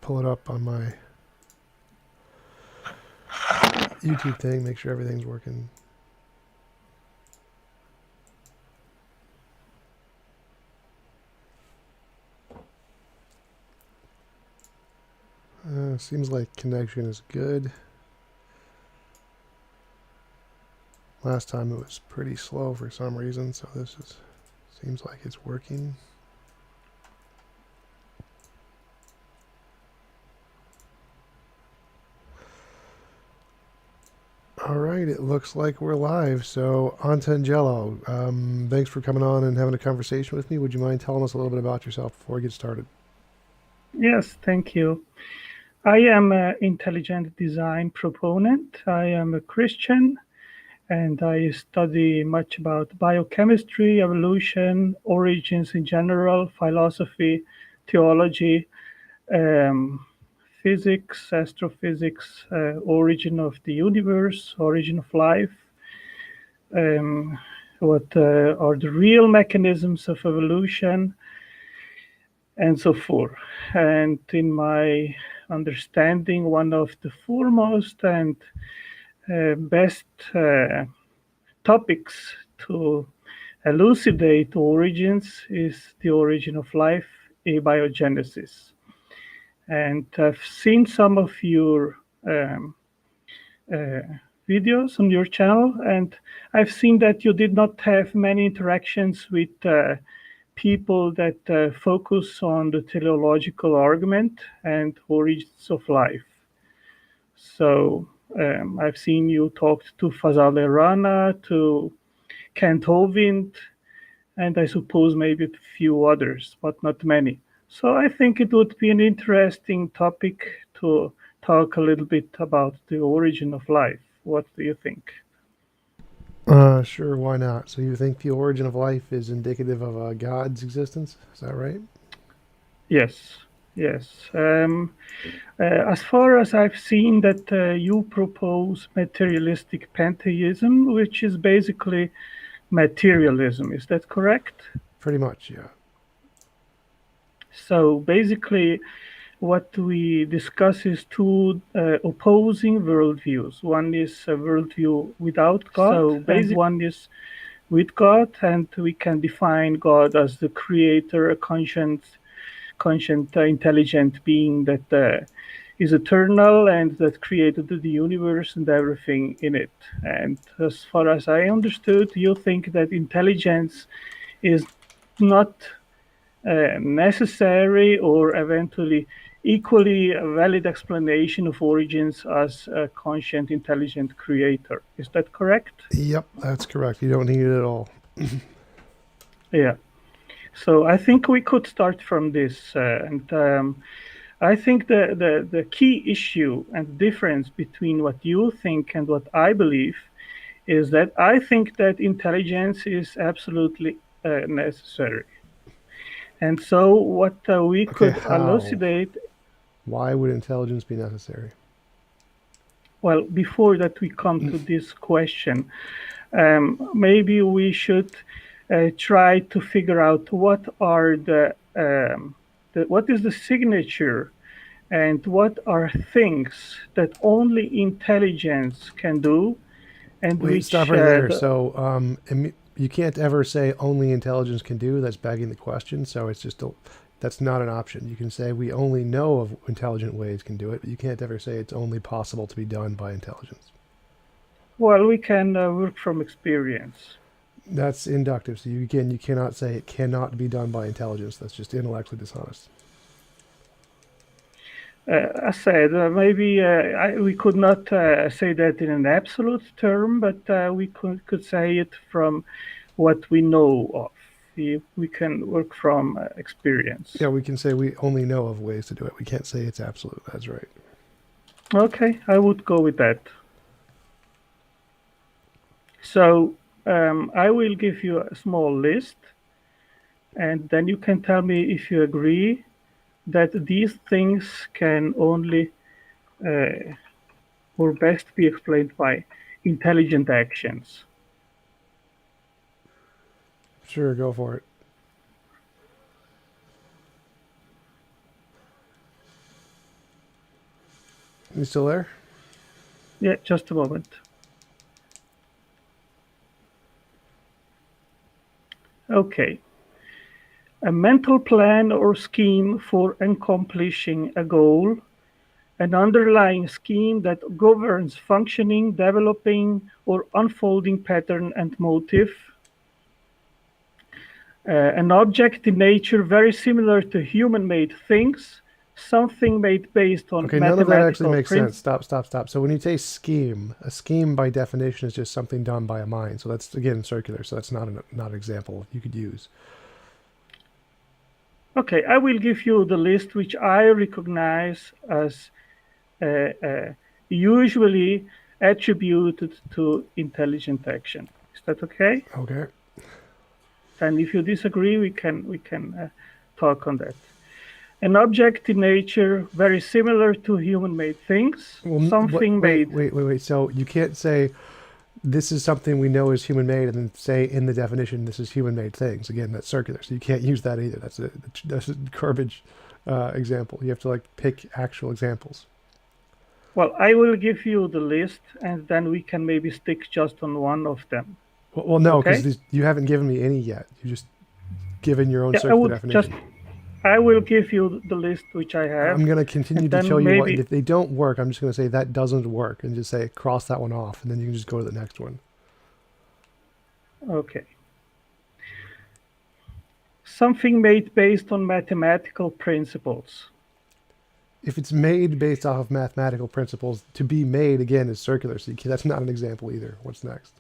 pull it up on my YouTube thing, make sure everything's working. Seems like connection is good. Last time it was pretty slow for some reason, so seems like it's working. All right, it looks like we're live. So, Otangelo, thanks for coming on and having a conversation with me. Would you mind telling us a little bit about yourself before we get started? Yes, thank you. I am an intelligent design proponent. I am a Christian and I study much about biochemistry, evolution, origins in general, philosophy, theology, um, physics, astrophysics, origin of the universe, origin of life, um, what are the real mechanisms of evolution, and so forth. And in my understanding, one of the foremost and best topics to elucidate origins is the origin of life, abiogenesis. And I've seen some of your um, uh, videos on your channel, and I've seen that you did not have many interactions with people that focus on the teleological argument and origins of life. So I've seen you talk to Fazale Rana, to Kent Hovind, and I suppose maybe a few others, but not many. So I think it would be an interesting topic to talk a little bit about the origin of life. What do you think? Sure, why not? So, you think the origin of life is indicative of God's existence? Is that right? Yes, yes. As far as I've seen that you propose materialistic pantheism, which is basically materialism. Is that correct? Pretty much, yeah. So basically, what we discuss is two opposing worldviews. One is a worldview without God, and one is with God, and we can define God as the creator, a conscient, intelligent being that is eternal and that created the universe and everything in it. And as far as I understood, you think that intelligence is not necessary or eventually equally a valid explanation of origins as a conscient, intelligent creator. Is that correct? Yep, that's correct. You don't need it at all. Yeah. So I think we could start from this. And I think the key issue and difference between what you think and what I believe is that I think that intelligence is absolutely necessary. And so what we Okay, could how? elucidate, Why would intelligence be necessary? well, before that we come to this question, maybe we should try to figure out what are what is the signature and what are things that only intelligence can do and Wait, stop which right there. So, you can't ever say only intelligence can do. That's begging the question. So it's just that's not an option. You can say we only know of intelligent ways can do it, but you can't ever say it's only possible to be done by intelligence. well, we can work from experience. That's inductive. So you cannot say it cannot be done by intelligence. That's just intellectually dishonest. I said maybe we could not say that in an absolute term, but we could say it from what we know of. We can work from Yeah, experience. we can say we only know of ways to do it. We can't say it's absolute. That's right. Okay, I would go with that. So I will give you a small list, and then you can tell me if you agree that these things can only uh, or best be explained by intelligent actions. Sure, go for it. You still there? Yeah, just a moment. Okay. A mental plan or scheme for accomplishing a goal, an underlying scheme that governs functioning, developing, or unfolding pattern and motive. An object in nature very similar to human-made things, something made based on Okay, none of that actually mathematical makes sense. principles. Stop. So when you say scheme, a scheme by definition is just something done by a mind. So that's again circular. So that's not an example you could use. Okay, I will give you the list which I recognize as usually attributed to intelligent action. Is that okay? Okay. And if you disagree, we can talk on that. An object in nature very similar to human-made things, Well, something made. wait. So you can't say this is something we know is human made, and then say in the definition this is human made things. Again, that's circular, so you can't use that either. That's a garbage example. You have to like pick actual examples. Well, I will give you the list, and then we can maybe stick just on one of them. Well, no, Okay? because you haven't given me any yet. You just given your own Yeah, I circular would just. definition. I will give you the list which I have, I'm going to continue and to show then you what. And maybe. if they don't work, I'm just going to say that doesn't work, and just say cross that one off, and then you can just go to the next one. Okay. Something made based on mathematical principles. If it's made based off of mathematical principles, to be made again is circular. So that's not an example either. What's next?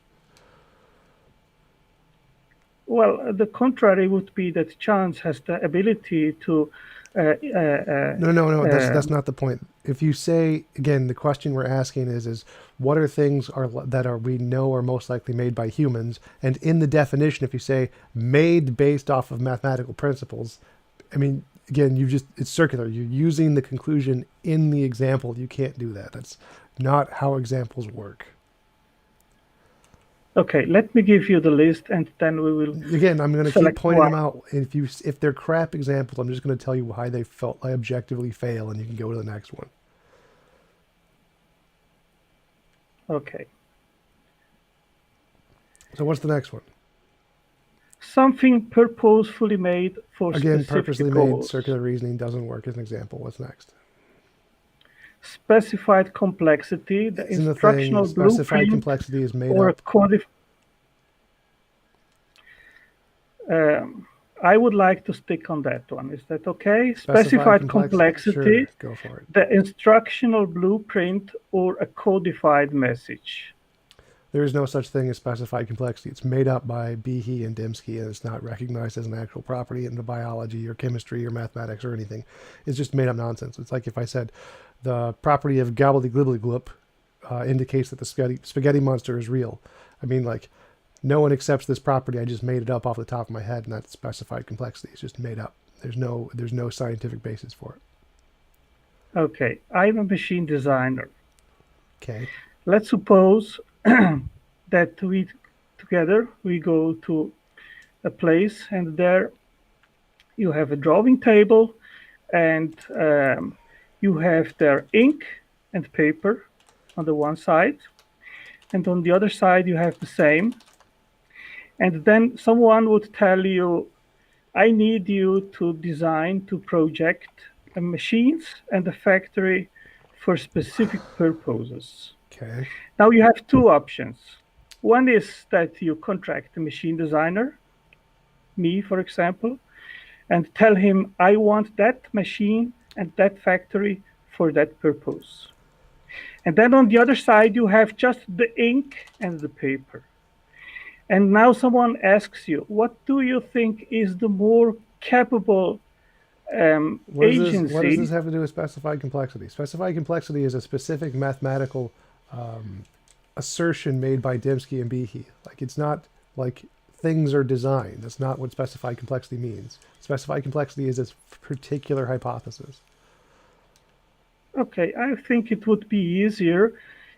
Well, the contrary would be that chance has the ability to. No. That's not the point. If you say again, the question we're asking is what are things that are we know are most likely made by humans? And in the definition, if you say made based off of mathematical principles, I mean, again, it's circular. You're using the conclusion in the example. You can't do that. That's not how examples work. Okay, let me give you the list, and then we will. Again, I'm going to keep Select pointing them one. out. If they're crap examples, I'm just going to tell you why they felt I objectively fail, and you can go to the next one. Okay. So what's the next one? Something purposefully made for Again, specific purposely made goals. circular reasoning doesn't work as an example. What's next? Specified complexity, the Isn't the thing instructional specified blueprint complexity is made or a up? I would like to stick on that one. Is that okay? Specified Specified complexity, Sure, go for it. the instructional blueprint or a codified message. There is no such thing as specified complexity. It's made up by Behe and Dembski, and it's not recognized as an actual property in the biology or chemistry or mathematics or anything. It's just made up nonsense. It's like if I said the property of gobbledygook indicates that the spaghetti monster is real. I mean, like, no one accepts this property. I just made it up off the top of my head, and that's specified complexity. It's just made up. There's no scientific basis for it. Okay, I'm a machine designer. Okay. Let's suppose that we go to a place, and there you have a drawing table, and you have there ink and paper on the one side, and on the other side you have the same. And then someone would tell you, I need you to design, to project machines and a factory for specific purposes. Okay. Now you have two options. One is that you contract a machine designer, me for example, and tell him, I want that machine and that factory for that purpose. And then on the other side, you have just the ink and the paper. And now someone asks you, what do you think is the more capable What does agency? this have to do with specified complexity? Specified complexity is a specific mathematical assertion made by Dembski and Behe. Like, it's not like things are designed. That's not what specified complexity means. Specified complexity is a particular hypothesis. Okay, I think it would be easier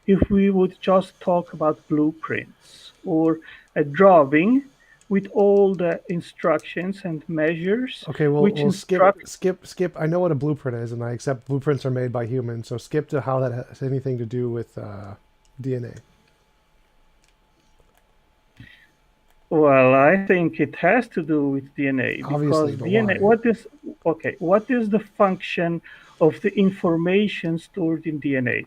if we would just talk about blueprints or a drawing with all the instructions and measures Okay, which instruct. skip. I know what a blueprint is, and I accept blueprints are made by humans. So skip to how that has anything to do with DNA. Well, I think it has to do with DNA Obviously, because but DNA, why? what is the function of the information stored in DNA?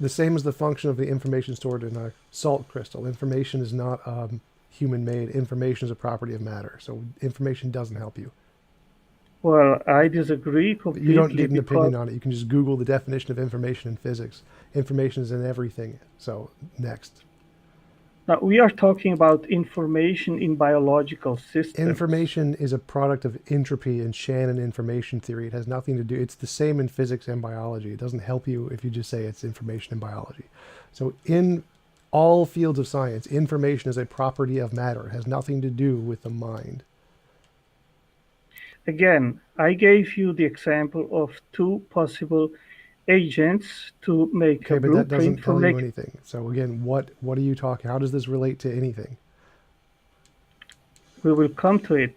The same as the function of the information stored in a salt crystal. Information is not human-made. Information is a property of matter. So information doesn't help you. Well, I disagree But you don't completely get an because opinion on it. You can just Google the definition of information in physics. Information is in everything. So next. now we are talking about information in biological systems. Information is a product of entropy and Shannon information theory. It has nothing to do. It's the same in physics and biology. It doesn't help you if you just say it's information in biology. So in all fields of science, information is a property of matter. It has nothing to do with the mind. Again, I gave you the example of two possible agents to make a Okay, but that doesn't blueprint for tell you making. anything. So again, what are you talking? How does this relate to anything? We will come to it.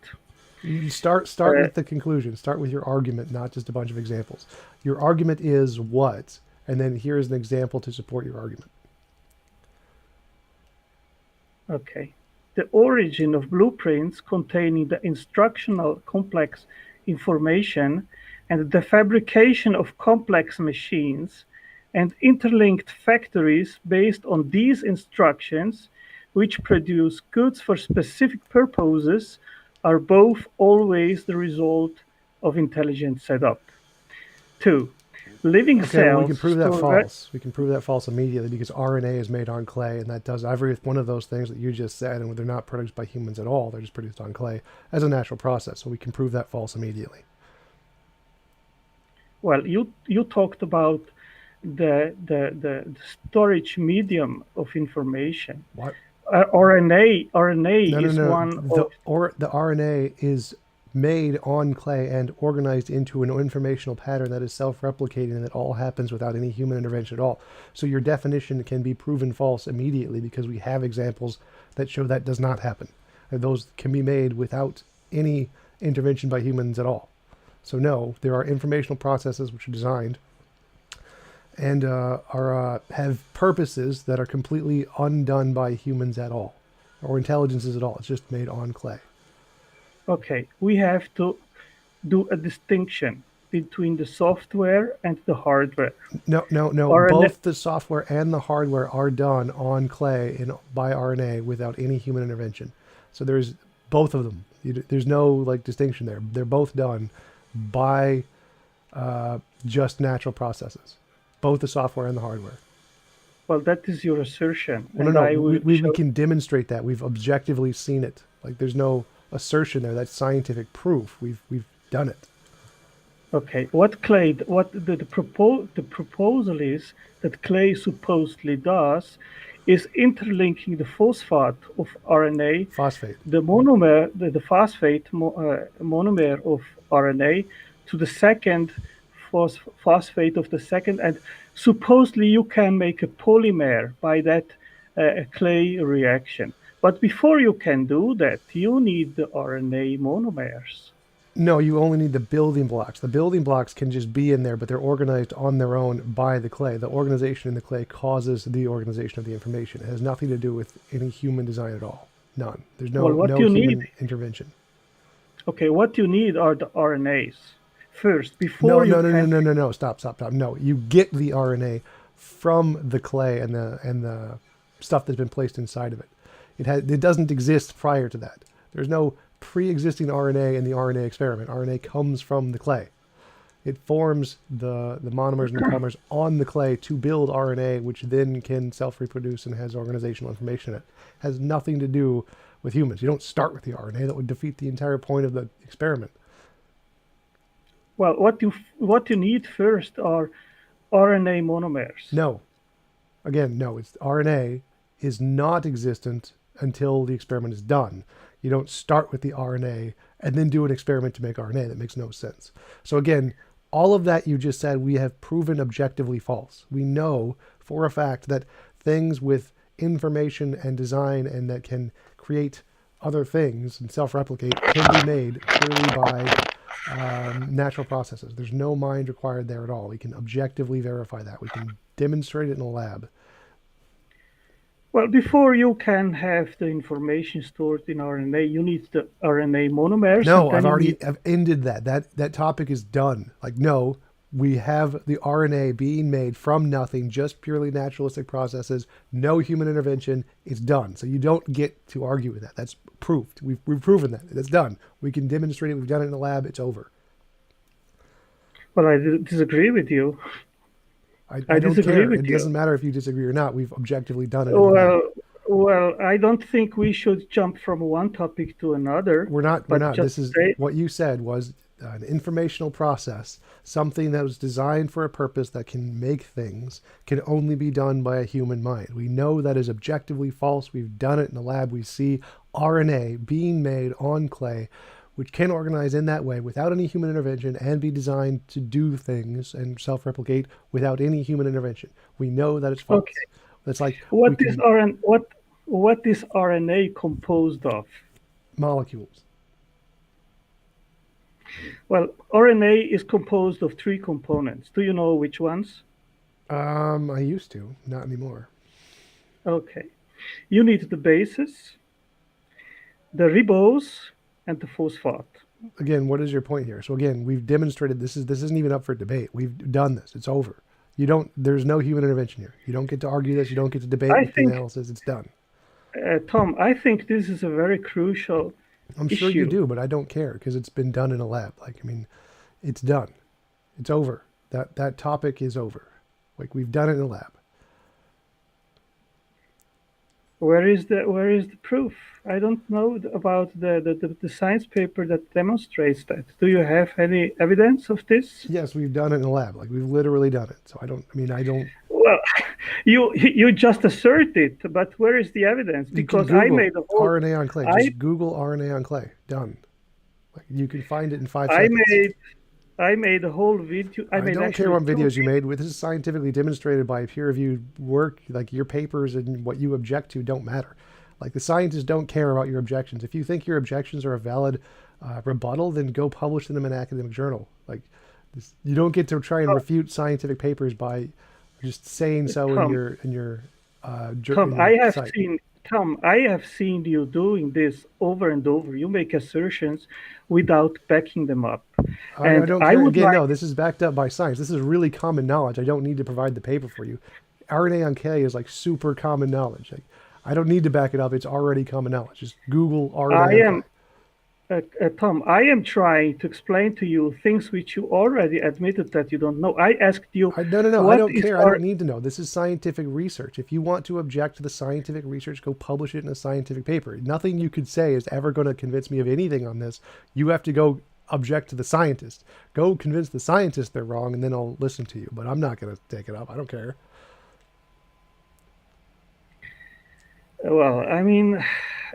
You start Uh, with the conclusion. Start with your argument, not just a bunch of examples. Your argument is what, and then here's an example to support your argument. okay. The origin of blueprints containing the instructional complex information and the fabrication of complex machines and interlinked factories based on these instructions, which produce goods for specific purposes, are both always the result of intelligent setup. Two, living Okay, well, we can cells prove that store. false. We can prove that false immediately because RNA is made on clay, and that does every one of those things that you just said, and they're not produced by humans at all. They're just produced on clay as a natural process. So we can prove that false immediately. Well, you talked about the storage medium of information. What? RNA No, no, is no. one of. The RNA is made on clay and organized into an informational pattern that is self-replicating and that all happens without any human intervention at all. So your definition can be proven false immediately because we have examples that show that does not happen. And those can be made without any intervention by humans at all. So no, there are informational processes which are designed and are have purposes that are completely undone by humans at all, or intelligences at all. It's just made on clay. Okay, we have to do a distinction between the software and the hardware. No, no, no. RNA. Both the software and the hardware are done on clay in, by RNA without any human intervention. So there's both of them. There's no like distinction there. They're both done by just natural processes, both the software and the hardware. Well, that is your assertion, Well, no, and no. I will We show. can demonstrate that. We've objectively seen it. Like there's no assertion there. That's scientific proof. We've done it. Okay, what the proposal is that clay supposedly does is interlinking the phosphate of RNA, Phosphate. the phosphate monomer of RNA to the second phosphate of the second, and supposedly you can make a polymer by that clay reaction. But before you can do that, you need the RNA monomers. No, you only need the building blocks. The building blocks can just be in there, but they're organized on their own by the clay. The organization in the clay causes the organization of the information. It has nothing to do with any human design at all. None. There's Well, what no you need, human intervention. okay, what you need are the RNAs first No, before you no, no, no, can. no, no, no. Stop, stop, stop. No, you get the RNA from the clay and the stuff that's been placed inside of it. It doesn't exist prior to that. There's no pre-existing RNA in the RNA experiment. RNA comes from the clay. It forms the monomers and the polymers on the clay to build RNA, which then can self-reproduce and has organizational information in it. It has nothing to do with humans. You don't start with the RNA. That would defeat the entire point of the experiment. Well, what you need first are RNA monomers. No. Again, no. It's RNA is not existent until the experiment is done. You don't start with the RNA and then do an experiment to make RNA. That makes no sense. So again, all of that you just said, we have proven objectively false. We know for a fact that things with information and design and that can create other things and self-replicate can be made purely by natural processes. There's no mind required there at all. We can objectively verify that. We can demonstrate it in a lab. Well, before you can have the information stored in RNA, you need the RNA monomers, and No, then you need. I've ended that. That topic is done. Like no, we have the RNA being made from nothing, just purely naturalistic processes, no human intervention. It's done. So you don't get to argue with that. That's proved. We've proven that. That's done. We can demonstrate it. We've done it in the lab. It's over. Well, I disagree with you. I I don't disagree care. with It you. doesn't matter if you disagree or not. We've objectively done it in the lab. Well, well, I don't think we should jump from one topic to another, We're not. We're but not. just This is say, what you said was an informational process, something that was designed for a purpose that can make things, can only be done by a human mind. We know that is objectively false. We've done it in the lab. We see RNA being made on clay, which can organize in that way without any human intervention and be designed to do things and self-replicate without any human intervention. We know that it's false. okay, It's like we what is can RN, what is RNA composed of? molecules. Well, RNA is composed of three components. Do you know which ones? I used to, not anymore. Okay. You need the bases, the ribose, and the phosphate. Again, what is your point here? So again, we've demonstrated this isn't even up for debate. We've done this. It's over. You don't. There's no human intervention here. You don't get to argue this. You don't get to debate I with the think, analysis. It's done. Tom, I think this is a very crucial I'm sure you issue. do, but I don't care because it's been done in a lab. Like I mean, it's done. It's over. That topic is over. Like we've done it in a lab. Where is the proof? I don't know about the science paper that demonstrates that. Do you have any evidence of this? Yes, we've done it in a lab. Like we've literally done it. So I don't. I mean, I don't. Well, you just assert it, but where is the evidence? You can Because I Google made a whole RNA on clay. I Just Google RNA on clay. Done. Like you can find it in five I seconds. made I made a whole video. I I made don't care actually what two videos you videos. made. This is scientifically demonstrated by peer-reviewed work. Like your papers and what you object to don't matter. Like the scientists don't care about your objections. If you think your objections are a valid rebuttal, then go publish them in an academic journal. Like this, you don't get to try and Oh, refute scientific papers by just saying so in Tom, in Tom, your site. I have seen you doing this over and over. You make assertions without backing them up, I and don't I care. would Again, like. no, this is backed up by science. This is really common knowledge. I don't need to provide the paper for you. RNA on K is like super common knowledge. Like, I don't need to back it up. It's already common knowledge. Just Google I RNA on K. am Tom. I am trying to explain to you things which you already admitted that you don't know. I asked you, No. I what don't is care. I our don't need to know. This is scientific research. If you want to object to the scientific research, go publish it in a scientific paper. Nothing you could say is ever going to convince me of anything on this. You have to go object to the scientist. Go convince the scientist they're wrong, and then I'll listen to you. But I'm not going to take it up. I don't care. well, I mean,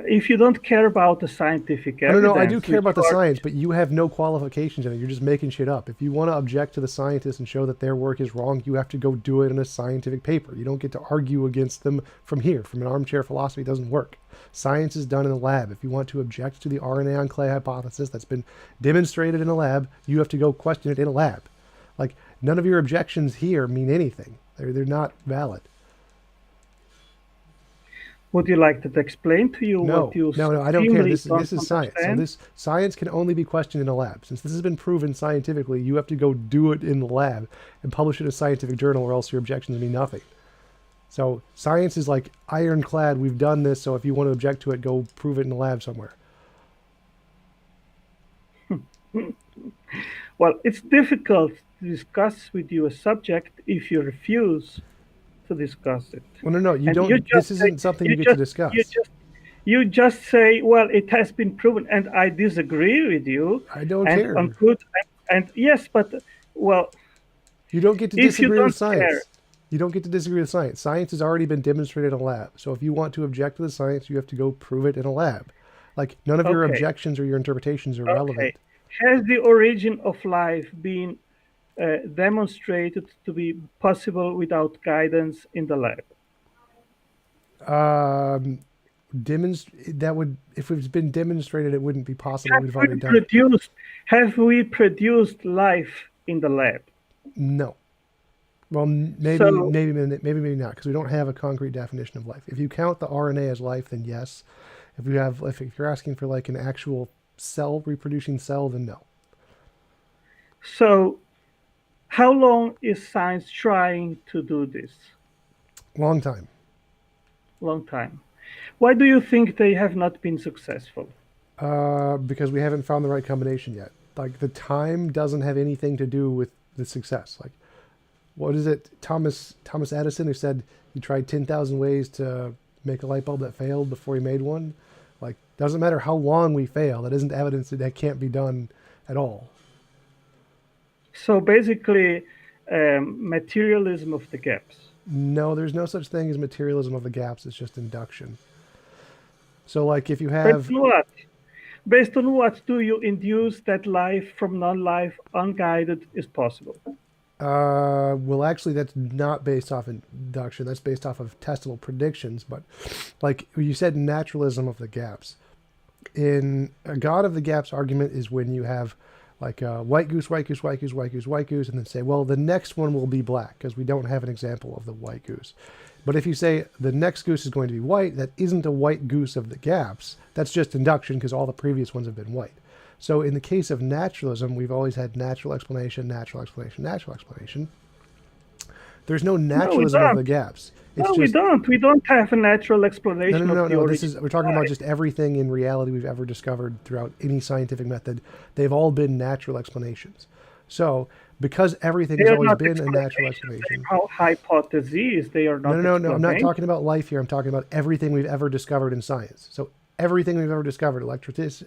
if you don't care about the scientific No. I do evidence, care which about the are science, but you have no qualifications in it. You're just making shit up. If you want to object to the scientists and show that their work is wrong, you have to go do it in a scientific paper. You don't get to argue against them from here. From an armchair philosophy, it doesn't work. Science is done in a lab. If you want to object to the RNA on clay hypothesis that's been demonstrated in a lab, you have to go question it in a lab. Like, none of your objections here mean anything. They're not valid. would you like to explain to you what No, you no, I don't care. seemingly This don't is science. So understand? this science can only be questioned in a lab. Since this has been proven scientifically, you have to go do it in the lab and publish it in a scientific journal, or else your objections mean nothing. So science is like ironclad. We've done this, so if you want to object to it, go prove it in the lab somewhere. Well, it's difficult to discuss with you a subject if you refuse to discuss it. Well, no. You And you don't. just This say, isn't something you you get to just, you discuss. just, you just say, well, it has been proven, and I disagree with you. I don't And on care. good, and yes, but well, You don't get to if you disagree with don't care, science. You don't get to disagree with science. Science has already been demonstrated in a lab. So if you want to object to the science, you have to go prove it in a lab. Like none of your okay, objections or your interpretations are okay. relevant. Has the origin of life been demonstrated to be possible without guidance in the lab? Um, That would, if it's been demonstrated, it wouldn't be possible. We've already done it. Have we produced life in the lab? No. Well, So, maybe not, because we don't have a concrete definition of life. If you count the RNA as life, then yes. If you're asking for like an actual cell, reproducing cell, then no. so how long is science trying to do this? Long time. Long time. Why do you think they have not been successful? Because we haven't found the right combination yet. Like the time doesn't have anything to do with the success. Like, what is it? Thomas Edison, who said he tried 10,000 ways to make a light bulb that failed before he made one. Like, doesn't matter how long we fail. That isn't evidence that that can't be done at all. So basically, materialism of the gaps. No, there's no such thing as materialism of the gaps. It's just induction. So, like, if you Based have, on what? Based on what do you induce that life from non-life, unguided, is possible? well, actually, that's not based off induction. That's based off of testable predictions. But, like you said, naturalism of the gaps. In a God of the gaps argument is when you have like white goose, white goose, white goose, white goose, white goose, and then say, well, the next one will be black because we don't have an example of the white goose. But if you say the next goose is going to be white, that isn't a white goose of the gaps. That's just induction because all the previous ones have been white. So in the case of naturalism, we've always had natural explanation, natural explanation, natural explanation. There's no naturalism of the gaps. It's no, we don't. We don't have a natural explanation. No. We're talking about just everything in reality we've ever discovered throughout any scientific method. They've all been natural explanations. So because everything has always been a natural explanation. Hypotheses, they are not. No. I'm not talking about life here. I'm talking about everything we've ever discovered in science. So everything we've ever discovered: electricity,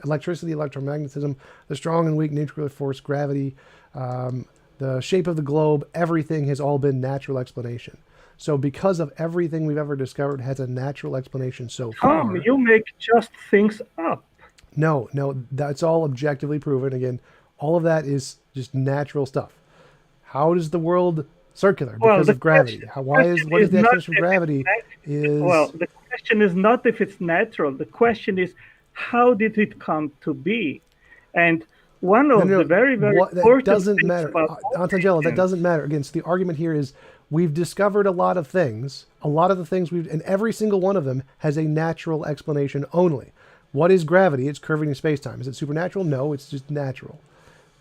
electromagnetism, the strong and weak nuclear force, gravity, the shape of the globe. Everything has all been natural explanation. So because of everything we've ever discovered has a natural explanation so far. You make just things up. No, that's all objectively proven. Again, all of that is just natural stuff. How is the world circular? Because of gravity. What is the explanation of gravity? Well, the question is not if it's natural. The question is, how did it come to be? And one of the very important doesn't matter. Otangelo, that doesn't matter. Again, so the argument here is we've discovered a lot of things. A lot of the things and every single one of them has a natural explanation only. What is gravity? It's curving in space-time. Is it supernatural? No, it's just natural.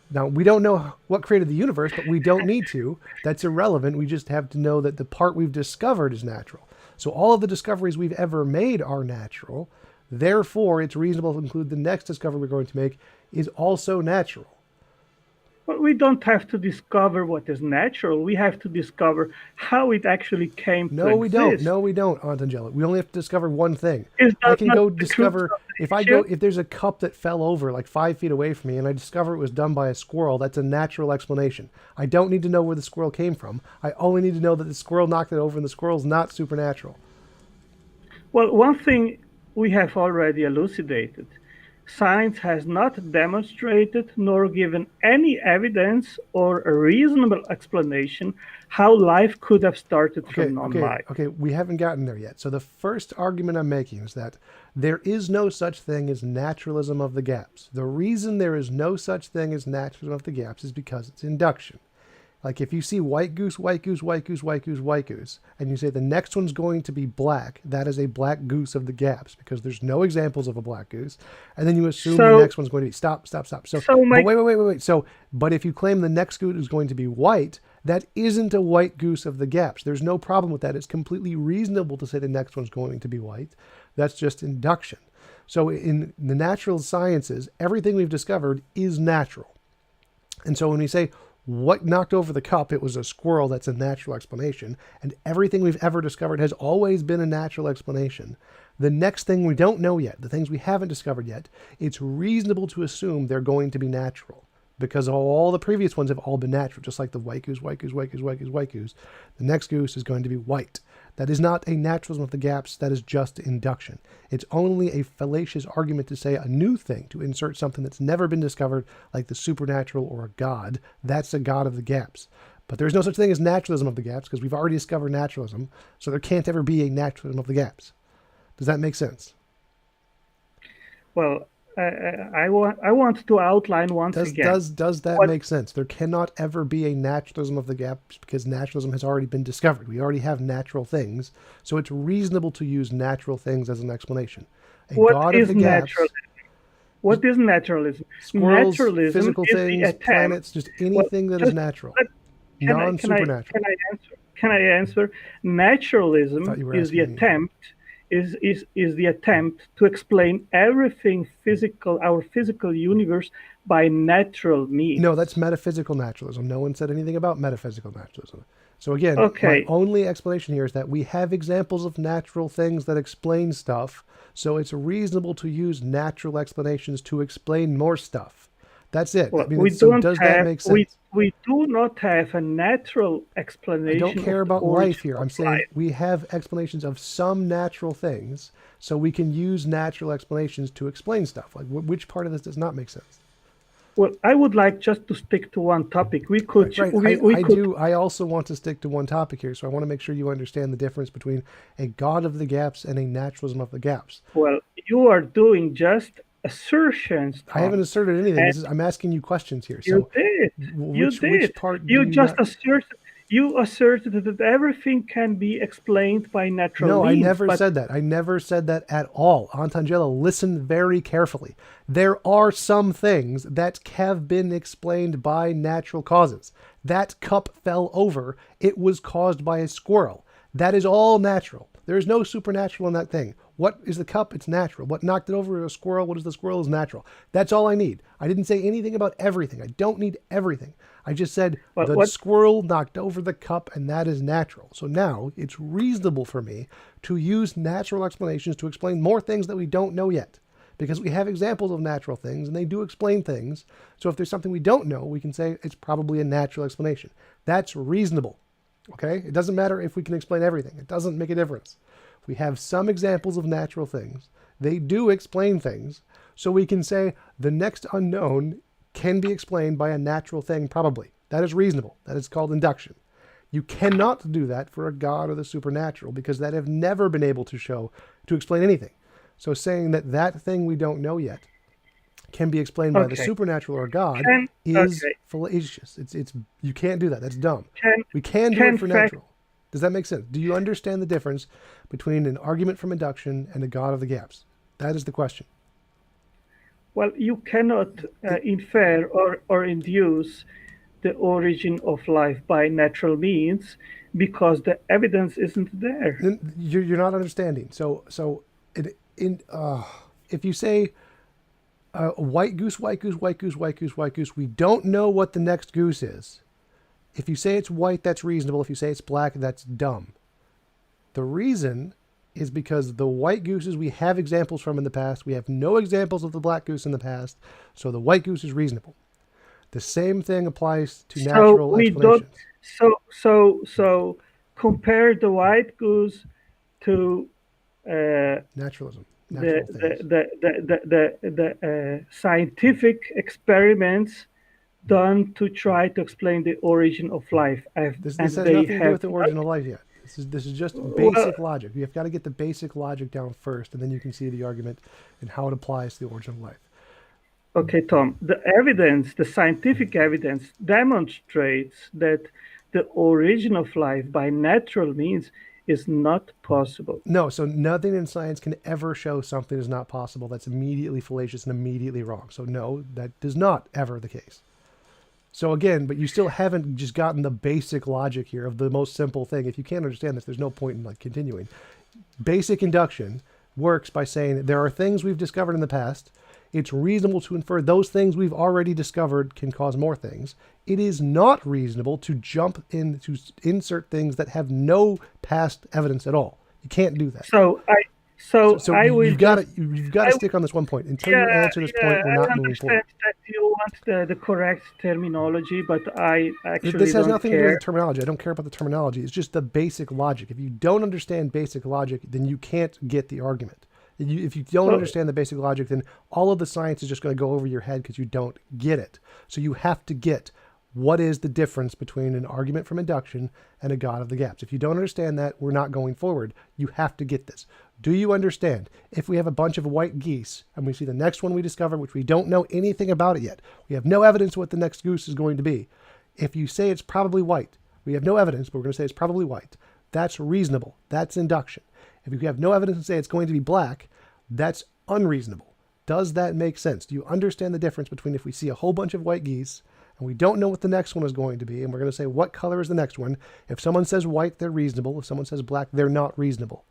Now, we don't know what created the universe, but we don't need to. That's irrelevant. We just have to know that the part we've discovered is natural. So all of the discoveries we've ever made are natural. Therefore, it's reasonable to conclude the next discovery we're going to make is also natural. But we don't have to discover what is natural. We have to discover how it actually came to exist. No, we don't, Otangelo. We only have to discover one thing. I can go discover, if there's a cup that fell over like 5 feet away from me and I discover it was done by a squirrel, that's a natural explanation. I don't need to know where the squirrel came from. I only need to know that the squirrel knocked it over and the squirrel's not supernatural. Well, one thing we have already elucidated. Science has not demonstrated nor given any evidence or a reasonable explanation how life could have started from non-life. Okay, we haven't gotten there yet. So the first argument I'm making is that there is no such thing as naturalism of the gaps. The reason there is no such thing as naturalism of the gaps is because it's induction. Like if you see white goose, white goose, white goose, white goose, white goose, and you say the next one's going to be black, that is a black goose of the gaps because there's no examples of a black goose. And then you assume the next one's going to be stop. So wait. But if you claim the next goose is going to be white, that isn't a white goose of the gaps. There's no problem with that. It's completely reasonable to say the next one's going to be white. That's just induction. So in the natural sciences, everything we've discovered is natural. And so when we say, what knocked over the cup? It was a squirrel. That's a natural explanation. And everything we've ever discovered has always been a natural explanation. The next thing we don't know yet, the things we haven't discovered yet, it's reasonable to assume they're going to be natural because all the previous ones have all been natural, just like the white goose, white goose, white goose, white goose, white goose. The next goose is going to be white. That is not a naturalism of the gaps. That is just induction. It's only a fallacious argument to say a new thing, to insert something that's never been discovered, like the supernatural or a god. That's a god of the gaps. But there's no such thing as naturalism of the gaps because we've already discovered naturalism, so there can't ever be a naturalism of the gaps. Does that make sense? Well, I want to outline once Does again does does that what make sense? There cannot ever be a naturalism of the gaps because naturalism has already been discovered. We already have natural things, so it's reasonable to use natural things as an explanation. A what god of is the natural. gaps, just What is naturalism? squirrels, Naturalism physical is the things, attempt. planets, just Well, anything that is just natural, let, non-supernatural. can I answer? Can I answer? I thought Naturalism you were is the asking me. attempt is the attempt to explain everything physical, our physical universe, by natural No, means. that's metaphysical naturalism. No one said anything about metaphysical naturalism. So again, my Okay. only explanation here is that we have examples of natural things that explain stuff, so it's reasonable to use natural explanations to explain more stuff. That's it. I Well, mean, so does that make sense? we do not have a natural I don't explanation of care the about life origin here. of I'm saying life. we have explanations of some natural things, so we can use natural explanations to explain stuff. Like, which part of this does not make sense? Well, I would like just to stick to one topic. Right, right. We I could. do. I also want to stick to one topic here, so I want to make sure you understand the difference between a God of the gaps and a naturalism of the gaps. Well, you are doing just assertions, I haven't Tom, asserted anything. and This is I'm asking you questions here. you So, did. You which did. part do You you just not? asserted. You asserted that everything can be explained by natural No, I means, never but said that. I never said that at all. Antangelo, listen very carefully. There are some things that have been explained by natural causes. That cup fell over. It was caused by a squirrel. That is all natural. There is no supernatural in that thing. What is the cup? It's natural. What knocked it over is a squirrel. What is the squirrel is natural. That's all I need. I didn't say anything about everything. I don't need everything. I just said but the what squirrel knocked over the cup and that is natural. So now it's reasonable for me to use natural explanations to explain more things that we don't know yet. Because we have examples of natural things and they do explain things. So if there's something we don't know, we can say it's probably a natural explanation. That's reasonable. Okay? It doesn't matter if we can explain everything. It doesn't make a difference. We have some examples of natural things. They do explain things. So we can say the next unknown can be explained by a natural thing, probably. That is reasonable. That is called induction. You cannot do that for a god or the supernatural because that have never been able to explain anything. So saying that that thing we don't know yet can be explained by the okay? supernatural or God Can is okay? fallacious. It's you can't do that. That's dumb. Can We can do it can for fact natural. Does that make sense? Do you understand the difference between an argument from induction and a god of the gaps? That is the question. Well, you cannot It, infer or induce the origin of life by natural means because the evidence isn't there. you're not understanding. If you say white goose, white goose, white goose, white goose, white goose, we don't know what the next goose is. If you say it's white, that's reasonable. If you say it's black, that's dumb. The reason is because the white gooses we have examples from in the past. We have no examples of the black goose in the past, so the white goose is reasonable. The same thing applies to So natural we don't. explanations. So compare the white goose to Naturalism, the natural things. scientific experiments done to try to explain the origin of life, This and has they nothing to do have with the not. origin of life yet. This is just Well, basic logic. You've got to get the basic logic down first, and then you can see the argument and how it applies to the origin of life. okay, Tom. The scientific evidence demonstrates that the origin of life by natural means is not possible. No, so nothing in science can ever show something is not possible. That's immediately fallacious and immediately wrong. So no, that is not ever the case. So again, but you still haven't just gotten the basic logic here of the most simple thing. If you can't understand this, there's no point in like continuing. Basic induction works by saying there are things we've discovered in the past. It's reasonable to infer those things we've already discovered can cause more things. It is not reasonable to jump in to insert things that have no past evidence at all. You can't do that. So I So, so so I will you've got just to you've got to I stick on this one point. Until you Yeah, answer this yeah, point, we're I not moving understand forward. that you want the correct terminology, but I This actually has don't nothing to do with care. the terminology. I don't care about the terminology. It's just the basic logic. If you don't understand basic logic, then you can't get the argument. If you don't Well, understand the basic logic, then all of the science is just going to go over your head because you don't get it. So you have to get what is the difference between an argument from induction and a God of the gaps? If you don't understand that, we're not going forward. You have to get this. Do you understand? If we have a bunch of white geese and we see the next one we discover, which we don't know anything about it yet, we have no evidence what the next goose is going to be. If you say it's probably white, we have no evidence, but we're going to say it's probably white. That's reasonable. That's induction. If you have no evidence and say it's going to be black, that's unreasonable. Does that make sense? Do you understand the difference between if we see a whole bunch of white geese and we don't know what the next one is going to be, and we're going to say what color is the next one? If someone says white, they're reasonable. If someone says black, they're not reasonable.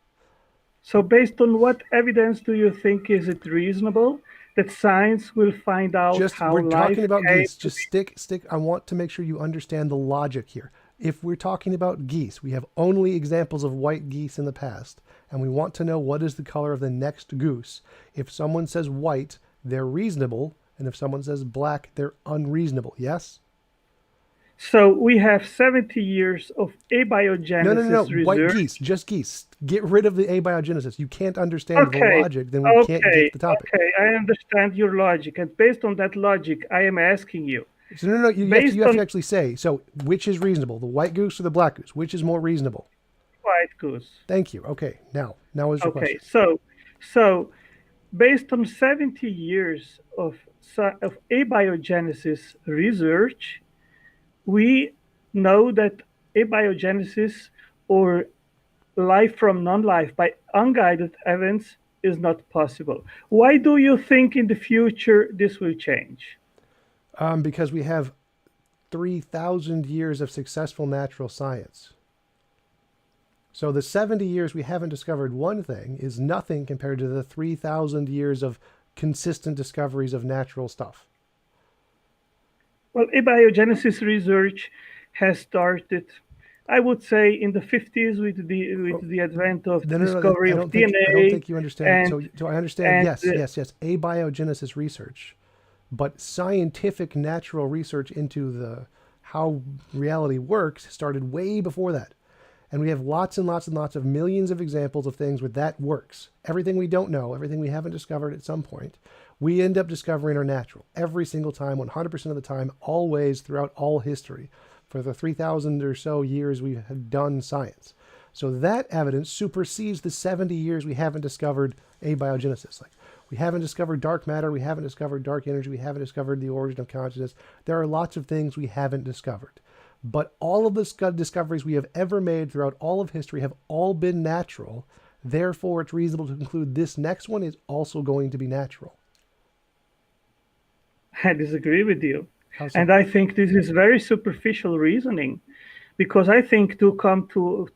So based on what evidence do you think is it reasonable that science will find out how we're life talking about came geese. to Just stick. I want to make sure you understand the logic here. If we're talking about geese, we have only examples of white geese in the past, and we want to know what is the color of the next goose. If someone says white, they're reasonable, and if someone says black, they're unreasonable. Yes? So we have 70 years of abiogenesis No. research. White geese, just geese. Get rid of the abiogenesis. You can't understand the logic, then we can't get the topic. Okay, I understand your logic, and based on that logic, I am asking you. So no. You have to actually say, so which is reasonable, the white goose or the black goose? Which is more reasonable? White goose. Thank you. Okay, now is your question. So based on 70 years of abiogenesis research, we know that abiogenesis, or life from non-life by unguided events, is not possible. Why do you think in the future this will change? Because we have 3,000 years of successful natural science. So the 70 years we haven't discovered one thing is nothing compared to the 3,000 years of consistent discoveries of natural stuff. Well, abiogenesis research has started, I would say, in the 50s with the advent of discovery of DNA. I don't think you understand. So I understand. Yes. Abiogenesis research, but scientific natural research into how reality works started way before that. And we have lots and lots and lots of millions of examples of things where that works. Everything we don't know, everything we haven't discovered at some point, we end up discovering are natural. Every single time, 100% of the time, always, throughout all history. For the 3,000 or so years we have done science. So that evidence supersedes the 70 years we haven't discovered abiogenesis. Like, we haven't discovered dark matter, we haven't discovered dark energy, we haven't discovered the origin of consciousness. There are lots of things we haven't discovered. But all of the discoveries we have ever made throughout all of history have all been natural. Therefore, it's reasonable to conclude this next one is also going to be natural. I disagree with you. How so? And I think this is very superficial reasoning, because I think to come to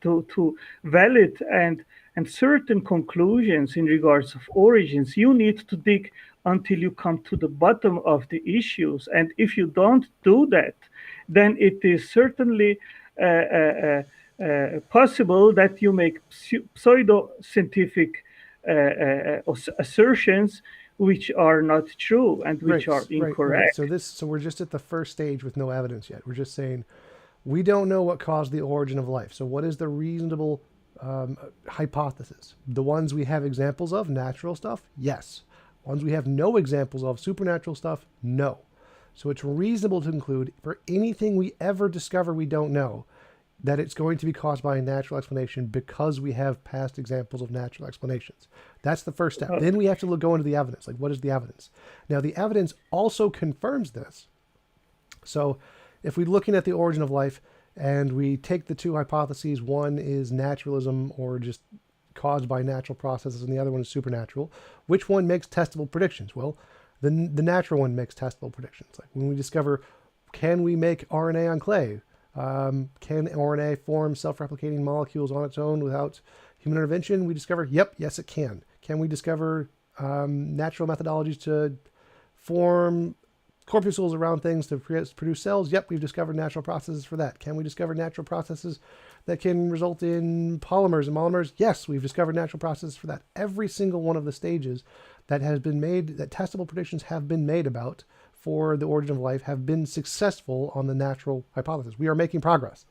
valid and certain conclusions in regards of origins, you need to dig until you come to the bottom of the issues. And if you don't do that, then it is certainly possible that you make pseudo-scientific assertions which are not true and which are incorrect. Right. So we're just at the first stage with no evidence yet. We're just saying we don't know what caused the origin of life. So what is the reasonable hypothesis? The ones we have examples of, natural stuff, yes. Ones we have no examples of, supernatural stuff, no. So it's reasonable to conclude for anything we ever discover we don't know that it's going to be caused by a natural explanation because we have past examples of natural explanations. That's the first step. Then we have to go into the evidence. Like, what is the evidence? Now, the evidence also confirms this. So if we're looking at the origin of life and we take the two hypotheses, one is naturalism or just caused by natural processes and the other one is supernatural, which one makes testable predictions? Well, the natural one makes testable predictions. Like when we discover, can we make RNA on clay? Can RNA form self-replicating molecules on its own without human intervention? We discover, yes, it can. Can we discover natural methodologies to form corpuscles around things to produce cells? Yep, we've discovered natural processes for that. Can we discover natural processes that can result in polymers and monomers? Yes, we've discovered natural processes for that. Every single one of the stages that has been made, that testable predictions have been made about for the origin of life, have been successful on the natural hypothesis. We are making progress.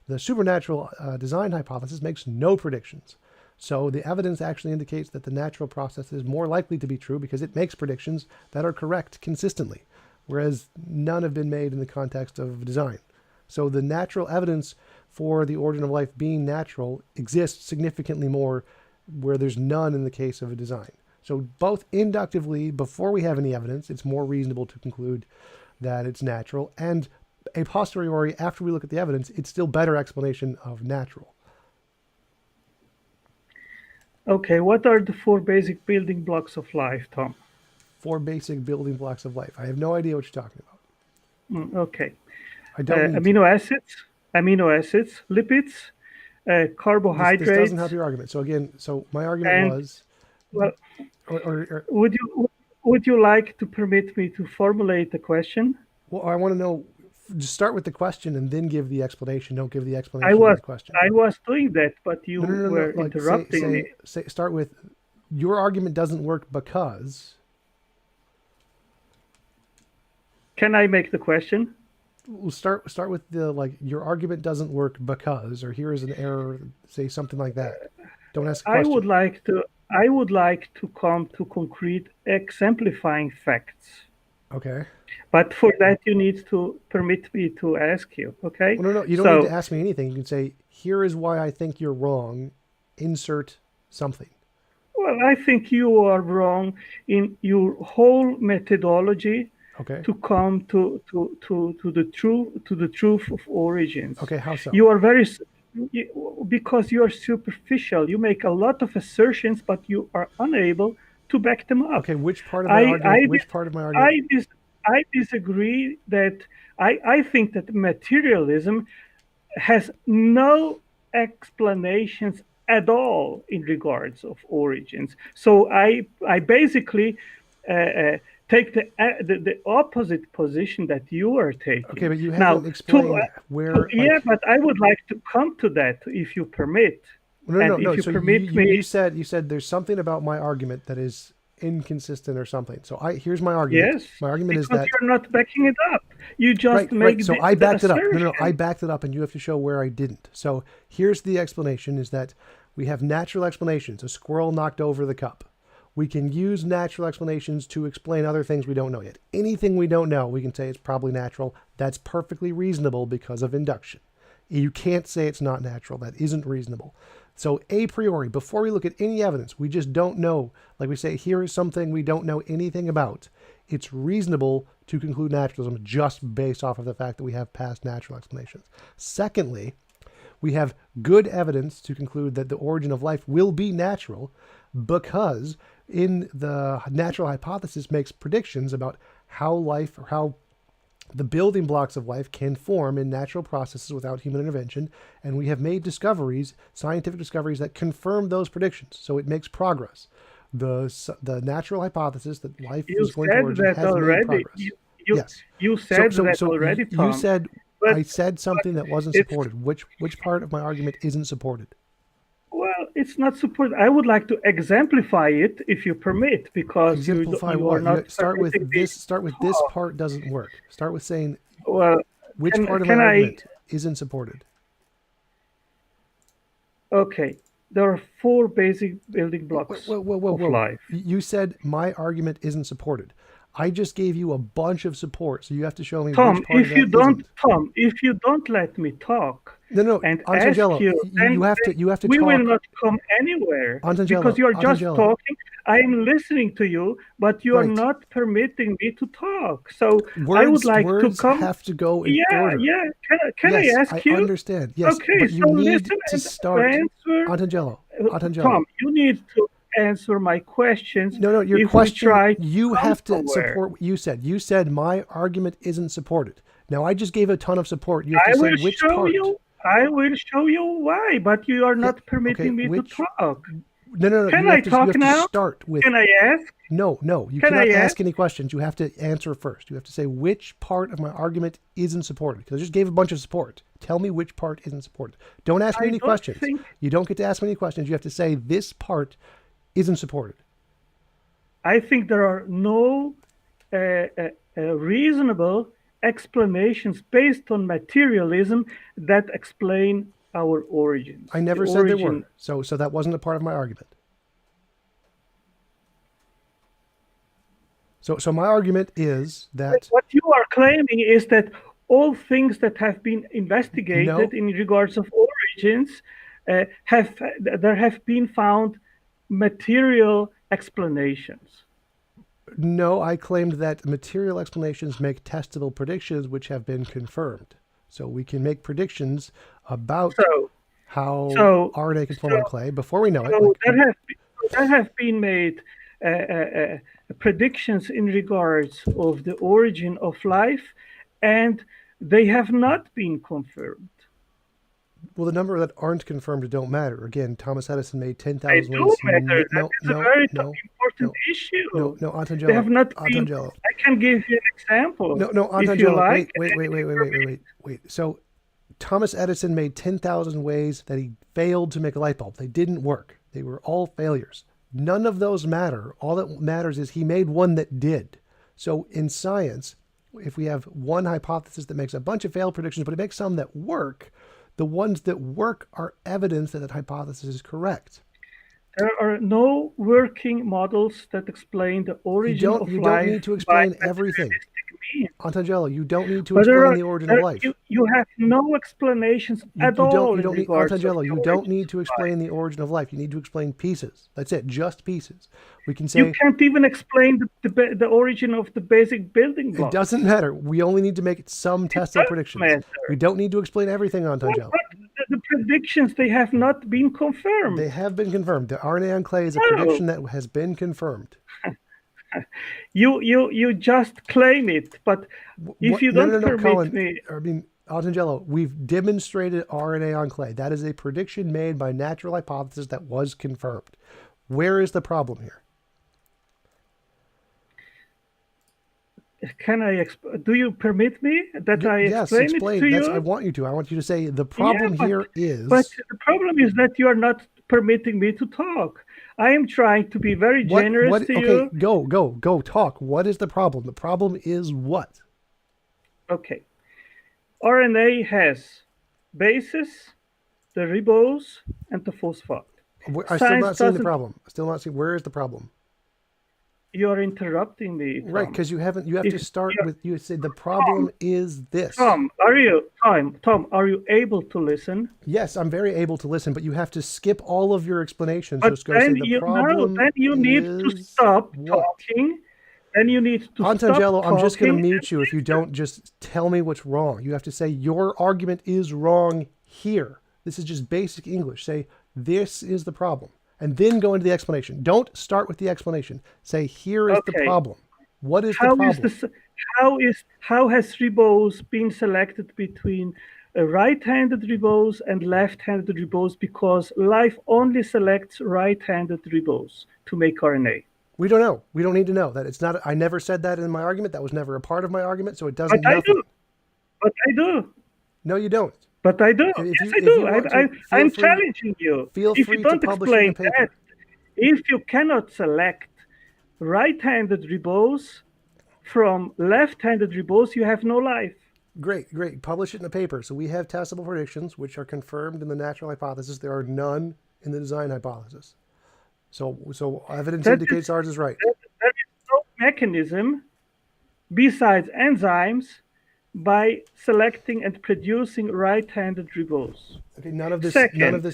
The supernatural design hypothesis makes no predictions. So the evidence actually indicates that the natural process is more likely to be true because it makes predictions that are correct consistently. whereas none have been made in the context of design. So the natural evidence for the origin of life being natural exists significantly more where there's none in the case of a design. So both inductively, before we have any evidence, it's more reasonable to conclude that it's natural, and a posteriori, after we look at the evidence, it's still better explanation of natural. Okay, what are the four basic building blocks of life, Tom? Four basic building blocks of life. I have no idea what you're talking about. Okay, I don't need to. amino acids, lipids, This doesn't help carbohydrates, your argument. So again, so my argument and was, well, or would you like to permit me to formulate the question? well, I want to know. Just start with the question and then give the explanation. Don't give the I explanation of was the question. I was doing that, but you No. were Like interrupting me. start with your argument doesn't work because. Can I make the question? We'll start with the like your argument doesn't work because, or here is an error. Say something like that. Don't ask a I question. would like to I would like to come to concrete exemplifying facts. Okay. But for that you need to permit me to ask you, okay? Well, no. You don't need to So, ask me anything. You can say, here is why I think you're wrong. Insert something. well, I think you are wrong in your whole methodology Okay. to come to the truth of origins. Okay. How so? You are because you are superficial. You make a lot of assertions, but you are unable to back them up. Okay. Which part of my I argument? I Which dis- part of my argument? I disagree that I think that materialism has no explanations at all in regards of origins. So I basically take the opposite position that you are Okay, taking. but you Now, haven't explained where, yeah, like, but I would like to come to that if you permit, and no. if you So you, permit you you me, said there's something about my argument that is inconsistent or something. So here's my argument. yes, My argument is because that you're not backing it up. You just right. make So I the backed it up. No. I assertion. backed it up, and you have to show where I didn't. So here's the explanation: is that we have natural explanations. A squirrel knocked over the cup. We can use natural explanations to explain other things we don't know yet. Anything we don't know, we can say it's probably natural. That's perfectly reasonable because of induction. You can't say it's not natural. That isn't reasonable. So a priori, before we look at any evidence, we just don't know. Like we say, here is something we don't know anything about. It's reasonable to conclude naturalism just based off of the fact that we have past natural explanations. Secondly, we have good evidence to conclude that the origin of life will be natural because in the natural hypothesis makes predictions about how life or how the building blocks of life can form in natural processes without human intervention. And we have made discoveries, scientific discoveries that confirm those predictions. So it makes progress. The natural hypothesis that life You is going to said origin that has made already. progress. You Yes. you said that So already, you Tom. said But I said something that wasn't it's supported. Which part of my argument isn't supported? well, it's not support. I would like to exemplify it if you permit, because Exemplify you are what? You not start permitting with me this. Start with to this talk. part doesn't work. Start with saying Well, which can part of my can I? argument isn't supported. Okay, there are four basic building blocks of Whoa. life. You said my argument isn't supported. I just gave you a bunch of support, so you have to show me which part of that isn't. Tom, if you don't let me talk No, and ask Antangelo, you, then you have to we will talk. not come anywhere because Antangelo, you are just Antangelo, talking. I am listening to you, but you are right. not permitting me to talk. So I would like to Words come. have to go in Yeah, order. yeah. Can I Yes, I ask you? understand. Yes, Okay, but you so need listen to and start. answer. Antangelo, Tom, Antangelo. you need to answer my questions No, your if we question, try to you come have to somewhere. support what you said. You said my argument isn't supported. Now, I just gave a ton of support. You have to I say will which show part. you. I will show you why, but you are Yeah, not okay, permitting me to which. talk. No. Can I You talk have to now? start with Can I ask? no. You Can I cannot ask? ask any questions. You have to answer first. You have to say which part of my argument isn't supported. Because I just gave a bunch of support. Tell me which part isn't supported. Don't ask me I any don't questions. think You don't get to ask me any questions. You have to say this part isn't supported. I think there are no uh, uh, reasonable explanations based on materialism that explain our I origins. The never said there origin. were. So that wasn't a part of my argument. So my argument is that What you are claiming is that all things that have been investigated no, in regards of origins have there have been found material explanations. no, I claimed that material explanations make testable predictions which have been confirmed. So we can make predictions about So, how so, RNA can form so, on clay before we know it. so there have been made predictions in regards of the origin of life, and they have not been confirmed. Well, the number that aren't confirmed don't matter. Again, Thomas Edison made They 10,000 do ways. matter. That No, is a no, very no, important no, issue. no, They Otangelo, have not been. Otangelo. I can give you an example No, if you Otangelo. like. Wait. So Thomas Edison made 10,000 ways that he failed to make a light bulb. They didn't work. They were all failures. None of those matter. All that matters is he made one that did. So in science, if we have one hypothesis that makes a bunch of failed predictions, but it makes some that work, the ones that work are evidence that that hypothesis is correct. There are no working models that explain the origin of You don't need life to by explain everything. materialistic means. Otangelo, you don't need to But explain the origin of life. you have no explanations at all You in don't need regards of Otangelo, the you don't origin need to of life. explain the origin of life. You need to explain pieces. That's it, just pieces. We can You say can't even explain the origin of the basic building it blocks. doesn't matter. We only need to make some testable does predictions. matter. We don't need to explain everything, Otangelo. The predictions, they have not been confirmed. They have been confirmed. The RNA on clay is a No, prediction that has been confirmed. you just claim it, but if you don't permit Colin. me, I mean, Otangelo, we've demonstrated RNA on clay. That is a prediction made by natural hypothesis that was confirmed. Where is the problem here? can I do you permit me that I Yes, explain explain. it to That's you? I want you to. I want you to say the problem here is. But the problem is that you are not permitting me to talk. I am trying to be very generous to Okay, you. go talk. What is the problem? The problem is what? Okay. RNA has bases, the ribose, and the phosphate. I still not seeing the doesn't. problem. Still not seeing where is the problem. You are interrupting me, Tom. Right, because you haven't. You have to start Yeah, with. You said the problem is this. Tom, are you able to listen? Yes, I'm very able to listen, but you have to skip all of your explanations. But Just go say then the you problem then you need to is stop what? talking. Then you need to stop Otangelo, talking. I'm just going to mute you if you don't just tell me what's wrong. You have to say your argument is wrong here. This is just basic English. Say this is the problem, and then go into the explanation. Don't start with the explanation. Say here is the problem. What is the problem? How has ribose been selected between a right-handed ribose and left-handed ribose? Because life only selects right-handed ribose to make RNA. We don't know. We don't need to know that. It's not. I never said that in my argument. That was never a part of my argument, so it doesn't. But I do. But I do. No, you don't. But I do. Yes, I do. I'm challenging you. If you don't explain that, if you cannot select right-handed ribose from left-handed ribose, you have no life. Great. Publish it in a paper. So we have testable predictions, which are confirmed in the natural hypothesis. There are none in the design hypothesis. So evidence indicates ours is right. There is no mechanism besides enzymes by selecting and producing right-handed ribose. Okay, none of this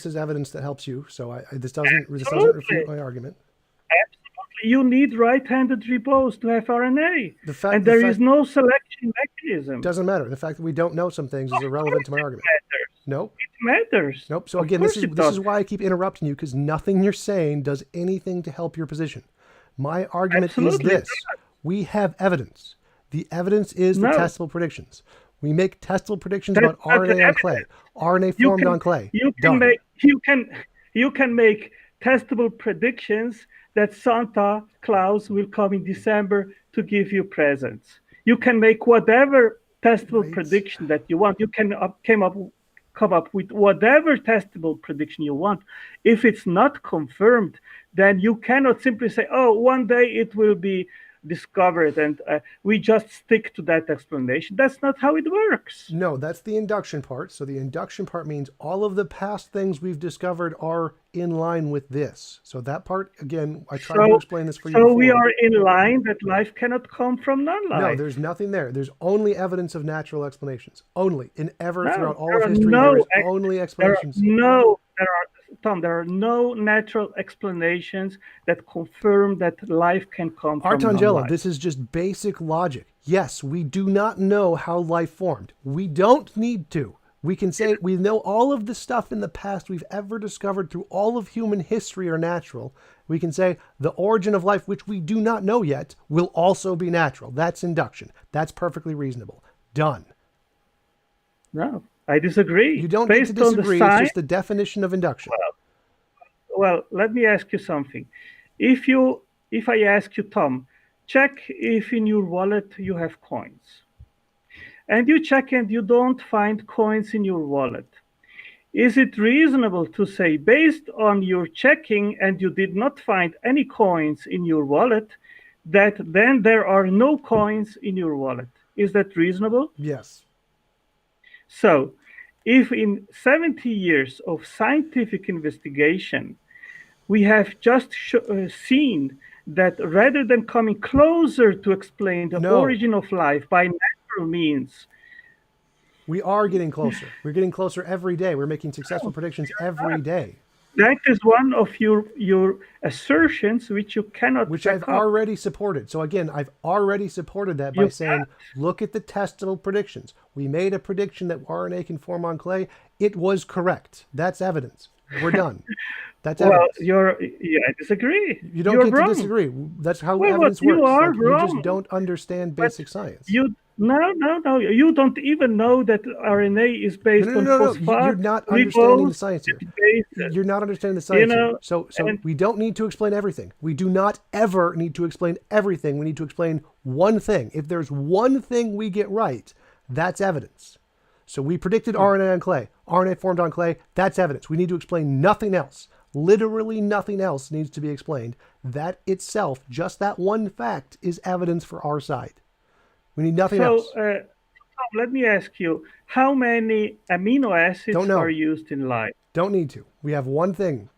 is evidence that helps you. So this doesn't refute my argument. Absolutely, you need right-handed ribose to have RNA, and there is no selection mechanism. Doesn't matter. The fact that we don't know some things is irrelevant to my argument. Nope. It matters. Nope. So again, this is why I keep interrupting you, because nothing you're saying does anything to help your position. My argument is this: we have evidence. The evidence is the testable predictions. We make testable predictions about RNA on clay, RNA formed on clay. You can make testable predictions that Santa Claus will come in December to give you presents. You can make whatever testable prediction that you want. You can come up with whatever testable prediction you want. If it's not confirmed, then you cannot simply say, oh, one day it will be discovered, and we just stick to that explanation. That's not how it works. No, that's the induction part. So the induction part means all of the past things we've discovered are in line with this. So that part, again, I tried to explain this for you So we before. are in line that life cannot come from non-life. No, there's nothing there. There's only evidence of natural explanations. Only. Throughout all of there are history, there is only explanations. There are no natural explanations that confirm that life can come from Otangelo, non-life. this is just basic logic. Yes, we do not know how life formed. We don't need to. We can say we know all of the stuff in the past we've ever discovered through all of human history are natural. We can say the origin of life, which we do not know yet, will also be natural. That's induction. That's perfectly reasonable. Done. No, I disagree. You don't need to disagree. It's just the definition of induction. Well, let me ask you something. If I ask you, Tom, check if in your wallet you have coins, and you check and you don't find coins in your wallet, is it reasonable to say, based on your checking and you did not find any coins in your wallet, that then there are no coins in your wallet? Is that reasonable? Yes. So, if in 70 years of scientific investigation, we have just seen that rather than coming closer to explain the origin of life by natural means, we are getting closer. We're getting closer every day. We're making successful predictions every day. That is one of your assertions which you cannot which I've already supported. So again, I've already supported that by saying, look at the testable predictions. We made a prediction that RNA can form on clay. It was correct. That's evidence. We're done. That's evidence. I disagree. You don't get to disagree. That's how evidence works. You just don't understand basic science. No. You don't even know that RNA is based on phosphate. You're not understanding the science here. You're not understanding the science here. So we don't need to explain everything. We do not ever need to explain everything. We need to explain one thing. If there's one thing we get right, that's evidence. So we predicted RNA on clay. RNA formed on clay. That's evidence. We need to explain nothing else. Literally nothing else needs to be explained. That itself, just that one fact, is evidence for our side. We need nothing else. Tom, let me ask you, how many amino acids are used in life? Don't need to. We have one thing.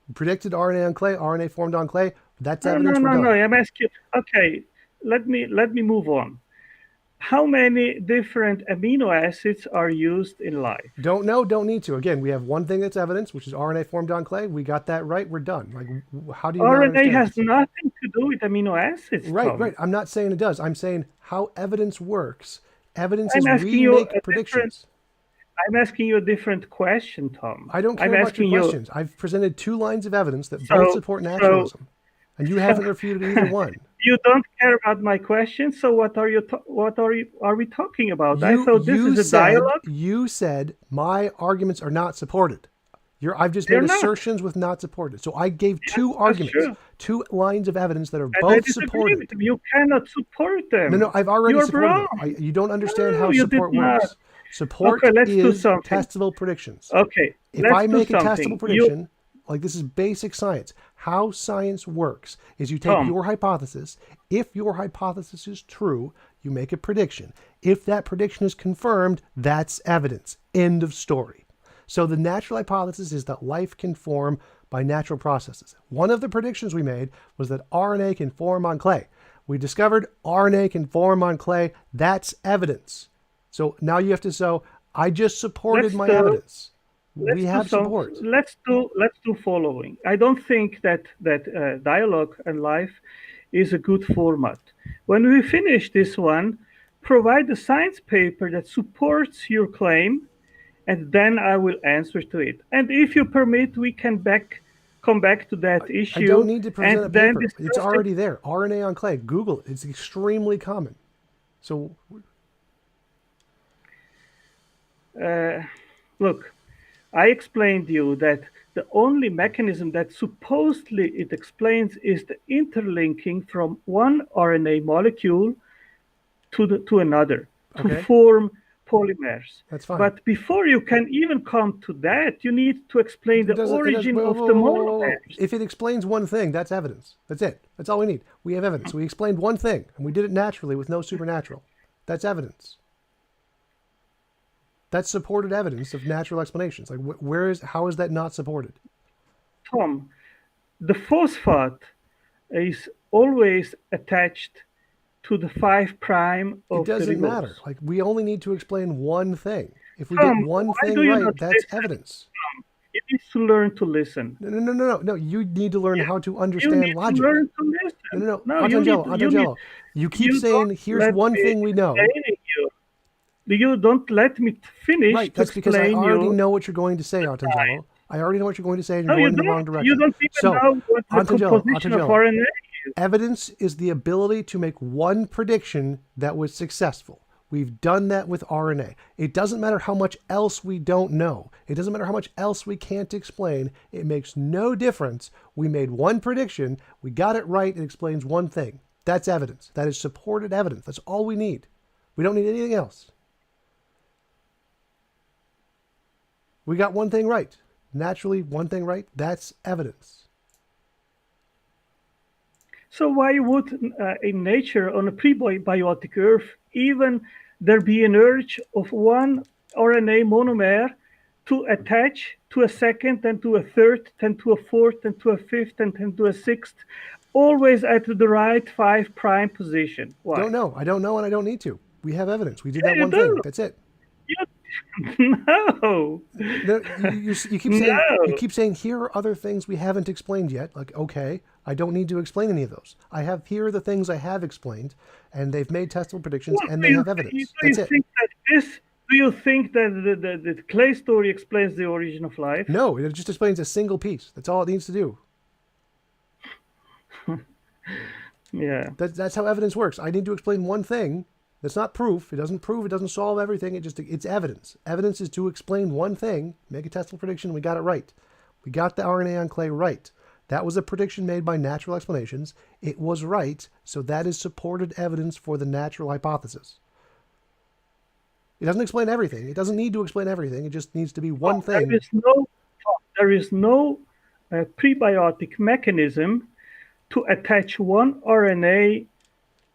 We predicted RNA on clay. RNA formed on clay. That's evidence. No. I'm asking you. Okay, let me move on. How many different amino acids are used in life? Don't know, don't need to. Again, we have one thing that's evidence, which is RNA formed on clay. We got that right. We're done. Like, how do you RNA has nothing to do with amino acids. Right, Tom. right. I'm not saying it does. I'm saying how evidence works. Evidence is we make predictions. I'm asking you a different question, Tom. I don't care about your questions. I've presented 2 lines of evidence that both support naturalism, and you haven't refuted either one. You don't care about my question, so what are we talking about? I thought this is a dialogue. You said my arguments are not supported. I've just made assertions with not supported. So I gave 2 arguments, 2 lines of evidence that are both supported. You cannot support them. No, I've already supported them. You don't understand how support works. Support is testable predictions. Okay. If I make a testable prediction, like this is basic science. How science works is you take your hypothesis. If your hypothesis is true, you make a prediction. If that prediction is confirmed, that's evidence. End of story. So the natural hypothesis is that life can form by natural processes. One of the predictions we made was that RNA can form on clay. We discovered RNA can form on clay. That's evidence. So now you have to say, I just supported my evidence. We have support. Let's do following. I don't think that dialogue and life is a good format. When we finish this one, provide a science paper that supports your claim, and then I will answer to it. And if you permit, we can come back to that issue. I don't need to present a paper. It's already there. RNA on clay. Google it. It's extremely common. So, look. I explained to you that the only mechanism that supposedly it explains is the interlinking from one RNA molecule to another to form polymers. That's fine. But before you can even come to that, you need to explain the origin whoa, of whoa, the whoa, whoa, whoa. monomers. If it explains one thing, that's evidence. That's it. That's all we need. We have evidence. We explained one thing, and we did it naturally with no supernatural. That's evidence. That's supported evidence of natural explanations. Like, how is that not supported? Tom, the phosphate is always attached to the 5' It of the doesn't matter. ribose. Like, we only need to explain one thing. If we get Tom, one why thing do you right, not that's listen? evidence. Tom, you need to learn to listen. No. You need to learn Yeah, how to you understand need to logic. learn to listen. No. No, Antangelo. You keep you saying, don't here's let one me thing we know. explain you. You don't let me finish Right, to that's because I explain already you. know what you're going to say, Antangelo. I already know what you're going to say, and you're No, you going in the don't. wrong You direction. don't even So, know what the composition of Antangelo, RNA is. evidence is the ability to make one prediction that was successful. We've done that with RNA. It doesn't matter how much else we don't know. It doesn't matter how much else we can't explain. It makes no difference. We made one prediction. We got it right. It explains one thing. That's evidence. That is supported evidence. That's all we need. We don't need anything else. We got one thing right. Naturally, one thing right. That's evidence. So why would in nature on a prebiotic Earth even there be an urge of one RNA monomer to attach to a second, then to a third, then to a fourth, then to a fifth, and then to a sixth, always at the right 5' position? Don't Why? know. I don't know, and I don't need to. We have evidence. We did Yeah, that you one thing. do. That's it. No, No, you keep saying no. here are other things we haven't explained yet. Like, okay, I don't need to explain any of those. Here are the things I have explained, and they've made testable predictions, Well, and they have evidence. do you That's it. think that this? Do you think that the clay story explains the origin of life? No, it just explains a single piece. That's all it needs to do. Yeah. That's how evidence works. I need to explain one thing. That's not proof. It doesn't prove. It doesn't solve everything. It's evidence. Evidence is to explain one thing, make a testable prediction. We got it right. We got the RNA on clay right. That was a prediction made by natural explanations. It was right, so that is supported evidence for the natural hypothesis. It doesn't explain everything. It doesn't need to explain everything. It just needs to be one thing. There is no prebiotic mechanism to attach one RNA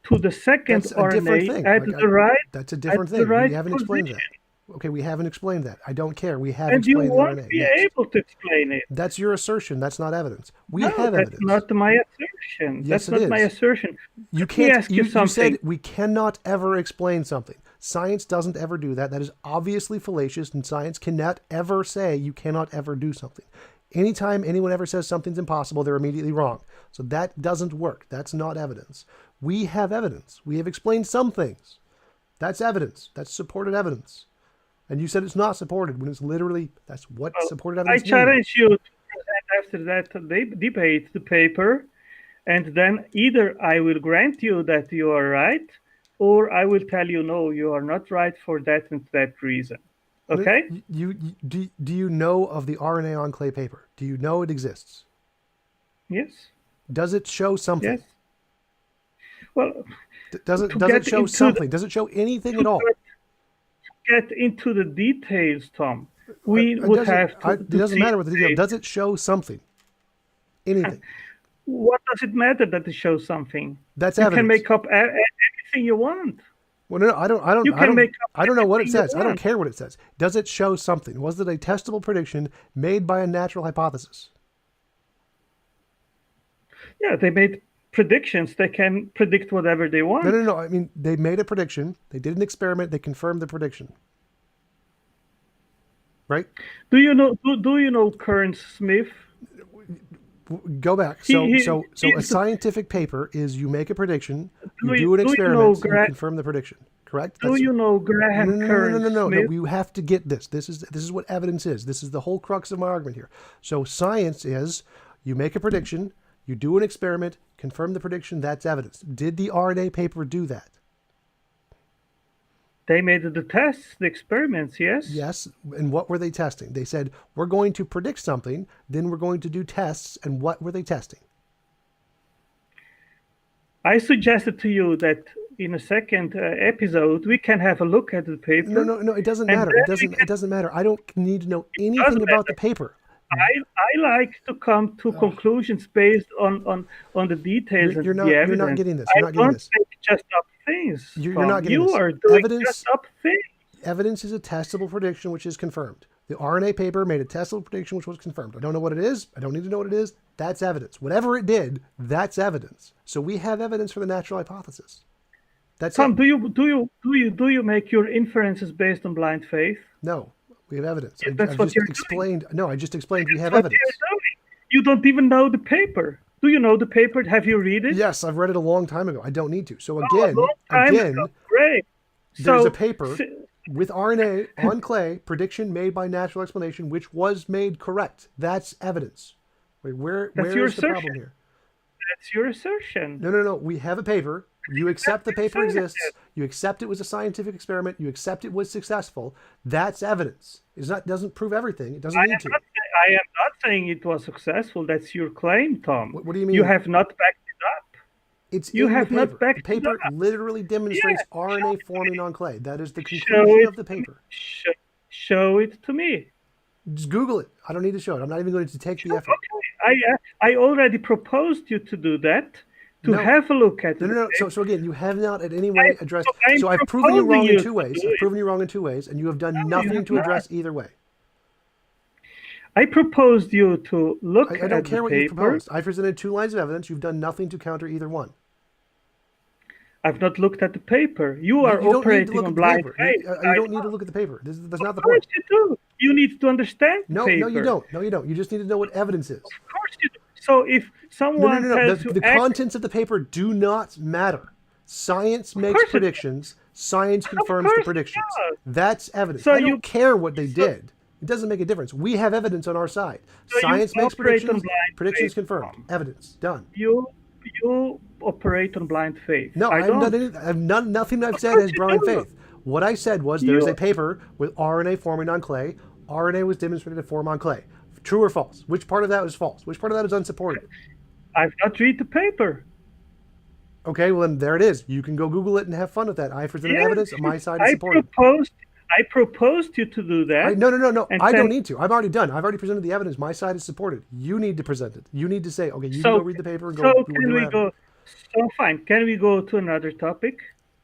to the second That's a different RNA thing. at Like, the right that's a different at the thing. We right haven't explained position. that. Okay, we haven't explained that. I don't care. We have And you explained the won't RNA. be Next. able to explain it. That's your assertion. That's not evidence. We No, have that's evidence. not my assertion. Yes, That's it not my is. assertion. You Let me can't. ask you You something. said we cannot ever explain something. Science doesn't ever do that. That is obviously fallacious, and science cannot ever say you cannot ever do something. Anytime anyone ever says something's impossible, they're immediately wrong. So that doesn't work. That's not evidence. We have evidence. We have explained some things. That's evidence. That's supported evidence. And you said it's not supported when it's literally, that's what Well, supported I evidence means. challenge you to present after that debate the paper, and then either I will grant you that you are right, or I will tell you no, you are not right for that and that reason. Okay? Do you know of the RNA on clay paper? Do you know it exists? Yes. Does it show something? Yes. Well, Does it show something? Does it show anything at all? get into the details, Tom. We would have to. It doesn't matter what the detail. Does it show something? Anything? What does it matter that it shows something? That's You evidence. can make up anything you want. Well, no, I don't. You can make up I don't know what it anything you says. I don't want. care what it says. Does it show something? Was it a testable prediction made by a natural hypothesis? Yeah, they made predictions. They can predict whatever they want. No. I mean, they made a prediction. They did an experiment. They confirmed the prediction. Right? Do you know? Do you know Kern Smith? Go back. So a scientific paper is you make a prediction, you do an experiment, and you confirm the prediction. Correct? Do you know Graham Kern No. Smith? We have to get this. This is what evidence is. This is the whole crux of my argument here. So science is you make a prediction, you do an experiment, confirm the prediction. That's evidence. Did the RNA paper do that? They made the tests, the experiments, yes? Yes. And what were they testing? They said, we're going to predict something, then we're going to do tests. And what were they testing? I suggested to you that in a second episode, we can have a look at the paper. No. It doesn't And matter. then we can, It doesn't matter. I don't need to know it does anything about the matter. paper. I like to come to conclusions based on the details and the You're not evidence. getting this. You're I not getting don't this. make just up things, You're Tom. not getting You this. are doing just Evidence up things. Evidence is a testable prediction which is confirmed. The RNA paper made a testable prediction which was confirmed. I don't know what it is. I don't need to know what it is. That's evidence. Whatever it did, that's evidence. So we have evidence for the natural hypothesis. That's Tom, it. do you make your inferences based on blind faith? No, we have evidence. Yes, that's I've what just you're explained. No, I just explained we have That's what evidence. you're doing. You don't even know the paper. Do you know the paper? Have you read it? Yes, I've read it a long time ago. I don't need to. So Oh, a again, long time ago. Great. there's So, a paper with RNA on clay, prediction made by natural explanation, which was made correct. That's evidence. Wait, where's your the problem assertion. here? That's your assertion. No. We have a paper. You accept the paper assertion. exists. You accept it was a scientific experiment. You accept it was successful. That's evidence. It doesn't prove everything. It doesn't need to. I am not saying it was successful. That's your claim, Tom. What do you mean? You have not backed it up. It's You in have the not paper. backed The paper it up. literally demonstrates Yeah, RNA forming on clay. That is the Show conclusion it of the to me. paper. Show it to me. Just Google it. I don't need to show it. I'm not even going to take the effort. Okay. I already proposed you to do that. To have a look at it. No. So again, you have not in any way addressed. So I've proposing proven you wrong in you two to ways. do I've it. proven you wrong in two ways, and you have done you nothing have to not. address either way. I proposed you to look I don't at care the what you paper. proposed. I presented two lines of evidence. You've done nothing to counter either one. I've not looked at the paper. You are You don't need to operating look on at the blind paper. faith. You don't need to look at the paper. That's not the Of course point. you do. You need to understand the No, paper. no, you don't. No, you don't. You just need to know what evidence is. Of course you do. So if someone No. tells The you contents of the paper do not matter. Science makes course it predictions. Science confirms course the it predictions. does. That's evidence. So I don't you- care what they did. It doesn't make a difference. We have evidence on our side. So you Science makes operate on predictions. blind Predictions faith, confirmed. Tom. Evidence done. you operate on blind faith. No, I don't. nothing I've said course has you blind do. faith. What I said was there's You- a paper with RNA forming on clay. RNA was demonstrated to form on clay. True or false? Which part of that is false? Which part of that is unsupported? I've not read the paper. Okay, well then there it is. You can go Google it and have fun with that. I presented Yes, evidence. My side is supported. I proposed you to do that. No. and I then- don't need to. I'm already done. I've already presented the evidence. My side is supported. You need to present it. You need to say, okay, you can go read the paper and go. So do can we whatever. go? So fine. Can we go to another topic?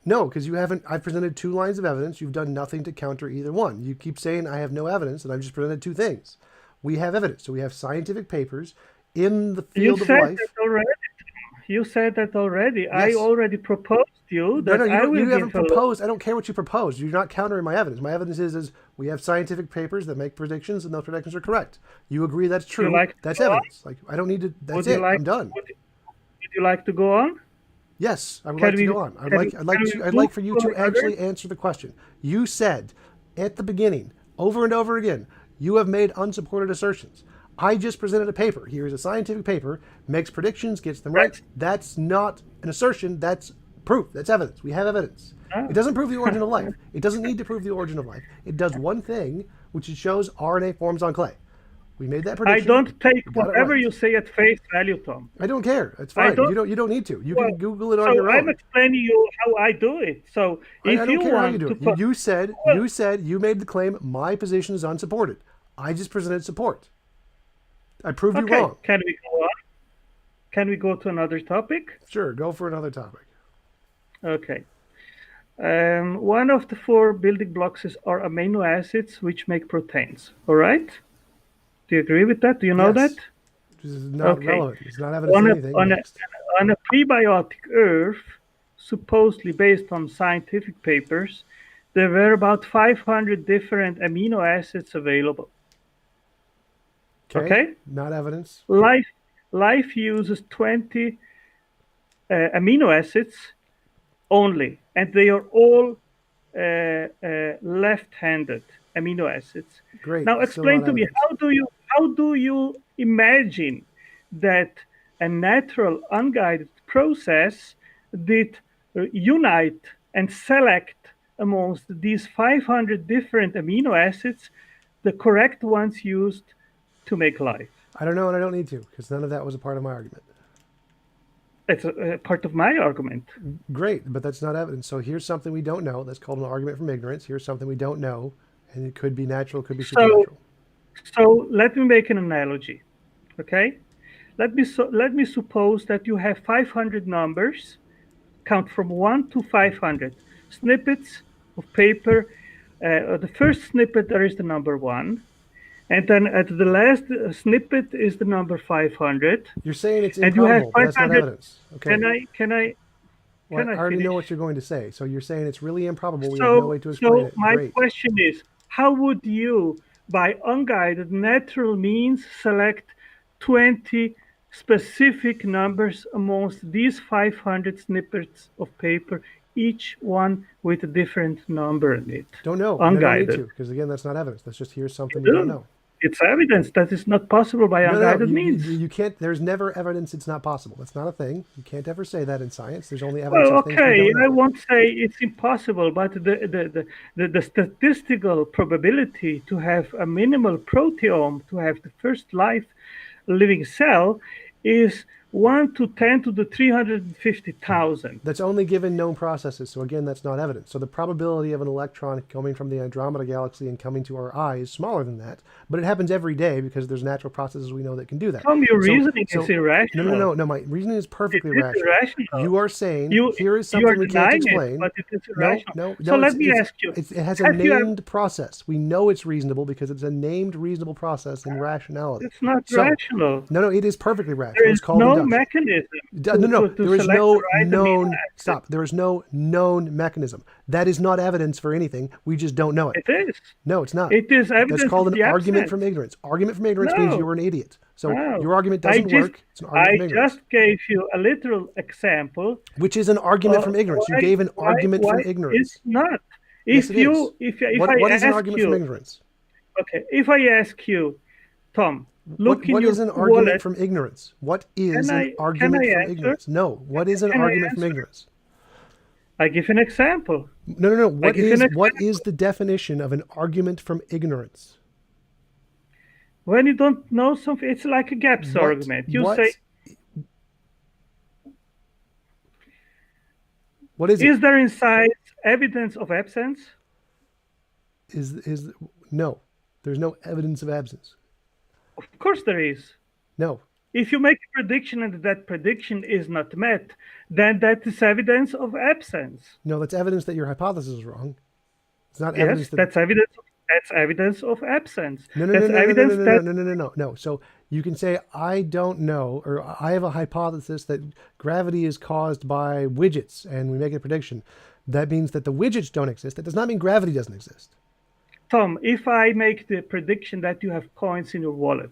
No, because you haven't. I've presented two lines of evidence. You've done nothing to counter either one. You keep saying I have no evidence, and I've just presented two things. We have evidence. So we have scientific papers in the You field of said life. that already. You said that already. Yes. I already proposed you that No, I will you haven't give a look. proposed. I don't care what you proposed. You're not countering my evidence. My evidence is we have scientific papers that make predictions, and those predictions are correct. You agree that's true. like to That's go on? evidence. Like I don't need to. That's Would you it. like- I'm done. Would you like to go on? Yes, I would Can like to we- go on. can we I'd like for you move to to another? actually answer the question. You said at the beginning, over and over again, you have made unsupported assertions. I just presented a paper. Here's a scientific paper, makes predictions, gets them right. That's not an assertion. That's proof. That's evidence. We have evidence. It doesn't prove the origin of life. It doesn't need to prove the origin of life. It does one thing, which it shows RNA forms on clay. We made that I prediction. don't take We got it whatever right. you say at face value, Tom. I don't care. That's I fine. don't- You don't need to. You Well, can Google it on So your I'm own. explaining you how I do it. So I if don't you care how want you do to it. put, You said you made the claim my position is unsupported. I just presented support. I proved you okay, wrong. can we go on? Can we go to another topic? Sure, go for another topic. Okay. One of the four building blocks are amino acids, which make proteins. All right? Do you agree with that? Do you know Yes. that? This is not Okay. relevant. It's not evidence On of a, anything. on, a, Next. on a prebiotic Earth, supposedly based on scientific papers, there were about 500 different amino acids available. Okay? Not evidence. Life uses 20 amino acids only, and they are all left-handed amino acids. Great. Now Still explain not to me, evidence. how do you imagine that a natural unguided process did unite and select amongst these 500 different amino acids the correct ones used to make life? I don't know, and I don't need to, because none of that was a part of my argument. It's a part of my argument. Great, but that's not evidence. So here's something we don't know. That's called an argument from ignorance. Here's something we don't know, and it could be natural, could be So, supernatural. so let me make an analogy. Okay, let me suppose that you have 500 numbers, count from 1 to 500 snippets of paper. The first snippet there is the number 1, and then at the last snippet is the number 500, You're saying it's and you have improbable, but that's not 500. evidence. Okay. Can Well, I I already know finish? what you're going to say. So you're saying it's really improbable. We have no So, way to explain so it. my Great. question is, how would you, by unguided natural means, select 20 specific numbers amongst these 500 snippets of paper, each one with a different number in it? Don't know, and I don't need Unguided. to, because again, that's not evidence. That's just here's You something we don't do. know. It's evidence that is not possible by No. unguided You means. you can't. There's never evidence it's not possible. That's not a thing. You can't ever say that in science. There's only evidence Well, of things we okay, don't I know. won't say it's impossible, but the statistical probability to have a minimal proteome, to have the first life living cell, is 1 to 10 to the 350,000. That's only given known processes. So again, that's not evidence. So the probability of an electron coming from the Andromeda galaxy and coming to our eye is smaller than that. But it happens every day because there's natural processes we know that can do that. Tom, your So reasoning is so irrational. no. My reasoning is It perfectly is rational. irrational. You are saying You here is you are something we can't denying it, explain. but it is irrational. So No. let me ask you: It has a Have you ever? named process. We know it's reasonable because it's a named reasonable process in rationality. It's not So rational. no, it is perfectly There rational. It's is called no induction. mechanism No. to There is select the no right amino known. acid. Stop. There is no known mechanism. That is not evidence for anything. We just don't know it. It is. No, it's not. It is That's evidence called of an the argument absence. from ignorance. Argument from ignorance means No, you're an idiot. So no. your argument I doesn't just work. It's an argument from ignorance, gave you a literal example. which is an argument from ignorance. You gave an argument Why from is ignorance. not? Yes, it is. If I What is an ask argument from you, ignorance? okay, if I ask you, Tom, look in What is your an argument wallet. from ignorance? What is an Can argument I from answer? ignorance? No. What is an Can I argument from answer? ignorance? I give an example. No. I give an What is example. the definition of an argument from ignorance? When you don't know something, it's like a gaps What argument. You say, what what is it? is there in science evidence of absence? Is no. There's no evidence of absence. Of course there is. No. If you make a prediction and that prediction is not met, then that is evidence of absence. No, that's evidence that your hypothesis is wrong. It's not evidence Yes, that that's evidence of absence. no no no That's no no no no evidence no that no no no no no. So you can say I don't know or I have a hypothesis that gravity is caused by widgets and we make a prediction. That means that the widgets don't exist. That does not mean gravity doesn't exist. Tom, if I make the prediction that you have coins in your wallet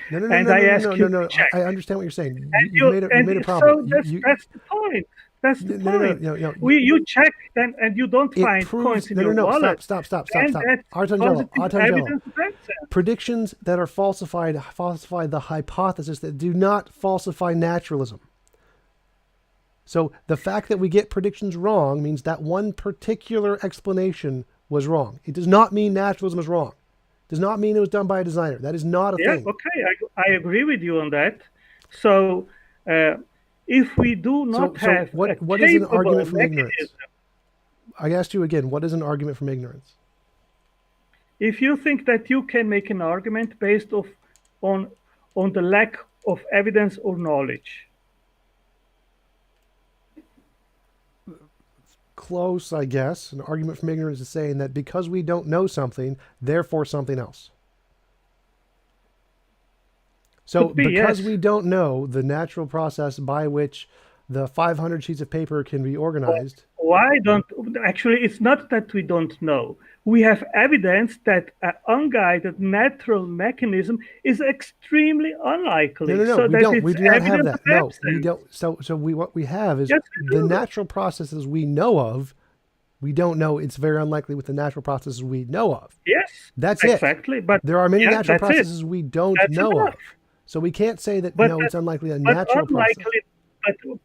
No no no and no I no no ask no you no to no. check, I understand what you're saying. and You made a problem. so that's the point. That's the No no no point. no no. You check then and you don't It find proves coins in no no your no. wallet, Stop. then that's Artangelo, positive Artangelo. evidence of absence. Predictions that are falsified falsify the hypothesis that do not falsify naturalism. So the fact that we get predictions wrong means that one particular explanation was wrong. It does not mean naturalism is wrong. It does not mean it was done by a designer. That is not a Yeah, thing. okay, I agree with you on that. So, uh, if we do not So have a what is an capable argument from ignorance? mechanism, I asked you again, what is an argument from ignorance? if you think that you can make an argument based on on the lack of evidence or knowledge, Close, I guess. An argument from ignorance is saying that because we don't know something, therefore something else. So could be because yes. we don't know the natural process by which the 500 sheets of paper can be organized, Why don't actually? It's not that we don't know. We have evidence that an unguided natural mechanism is extremely unlikely, no, so we that don't. We it's do not have evidence of that. No, we absence. don't. So what we have is Yes, we the do. natural processes we know of. We don't know. It's very unlikely with the natural processes we know of. Yes, That's it. exactly. But There are many yeah, natural that's it. processes we don't That's know enough. of. So we can't say that But no, that, it's unlikely a but natural process. unlikely,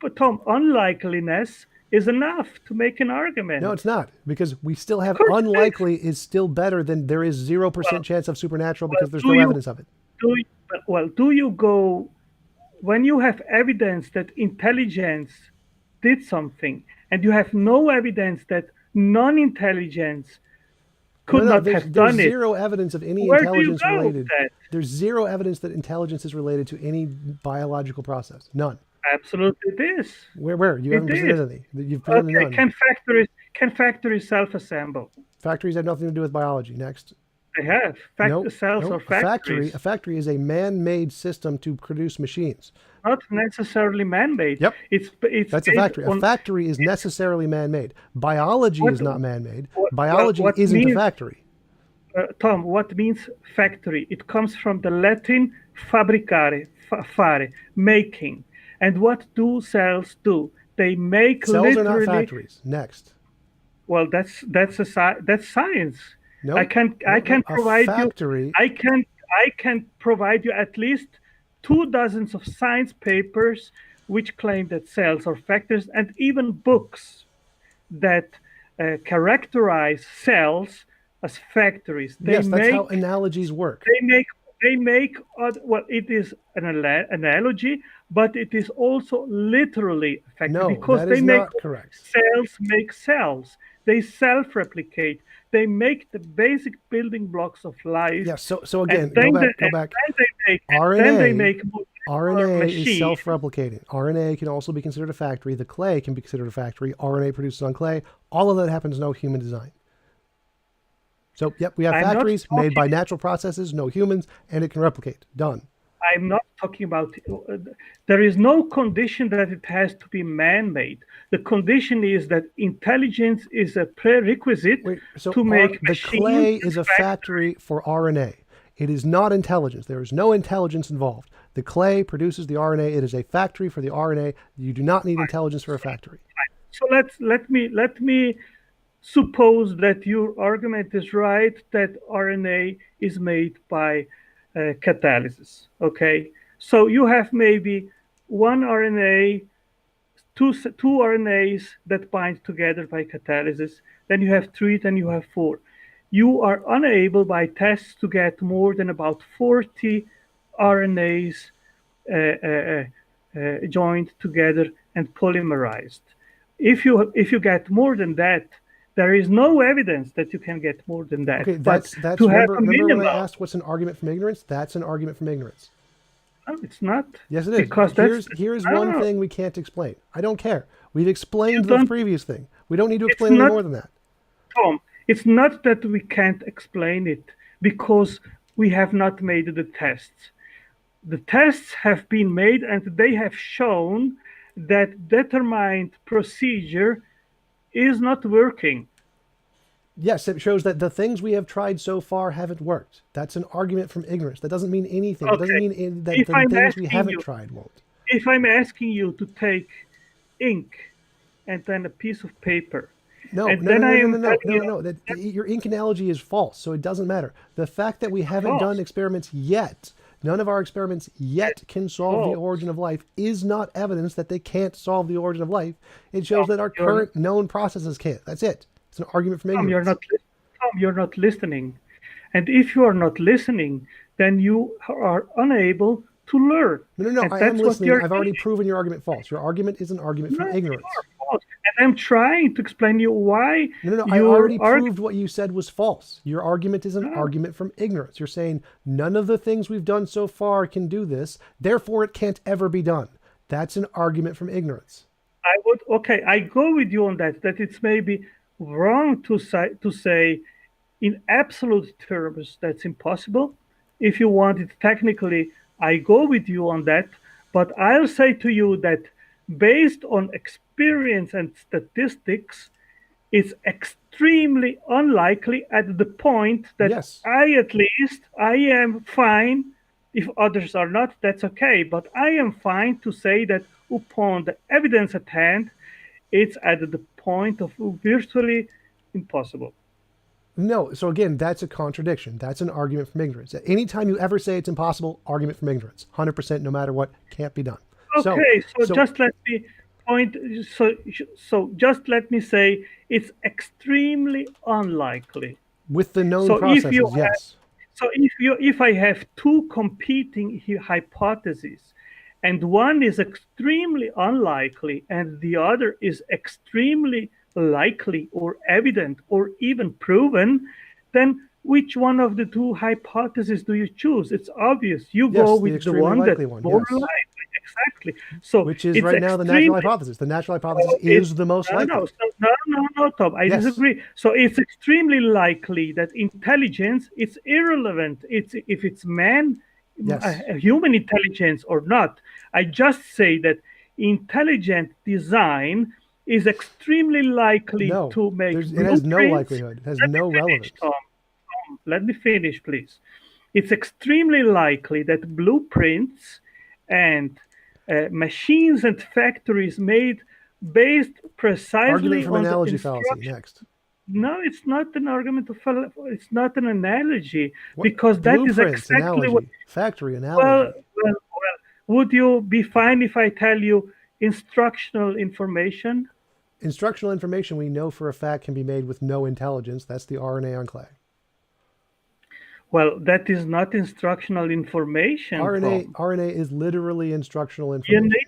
but Tom, unlikeliness is enough to make an No, argument. it's not because we still Of have course it is. unlikely is still better than there is 0% Well, chance of supernatural well, because there's no evidence of it. do you, do you go when you have evidence that intelligence did something, and you have no evidence that non-intelligence No, could no, not there's have done it, zero evidence of any where do you intelligence go with related. that? There's zero evidence that intelligence is related to any biological process. None. Absolutely, it is. Where? You It haven't is. presented any. You've presented Okay, none. can factories self-assemble? Factories have nothing to do with biology. Next. They have. Nope. Cells Nope. are factories. A factory is a man-made system to produce machines. Not necessarily man-made. Yep. It's That's a based factory. A on factory is necessarily man-made. Biology what is not man-made. well, Biology what isn't a means factory. Tom, what means factory? It comes from the Latin fabricare, fare, making. And what do cells do? They make Cells are not literally. factories. Next. Well, that's science. I Nope. can I Nope. Nope. can A provide you. factory. I can provide you at least 2 dozens of science papers which claim that cells are factories, and even books that characterize cells as factories. They Yes, that's how make analogies work. they make they make well, it is an analogy, but it is also literally a factory No, because that they is make not correct. cells make cells. They self-replicate. They make the basic building blocks of life, Yes. So and again, then go back. they RNA make molecular RNA is machines. self-replicating. RNA can also be considered a factory. The clay can be considered a factory. RNA produces on clay. All of that happens no human design. So, yep, we have I'm not factories made by talking. natural processes, no humans, and it can replicate. Done. I'm not talking about. There is no condition that it has to be man-made. The condition is that intelligence is a prerequisite Wait, so to make the machines clay and is a factories. factory for RNA. It is not intelligence. There is no intelligence involved. The clay produces the RNA. It is a factory for the RNA. You do not need intelligence for a factory. So let me suppose that your argument is right, that RNA is made by catalysis. Okay, so you have maybe one RNA, two RNAs that bind together by catalysis. Then you have three. Then you have four. You are unable by tests to get more than about 40 RNAs joined together and polymerized. If you get more than that, there is no evidence that you can get more than that. Okay, But that's to have a remember when I minimal, asked what's an argument from ignorance? That's an argument from ignorance. no, it's not, Yes, it is. because that's Here's one no, thing we can't explain. I don't care. We've you explained the don't. previous thing. We don't need to It's explain any not, more than that. Tom. It's not that we can't explain it because we have not made the tests. The tests have been made and they have shown that determined procedure is not working. Yes, it shows that the things we have tried so far haven't worked. That's an argument from ignorance. That doesn't mean anything. It doesn't Okay. mean that If the I'm things we asking haven't you, tried won't. if I'm asking you to take ink and then a piece of paper, No, and no, no, then no, I no, am no, no, telling no, you no, no. Your ink analogy is false, so it doesn't matter. The fact that we haven't done false, experiments yet, none of our experiments yet can solve the false. origin of life, is not evidence that they can't solve the origin of life. It shows Tom, that our you're current known processes can't. That's it. It's an argument from Tom, ignorance. You're not listening. And if you are not listening, then you are unable to learn. No, no, no. And I am that's what listening. you're I've already doing. proven your argument false. Your argument is an argument No, from you ignorance. are false. And I'm trying to explain you why No, no, no. I your already argument. proved what you said was false. Your argument is an No, argument from ignorance. You're saying none of the things we've done so far can do this, therefore it can't ever be done. That's an argument from ignorance. okay, I go with you on that, that it's maybe wrong to say in absolute terms that's impossible. If you want it technically, I go with you on that. But I'll say to you that based on experience and statistics, it's extremely unlikely at the point that Yes. at least I am fine. If others are not, that's okay. But I am fine to say that upon the evidence at hand, it's at the point of virtually impossible. No. So again, that's a contradiction. That's an argument from ignorance. Anytime you ever say it's impossible, argument from ignorance. 100%, no matter what, can't be done. So, Okay, so so just let me point. So just let me say it's extremely unlikely. with the known So if you processes, have, yes. so if I have two competing hypotheses, and one is extremely unlikely and the other is extremely likely or evident or even proven, then which one of the two hypotheses do you choose? It's obvious. You go Yes, the with the extremely one that's likely one. more Yes. likely. Exactly. So Which is it's right now the natural extremely hypothesis. The natural hypothesis it's is the most no, no, likely. so, no, Tom. I Yes. disagree. So it's extremely likely that intelligence it's irrelevant. It's if it's man, Yes. human intelligence or not. I just say that intelligent design is extremely likely No. to make It has no blueprints. likelihood. It has Let me no finish, relevance. Tom. Let me finish, please. It's extremely likely that blueprints and machines and factories made based Argument precisely from on the analogy fallacy. instruction. Next. No, it's not an argument of it's not an analogy What? because that is Blueprints, exactly what. analogy, factory, Well, analogy. would you be fine if I tell you instructional information? Instructional information we know for a fact can be made with no intelligence. That's the RNA enclave. Well, that is not instructional information, Tom. RNA is literally instructional You information. need,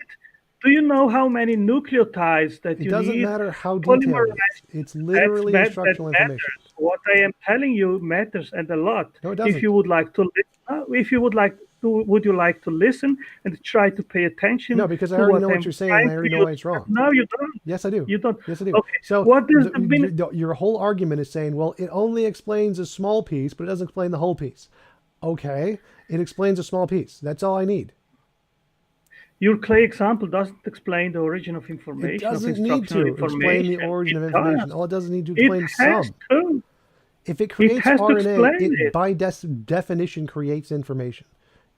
do you know how many nucleotides that It you doesn't need? matter how detailed it is. Polymerized. It's literally That instructional information. matters. What I am telling you matters and a lot. No, it If you doesn't. would like to, if you would like to, would you like to listen and try to pay No, attention because I to already what know what I'm you're saying and trying I to already know use? why it's wrong. No, you don't. Yes, I do. You don't. Yes, I do. Okay. So What does the your whole argument is saying, well, it only explains a small piece, but it doesn't explain the whole piece. Okay, it explains a small piece. That's all I need. Your clay example doesn't explain the origin of It information, of doesn't need instructional to explain the information. origin It of information. does. All it does is need to It explain has some. to. If it It creates has to RNA, explain it it. by definition creates information.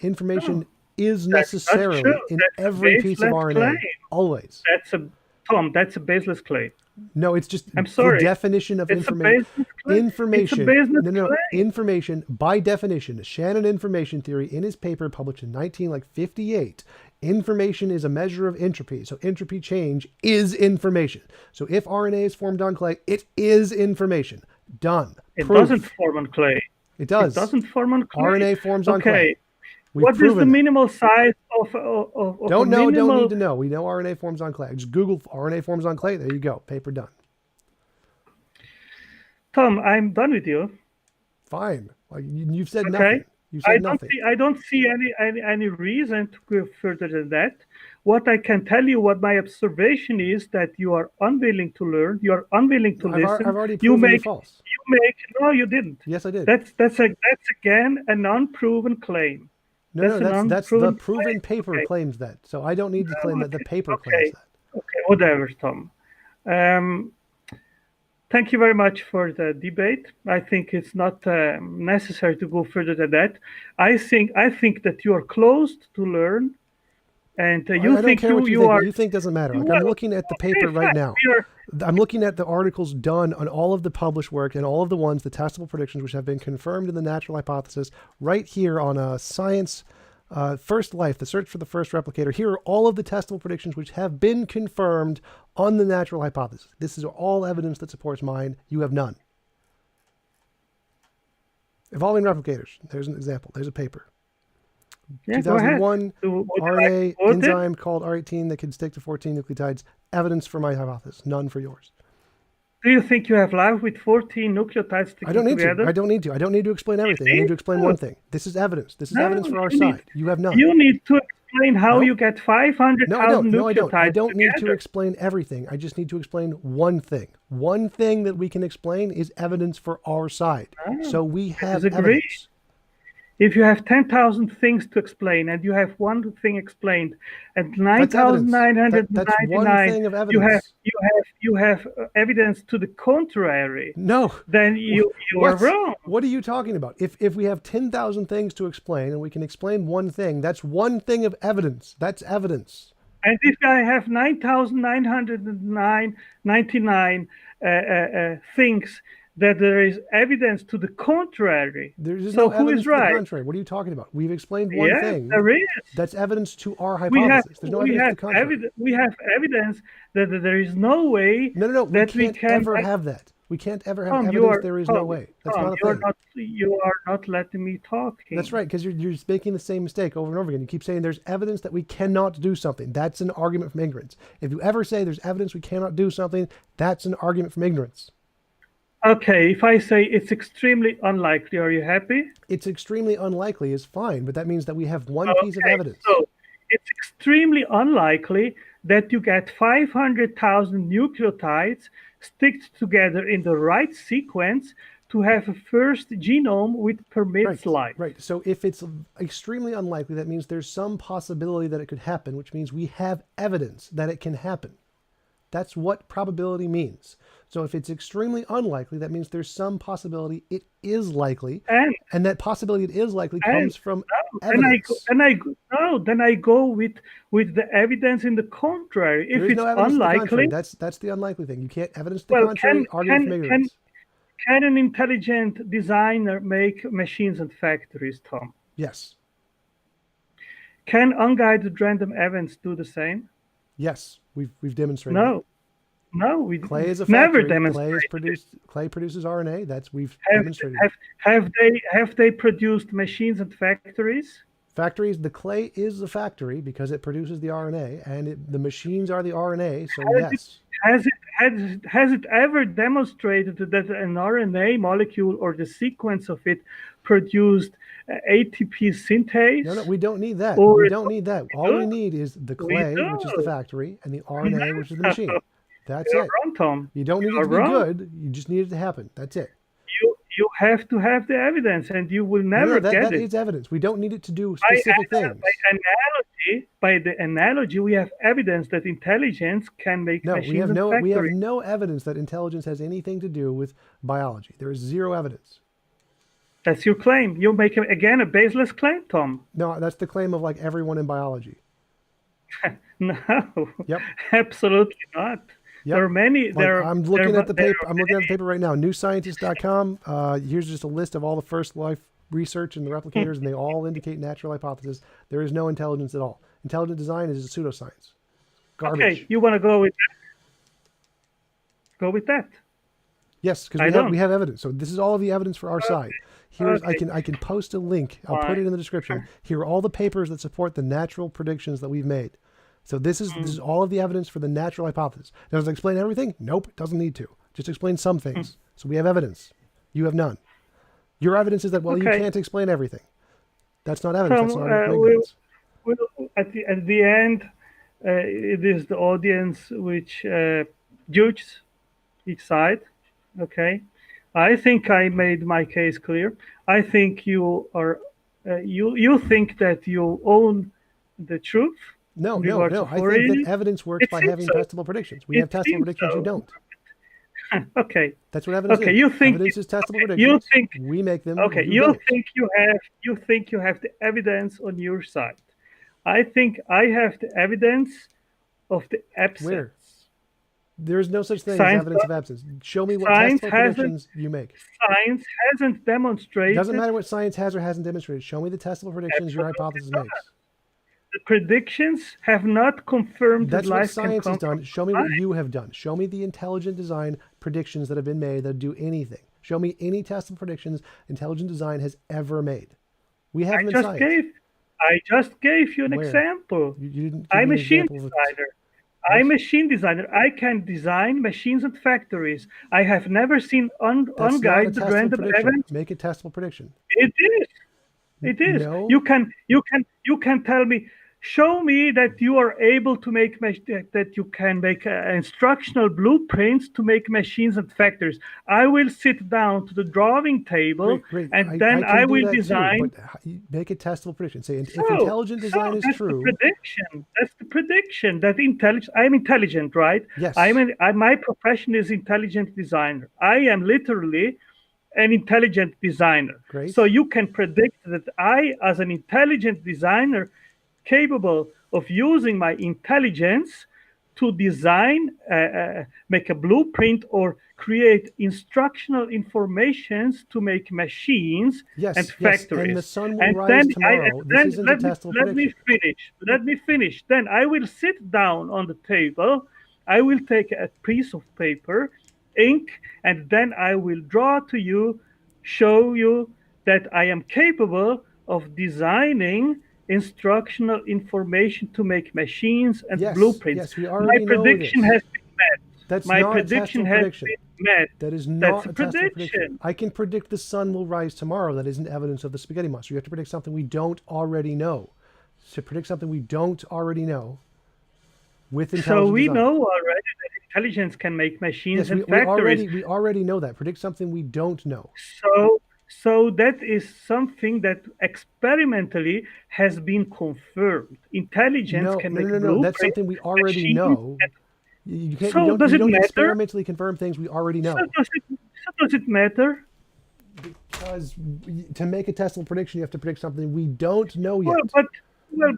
Information No, is that's not true. necessarily in That's a every piece of baseless claim. RNA, always. That's a Tom. That's a baseless claim. No, it's just I'm the sorry. definition of It's a information. baseless claim. It's a baseless claim. Information by definition. Shannon information theory in his paper published in 1958. Information is a measure of entropy. So entropy change is information. So if RNA is formed on clay, it is information. Done. It Proof. doesn't form on clay. It does. It doesn't form on clay. RNA forms on Okay. clay. We've What is the proven that. minimal size of Don't a know, minimal? don't need to know. We know RNA forms on clay. Just Google RNA forms on clay. There you go. Paper done. Tom, I'm done with you. Fine. Like you've said Okay. nothing. You said nothing. I don't see any reason to go further than that. What I can tell you, what my observation is, that you are unwilling to learn. You are unwilling to listen. I've already proven you false. No, you didn't. Yes, I did. That's again an unproven claim. No, that's the proven claim. paper Okay. claims that. So I don't need to claim that the paper Okay. claims that. Okay, whatever, Tom. Thank you very much for the debate. I think it's not necessary to go further than that. I think that you are closed to learn, and I you don't think care what you you think. are. What you think doesn't matter. Like I'm looking at the paper right fine. now. I'm looking at the articles done on all of the published work and all of the ones, the testable predictions, which have been confirmed in the natural hypothesis right here on Science First Life, the search for the first replicator. Here are all of the testable predictions which have been confirmed on the natural hypothesis. This is all evidence that supports mine. You have none. Evolving replicators. There's an example. There's a paper. Yeah, 2001 RNA like enzyme called R18 that can stick to 14 nucleotides. Evidence for my hypothesis. None for yours. Do you think you have life with 14 nucleotides sticking I don't need together? to. I don't need to. I don't need to explain everything. I need to explain one thing. This is evidence. This is evidence for our side. You have none. You need to explain how you get 500,000 No, I don't. No, I don't. nucleotides I don't need to together. explain everything. I just need to explain one thing. One thing that we can explain is evidence for our side. So we have disagree. evidence. If you have 10,000 things to explain and you have one thing explained, and That's evidence. 9,999, That's one thing of evidence. you have evidence to the contrary. No. Then you are wrong. What are you talking about? If we have 10,000 things to explain and we can explain one thing, that's one thing of evidence. That's evidence. And if I have 9,999 things that there is evidence to the contrary. There's so no who evidence is to the right? contrary. What are you talking about? We've explained one thing. There is. That's evidence to our hypothesis. There's no evidence to the contrary. We have evidence that there is no way No. that We can't ever have that. We can't ever have evidence there is no way. That's Tom, not a thing. you are not letting me talking. That's right, because you're just making the same mistake over and over again. You keep saying there's evidence that we cannot do something. That's an argument from ignorance. If you ever say there's evidence we cannot do something, that's an argument from ignorance. Okay, if I say it's extremely unlikely, are you happy? It's extremely unlikely is fine, but that means that we have one piece of evidence. So it's extremely unlikely that you get 500,000 nucleotides sticked together in the right sequence to have a first genome which permits life. Right. So if it's extremely unlikely, that means there's some possibility that it could happen, which means we have evidence that it can happen. That's what probability means. So if it's extremely unlikely, that means there's some possibility it is likely, and that possibility it is likely comes from evidence. Then I go with the evidence in the contrary. If it's unlikely, that's the unlikely thing. You can't evidence the contrary. Argument from ignorance. Can an intelligent designer make machines and factories, Tom? Yes. Can unguided random events do the same? Yes, we've demonstrated. No, we clay is a never factory. demonstrated. Clay produces RNA. We've demonstrated. Have they produced machines and factories? Factories. The clay is a factory because it produces the RNA, and the machines are the RNA. So yes. Has it ever demonstrated that an RNA molecule or the sequence of it produced ATP synthase? No, we don't need that. We don't need that. All we need is the clay, which is the factory, and the RNA, which is the machine. That's it. Wrong, Tom. You don't need it to be good. You just need it to happen. That's it. You have to have the evidence, and you will never get it. That is evidence. We don't need it to do specific things. By the analogy, we have evidence that intelligence can make machines and factories. We have no evidence that intelligence has anything to do with biology. There is zero evidence. That's your claim. You make again a baseless claim, Tom. No, that's the claim of like everyone in biology. No. Yep. Absolutely not. Yep. There are many. I'm looking at the paper. I'm looking at the paper right now. NewScientist.com. Here's just a list of all the first life research and the replicators, and they all indicate natural hypothesis. There is no intelligence at all. Intelligent design is a pseudoscience. Garbage. Okay, you want to go with that? Go with that. Yes, because we have evidence. So this is all of the evidence for our side. Here's I can post a link. I'll put it in the description. Here are all the papers that support the natural predictions that we've made. So this is all of the evidence for the natural hypothesis. Does it explain everything? Nope, it doesn't need to. Just explain some things. So we have evidence. You have none. Your evidence is that, you can't explain everything. That's not evidence. That's not evidence. At the end, it is the audience which judges each side. Okay, I think I made my case clear. I think you are you think that you own the truth. No. I think that evidence works by having testable predictions. We have testable predictions. You don't. Okay. That's what evidence is. You think evidence is testable predictions. We make them. Okay. You think you have the evidence on your side. I think I have the evidence of the absence. Where? There is no such thing as evidence of absence. Show me what testable predictions you make. Science hasn't demonstrated. It doesn't matter what science has or hasn't demonstrated. Show me the testable predictions your hypothesis makes. The predictions have not confirmed that life can come. That's what science has done. Show me what you have done. Show me the intelligent design predictions that have been made that do anything. Show me any testable predictions intelligent design has ever made. We have them in science. I just gave you an example. You didn't. I'm a machine designer. I'm a machine designer. I can design machines and factories. I have never seen unguided random events. Make a testable prediction. It is. It is. No. You can tell me. Show me that you are able to make that you can make instructional blueprints to make machines and factories. I will sit down to the drawing table and then I will design. Too, but make a testable prediction. Say if intelligent design is true. That's the prediction. That I'm intelligent, right? Yes. My profession is intelligent designer. I am literally an intelligent designer. Great. So you can predict that I, as an intelligent designer, capable of using my intelligence to design, make a blueprint or create instructional informations to make machines and factories. And the sun will rise tomorrow. This isn't a testable prediction. Let me finish. Then I will sit down on the table. I will take a piece of paper ink, and then I will draw to you, show you that I am capable of designing instructional information to make machines and Yes, blueprints. yes, we My already know prediction this. has been met. That's My not a prediction testable has prediction. been met. That is That's not a a testable prediction. prediction. I can predict the sun will rise tomorrow. That isn't evidence of the spaghetti monster. You have to predict something we don't already know. To predict something we don't already know with So intelligent we design. know already that intelligence can make machines Yes, and factories. we already know that. Predict something we don't know. So that is something that experimentally has been confirmed. Intelligence No, can no, no, make no, no. That's blueprints, something we already machines. know. And You can't so does you it don't matter? experimentally confirm things we already So know. does it matter? Because to make a testable prediction, you have to predict something we don't know Well, yet. but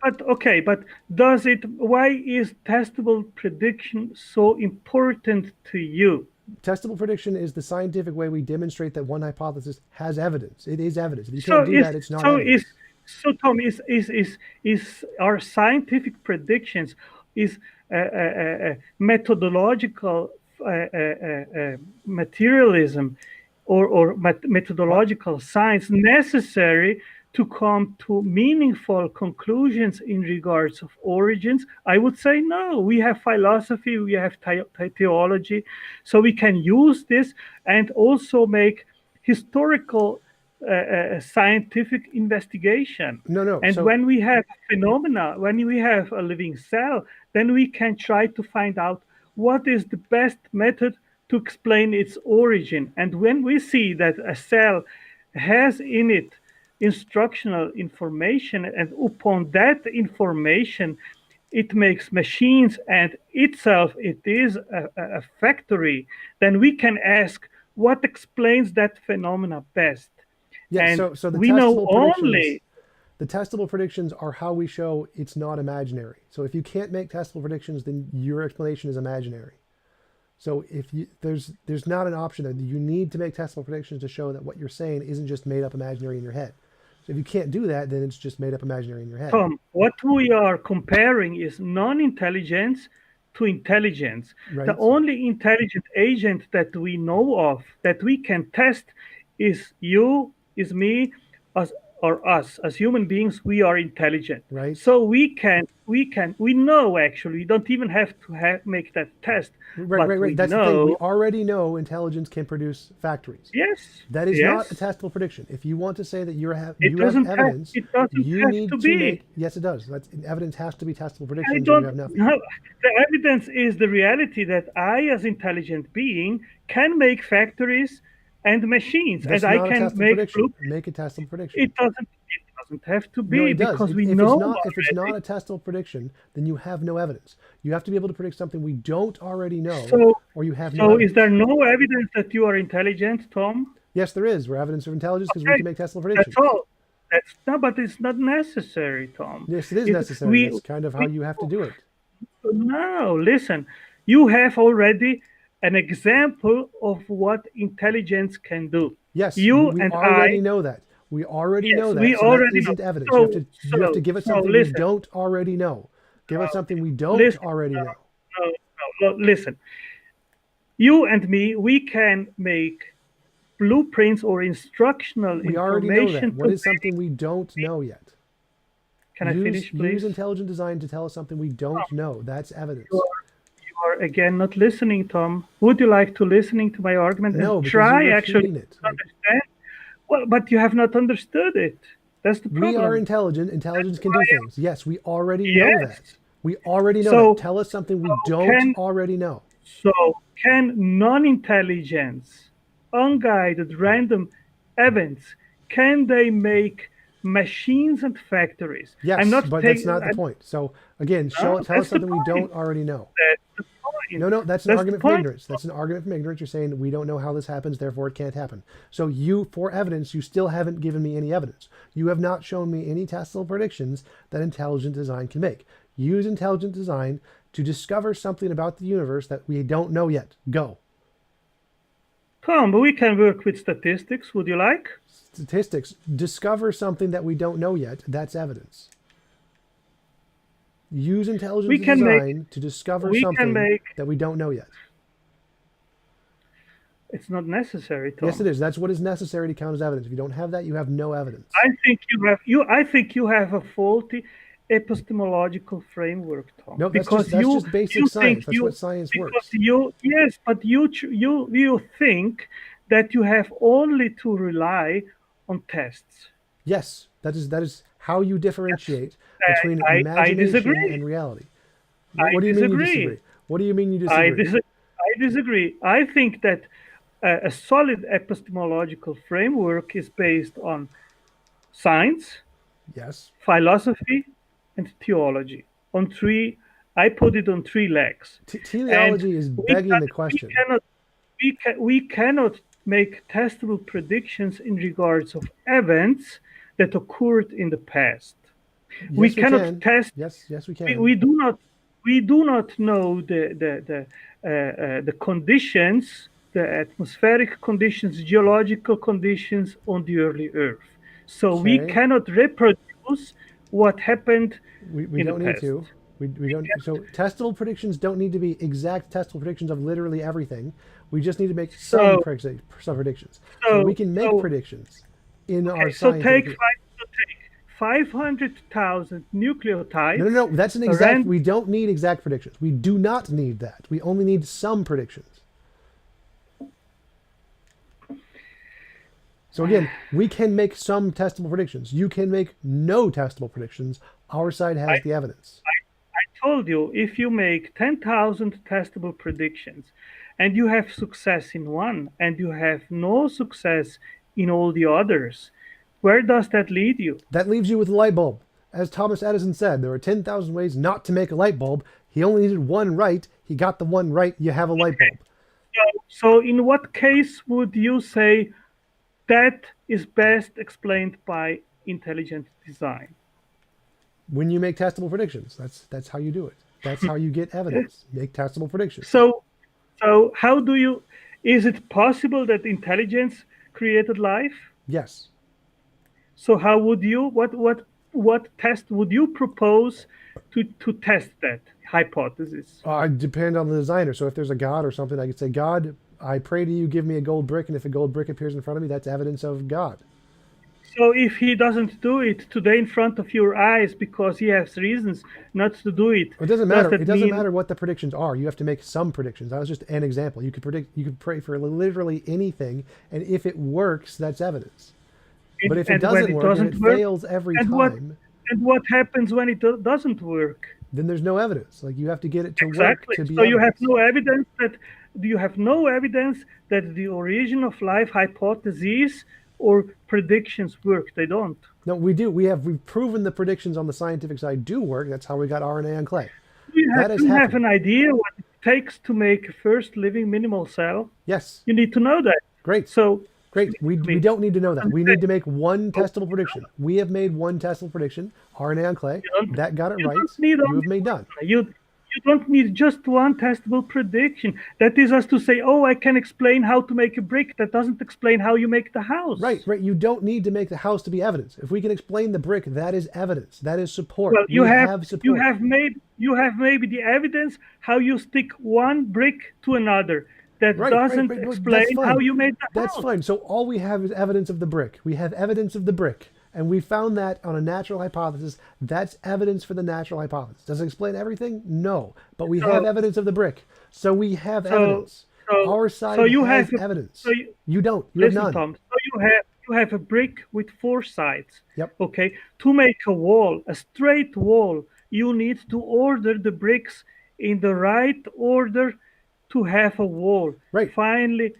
but okay, but does it? Why is testable prediction so important to you? Testable prediction is the scientific way we demonstrate that one hypothesis has evidence. It is evidence. If you So can't do is that, it's not so is evidence. so Tom is our scientific predictions is methodological materialism or What? methodological science necessary to come to meaningful conclusions in regards of origins? I would say no. We have philosophy, we have theology, so we can use this and also make historical scientific investigation. No, no. And So when we have phenomena, when we have a living cell, then we can try to find out what is the best method to explain its origin. And when we see that a cell has in it instructional information, and upon that information, it makes machines and itself it is a factory, then we can ask what explains that phenomena best. yes, And so we know only the testable predictions are how we show it's not imaginary. So if you can't make testable predictions, then your explanation is imaginary. So if you there's not an option that you need to make testable predictions to show that what you're saying isn't just made up imaginary in your head. So if you can't do that, then it's just made up imaginary in your head, Tom, what we are comparing is non-intelligence to intelligence. The right? only intelligent agent that we know of that we can test is you, is me, us, or us. As human beings, we are intelligent. Right? So we know actually. We don't even have to make that test, Right, right, but right. we That's the thing. We know. already know intelligence can produce factories. Yes, That is not a yes. testable prediction. If you want to say that It you have doesn't have. evidence, It doesn't you have need to to be. make, yes, it does. That's, evidence has to be testable I predictions or you don't have nothing. know. The evidence is the reality that I, as intelligent being, can make factories and machines, and That's I not a can testable make prediction. blueprints. Make a testable prediction. It doesn't have to No, be it does. because we If it's know not already. a testable prediction, then you have no evidence. You have to be able to predict something we don't already know, So, or you have no so is there evidence. no evidence that you are intelligent, Tom? Yes, there is. We're evidence of intelligence because we Okay, can make testable that's predictions. all. That's no, but it's not necessary, Tom. Yes, it is It necessary. That's kind of how we you have to do it. no, listen, you have already an example of what intelligence can do. Yes, You we and I, already know that. We already know yes, that. we So that already know. isn't evidence. So, You have to give us something we listen, don't already know. Give us something we don't listen, already know. listen. You and me, we can make blueprints or instructional We already know that. information What to is something make. we don't know yet? Can I finish, Use please? intelligent design to tell us something we don't know. That's You evidence. are, you are again not listening, Tom. Would you like to listening to my argument and No, because you're try actually repeating it. to understand? Well, but you have not understood it. That's the We are problem. intelligent. That's Intelligence can why do things. Yes, we already know that. yes. We already know that. So, Tell us something we so don't can already know. so can non-intelligence, unguided, random events, can they make machines and factories? I'm Yes, not but that's taking. not the point. So again, No, tell us that's the something we don't point. already know. That's the point. No, no, that's an That's the argument from point. ignorance. That's an argument from ignorance. You're saying we don't know how this happens, therefore it can't happen. So you, for evidence, you still haven't given me any evidence. You have not shown me any testable predictions that intelligent design can make. Use intelligent design to discover something about the universe that we don't know yet. Go. Come, we can work with statistics. Would you like? Statistics. Discover something that we don't know yet. That's evidence. Use intelligent We can make. design to discover We can something make. that we don't know yet. It's not necessary, Tom. Yes, it is. That's what is necessary to count as evidence. If you don't have that, you have no evidence. I think you have a faulty epistemological framework, Tom. No, Because that's just basic you science. think That's what science because works. yes, but you think that you have only to rely on tests. Yes, that is how you differentiate between I imagination disagree. and reality. I What do you mean you disagree. disagree? What do you mean you I disagree? dis- I disagree. I think that a solid epistemological framework is based on science, Yes. philosophy, and theology. On three, I put it on three legs, and Teleology is we begging can, the we question. cannot we cannot make testable predictions in regards of events that occurred in the past. We Yes, we cannot can. test. Yes, we We, can. we do not we do not know the conditions, the atmospheric conditions, geological conditions on the early Earth. So we Okay. cannot reproduce what happened We in the don't need past. to. We don't. So testable predictions don't need to be exact testable predictions of literally everything. We just need to make some So some predictions. So we so can make so predictions in our okay. scientific. So take 500,000 No, no, nucleotides. no. That's an exact. Random. We don't need exact predictions. We do not need that. We only need some predictions. So again, we can make some testable predictions. You can make no testable predictions. Our side has the evidence. I told you, if you make 10,000 testable predictions and you have success in one and you have no success in all the others, where does that lead you? That leaves you with a light bulb. As Thomas Edison said, there are 10,000 ways not to make a light bulb. He only needed one right. He got the one right. You have a light bulb. So, in what case would you say that is best explained by intelligent design? When you make testable predictions, that's how you do it. That's how you get evidence. Make testable predictions. So, how do you? Is it possible that intelligence created life? Yes. So how would you what test would you propose to test that hypothesis? Depend on the designer. So if there's a God or something, I could say, God, I pray to you, give me a gold brick, and if a gold brick appears in front of me, that's evidence of God. So if he doesn't do it today in front of your eyes because he has reasons not to do it, It doesn't does matter. that It doesn't mean matter what the predictions are. You have to make some predictions. That was just an example. You could predict. You could pray for literally anything, and if it works, that's evidence. But if it and when doesn't it work and doesn't it work, fails every and time, what happens when it doesn't work? then there's no evidence. Like you have to get it to work Exactly. to be So you have evidence. no evidence that the origin of life hypotheses or predictions work. They don't. No, we do. We've proven the predictions on the scientific side do work. That's how we got RNA on clay. That has Do you have happened. an idea what it takes to make a first living minimal cell? Yes. You need to know that. Great. So Great. We me. don't need to know that. We need to make one Oh, testable prediction. We have made one testable prediction, RNA on clay. you don't, That got it you right. don't need You only have made done. you don't need just one testable prediction. That is us to say, oh, I can explain how to make a brick. That doesn't explain how you make the house. Right. You don't need to make the house to be evidence. If we can explain the brick, that is evidence. That is support. Well, We have support. you have maybe the evidence how you stick one brick to another. That doesn't But explain that's how fine. you made the That's house. fine. So all we have is evidence of the brick. We have evidence of the brick. And we found that on a natural hypothesis. That's evidence for the natural hypothesis. Does it explain everything? No. But we have evidence of the brick. So we have evidence. Our side has evidence. You don't. You have Listen, none. Tom. So you have a brick with four sides. Yep. Okay. To make a wall, a straight wall, you need to order the bricks in the right order to have a wall. Right. Finally,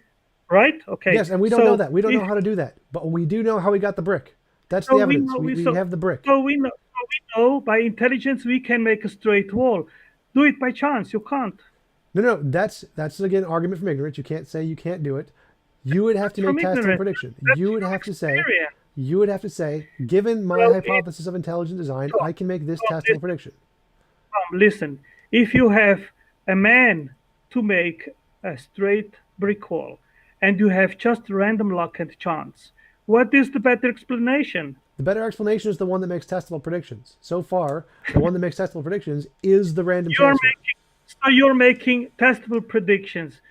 right? Okay. Yes, and we don't know that. We don't know how to do that. But we do know how we got the brick. That's the evidence. We have the brick. So we know by intelligence we can make a straight wall. Do it by chance. You can't. No. That's again argument from ignorance. You can't say you can't do it. You would have to make testable prediction. You would have to say, given my hypothesis of intelligent design, I can make this testable prediction. Listen, if you have a man to make a straight brick wall and you have just random luck and chance, what is the better explanation? The better explanation is the one that makes testable predictions. So far, the one that makes testable predictions is the random chance one. So you're making testable predictions.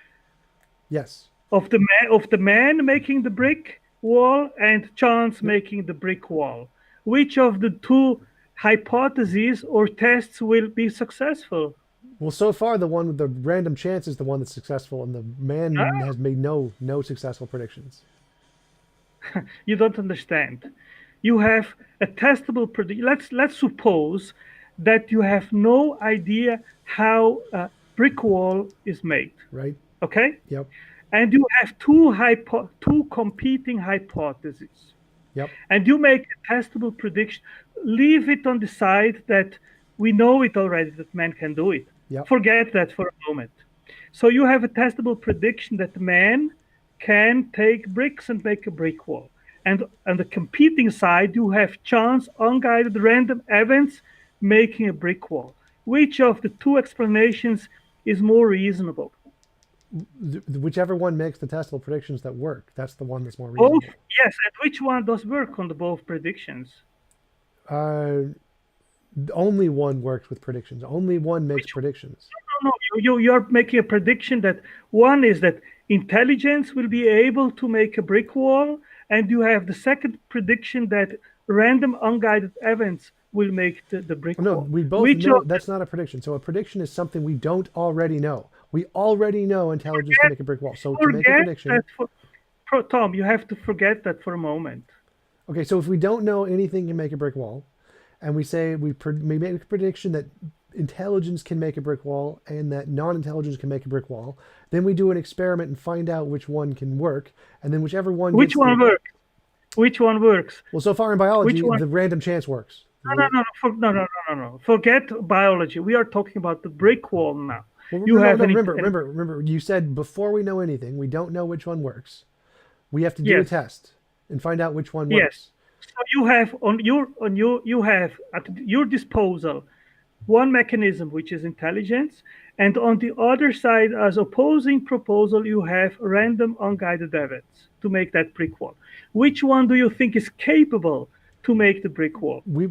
Yes. of the man making the brick wall and chance making the brick wall. Which of the two hypotheses or tests will be successful? Well, so far the one with the random chance is the one that's successful, and the man has made no successful predictions. You don't understand. You have a testable prediction. Let's suppose that you have no idea how a brick wall is made. Right? Okay, Yep. and you have two competing hypotheses, Yep. and you make a testable prediction. Leave it on the side that we know it already that man can do it. Yep. Forget that for a moment. So you have a testable prediction that man can take bricks and make a brick wall. And on the competing side, you have chance, unguided, random events making a brick wall. Which of the two explanations is more reasonable? Whichever one makes the testable predictions that work, that's the one that's more Both, reasonable. yes. And which one does work on the both predictions? Uh, Only one works with predictions. Only one makes Which predictions. No, you're making a prediction that one is that intelligence will be able to make a brick wall, and you have the second prediction that random unguided events will make the brick No, wall. we both Which know of that's not a prediction. So a prediction is something we don't already know. We already know intelligence can forget make a brick wall. So to make a forget prediction, that Tom, you have to forget that for a moment. okay, so if we don't know anything can make a brick wall, and we say we make a prediction that intelligence can make a brick wall and that non-intelligence can make a brick wall, then we do an experiment and find out which one can work, and then whichever one Which gets one the works? Which one works? well, so far in Which biology, one? the random chance works. No. Forget biology. We are talking about the brick wall now. Well, You no, have no. an, Remember. You said before we know anything, we don't know which one works. We have to do a yes. test and find out which one Yes. works. So you have at your disposal one mechanism which is intelligence, and on the other side, as opposing proposal, you have random unguided events to make that brick wall. Which one do you think is capable to make the brick wall? We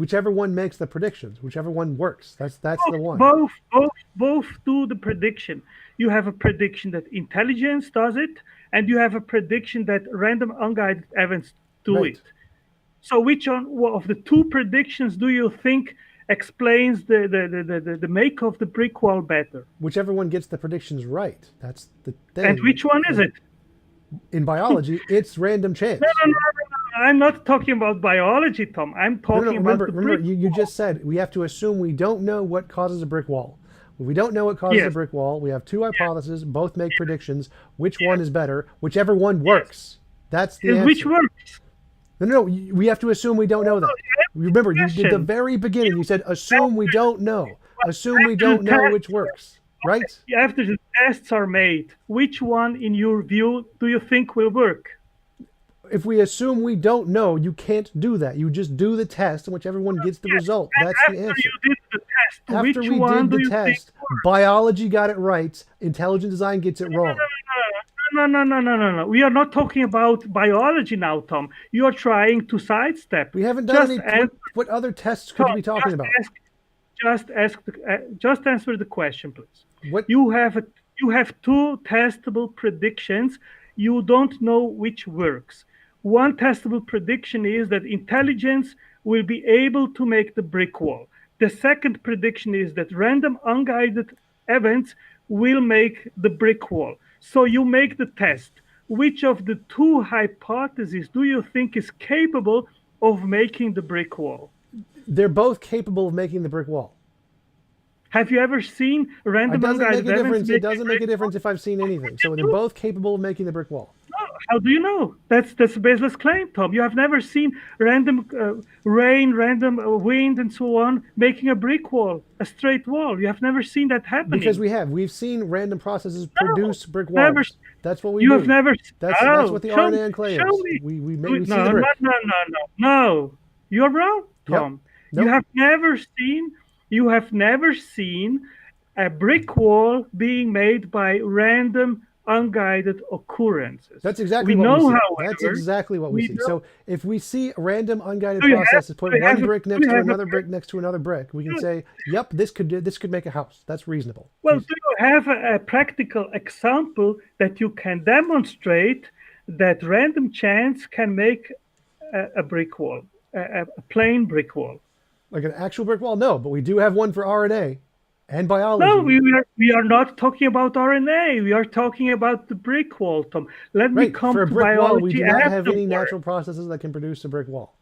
whichever one makes the predictions, whichever one works. That's the Both, one. both, both, both do the prediction. You have a prediction that intelligence does it, and you have a prediction that random unguided events do Right. it. So which one of the two predictions do you think explains the make of the brick wall better? Whichever one gets the predictions right. That's the And thing. which one is it? In biology, it's random No, chance. no, no, no, no. I'm not talking about biology, Tom. I'm No. talking about the Remember. brick You wall. just said we have to assume we don't know what causes a brick wall. If we don't know what causes a Yes, brick wall, we have two yes, hypotheses. Both make predictions. Which one yes, is better? Whichever one yes. works. That's the And which answer. works? No. We have to assume we don't know No, that. you answer Remember, the you did the question. very beginning. You You said assume we after don't know. Assume we after the don't know test which works. Right? after the tests are made, which one, in your view, do you think will work? If we assume we don't know, you can't do that. You just do the test, and whichever one gets the Yes. result, And that's the after answer. you did the test, After which we one did do the you think test, works? biology got it right, intelligent design gets it wrong. No. We are not talking about biology now, Tom. You are trying to sidestep. We haven't done Just any. answer, What other tests could Tom. you be talking about? Just answer the question, please. What? You have a, you have two testable predictions. You don't know which works. One testable prediction is that intelligence will be able to make the brick wall. The second prediction is that random unguided events will make the brick wall. So you make the test. Which of the two hypotheses do you think is capable of making the brick wall? They're both capable of making the brick wall. Have you ever seen It random doesn't make unguided a events difference. It make a doesn't make brick a wall? difference if I've seen anything. So they're You both capable of making the brick wall. No, how do you know? That's a baseless claim, Tom. You have never seen random rain, random wind, and so on making a brick wall, a straight wall. You have never seen that Because happening. we've seen random processes No, produce brick never. walls. That's what we You have do. never. That's Oh, what the show RNA and clay show is. me. We see the No, no, brick. no, no, no, no. You're wrong, Yep. Tom. You Nope. have never seen. You have never seen a brick wall being made by random unguided occurrences. That's exactly We what we know, see. That's however, exactly what we we see. know. So if we see random unguided Do you have? processes, put Do you have one a? brick Do next you to have a? another brick next to another brick, we can say, "Yep, this could make a house." That's reasonable. Well, do you have a practical example that you can demonstrate that random chance can make a brick wall, a plain brick wall? Like an actual brick wall, no, but we do have one for RNA and No, biology. we are not talking about RNA. We are talking about the brick wall, Tom. Let me Right. For come a to brick wall, we biology do not have any afterward. natural processes that can produce a brick wall.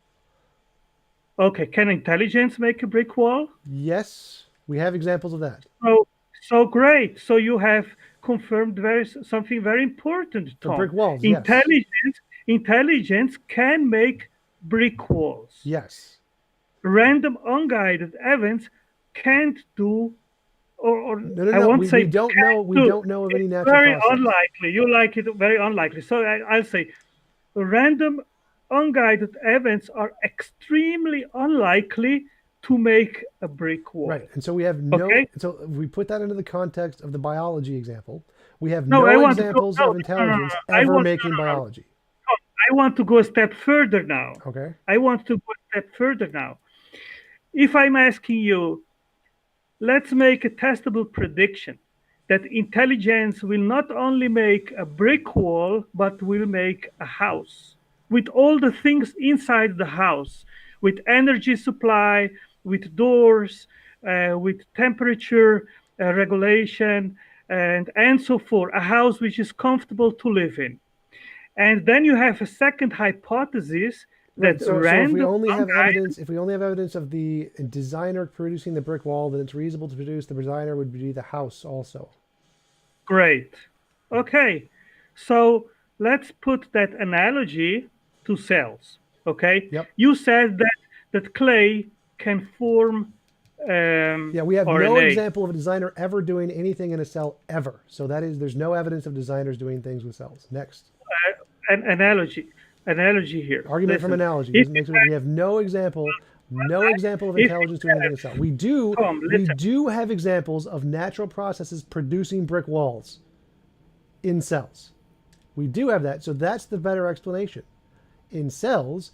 Okay, can intelligence make a brick wall? Yes, we have examples of that. So, so great. So you have confirmed something very important, For brick Tom. walls, yes. Intelligence can make brick walls. Yes. Random unguided events can't do, or No, no, I no. won't We say don't know. can't We do. don't know of any It's natural very process. unlikely. You like it very unlikely. So I'll say random unguided events are extremely unlikely to make a brick Right. wall. And so we have no. Okay? So if we put that into the context of the biology example, we have No, I no want to go. examples No, of no, no, no, intelligence no. ever making No, no, biology. no. I want to go a step further now. Okay. I want to go a step further now. If I'm asking you, let's make a testable prediction that intelligence will not only make a brick wall, but will make a house with all the things inside the house, with energy supply, with doors, with temperature regulation, and so forth. A house which is comfortable to live in. And then you have a second hypothesis Right. that So if we random only have unguided. evidence, if we only have evidence of the designer producing the brick wall, then it's reasonable to produce the designer would be the house also. Great. Okay. So let's put that analogy to cells. Okay. Yep. You said that clay can form Yeah, we have no RNA. example of a designer ever doing anything in a cell ever. So that is, there's no evidence of designers doing things with cells. Next. An analogy here. Argument from Listen, analogy if doesn't you make sense. We have no example of if intelligence you doing anything in a cell. Tom, We listen. do have examples of natural processes producing brick walls in cells. We do have that. So that's the better explanation. In cells,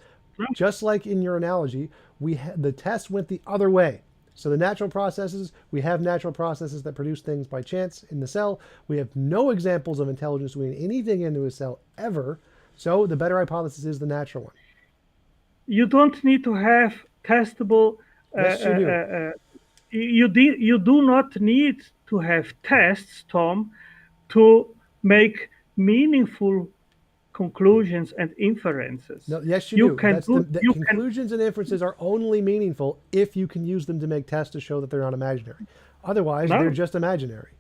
just like in your analogy, the test went the other way. So the natural processes, we have natural processes that produce things by chance in the cell. We have no examples of intelligence doing anything into a cell ever. So the better hypothesis is the natural one. You don't need to have testable. Uh, Yes, you uh, do. uh, uh, you do not need to have tests, Tom, to make meaningful conclusions and inferences. No, yes, you You do. can That's do. the You can. conclusions and inferences are only meaningful if you can use them to make tests to show that they're not imaginary. Otherwise, they're No, just imaginary.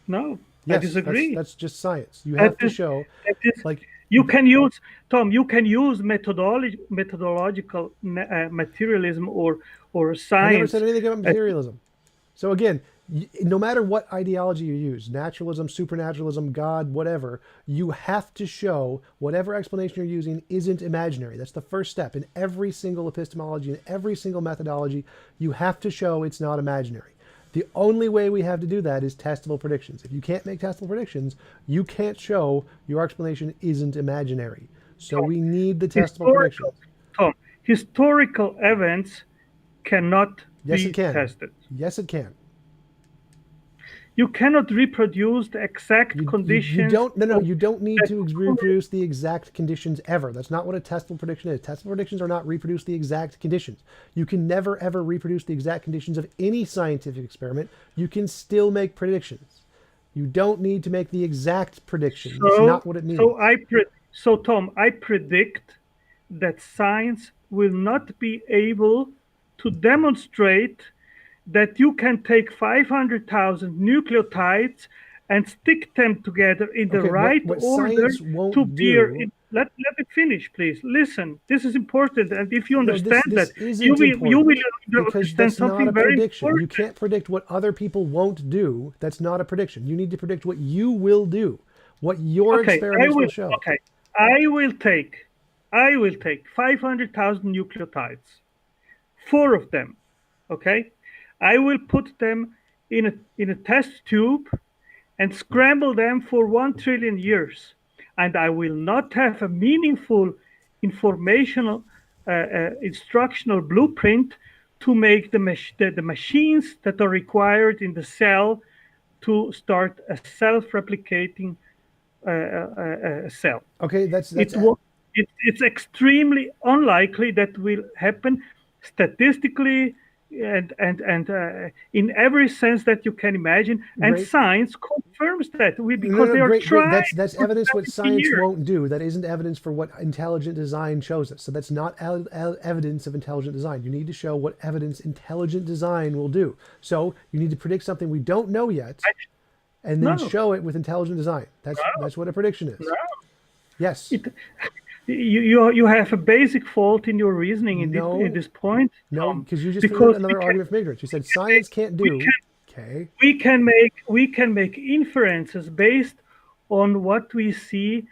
no, I Yes, disagree. that's just science. You That have to is show, that is. like, You can use, Tom. You can use methodological materialism or I never said science. anything about uh, materialism. So again, no matter what ideology you use, naturalism, supernaturalism, God, whatever, you have to show whatever explanation you're using isn't imaginary. That's the first step in every single epistemology, in every single methodology. You have to show it's not imaginary. The only way we have to do that is testable predictions. If you can't make testable predictions, you can't show your explanation isn't imaginary. So Tom, we need the testable predictions. historical, Tom, historical events cannot Yes, it be can. tested. Yes, it can. You cannot reproduce the exact You conditions don't, no, no, you don't need that to reproduce the exact conditions ever. That's not what a testable prediction is. Testable predictions are not reproduce the exact conditions. You can never ever reproduce the exact conditions of any scientific experiment. You can still make predictions. You don't need to make the exact prediction. That's not what it means. So Tom, I predict that science will not be able to demonstrate that you can take 500,000 nucleotides and stick them together in the Okay, right what order science to won't bear. do. Let me finish, please. Listen, this is important, and if you No, understand this that, you isn't will important because understand that's not something a very prediction. You important. can't predict what other people won't do. That's not a prediction. You need to predict what you will do, what your Okay, experiments will show. okay, I will take, I will take 500,000 nucleotides, four of them. Okay, I will put them in a test tube, and scramble them for 1 trillion years. And I will not have a meaningful informational, instructional blueprint to make the machines that are required in the cell to start a self-replicating cell. Okay, that's It it's extremely unlikely that will happen statistically and in every sense that you can imagine. And great. science confirms that No, because no, they are great. trying That's for evidence what 70 science years. won't do. That isn't evidence for what intelligent design shows us. So that's not evidence of intelligent design. You need to show what evidence intelligent design will do. So you need to predict something we don't know yet, and then No, show it with intelligent design. That's what a prediction is. no. Yes. It, you have a basic fault in your reasoning in No. this point, No, Tom, because you just threw because another argument from ignorance. You said science can't we do. can Okay. we can make inferences based on what we see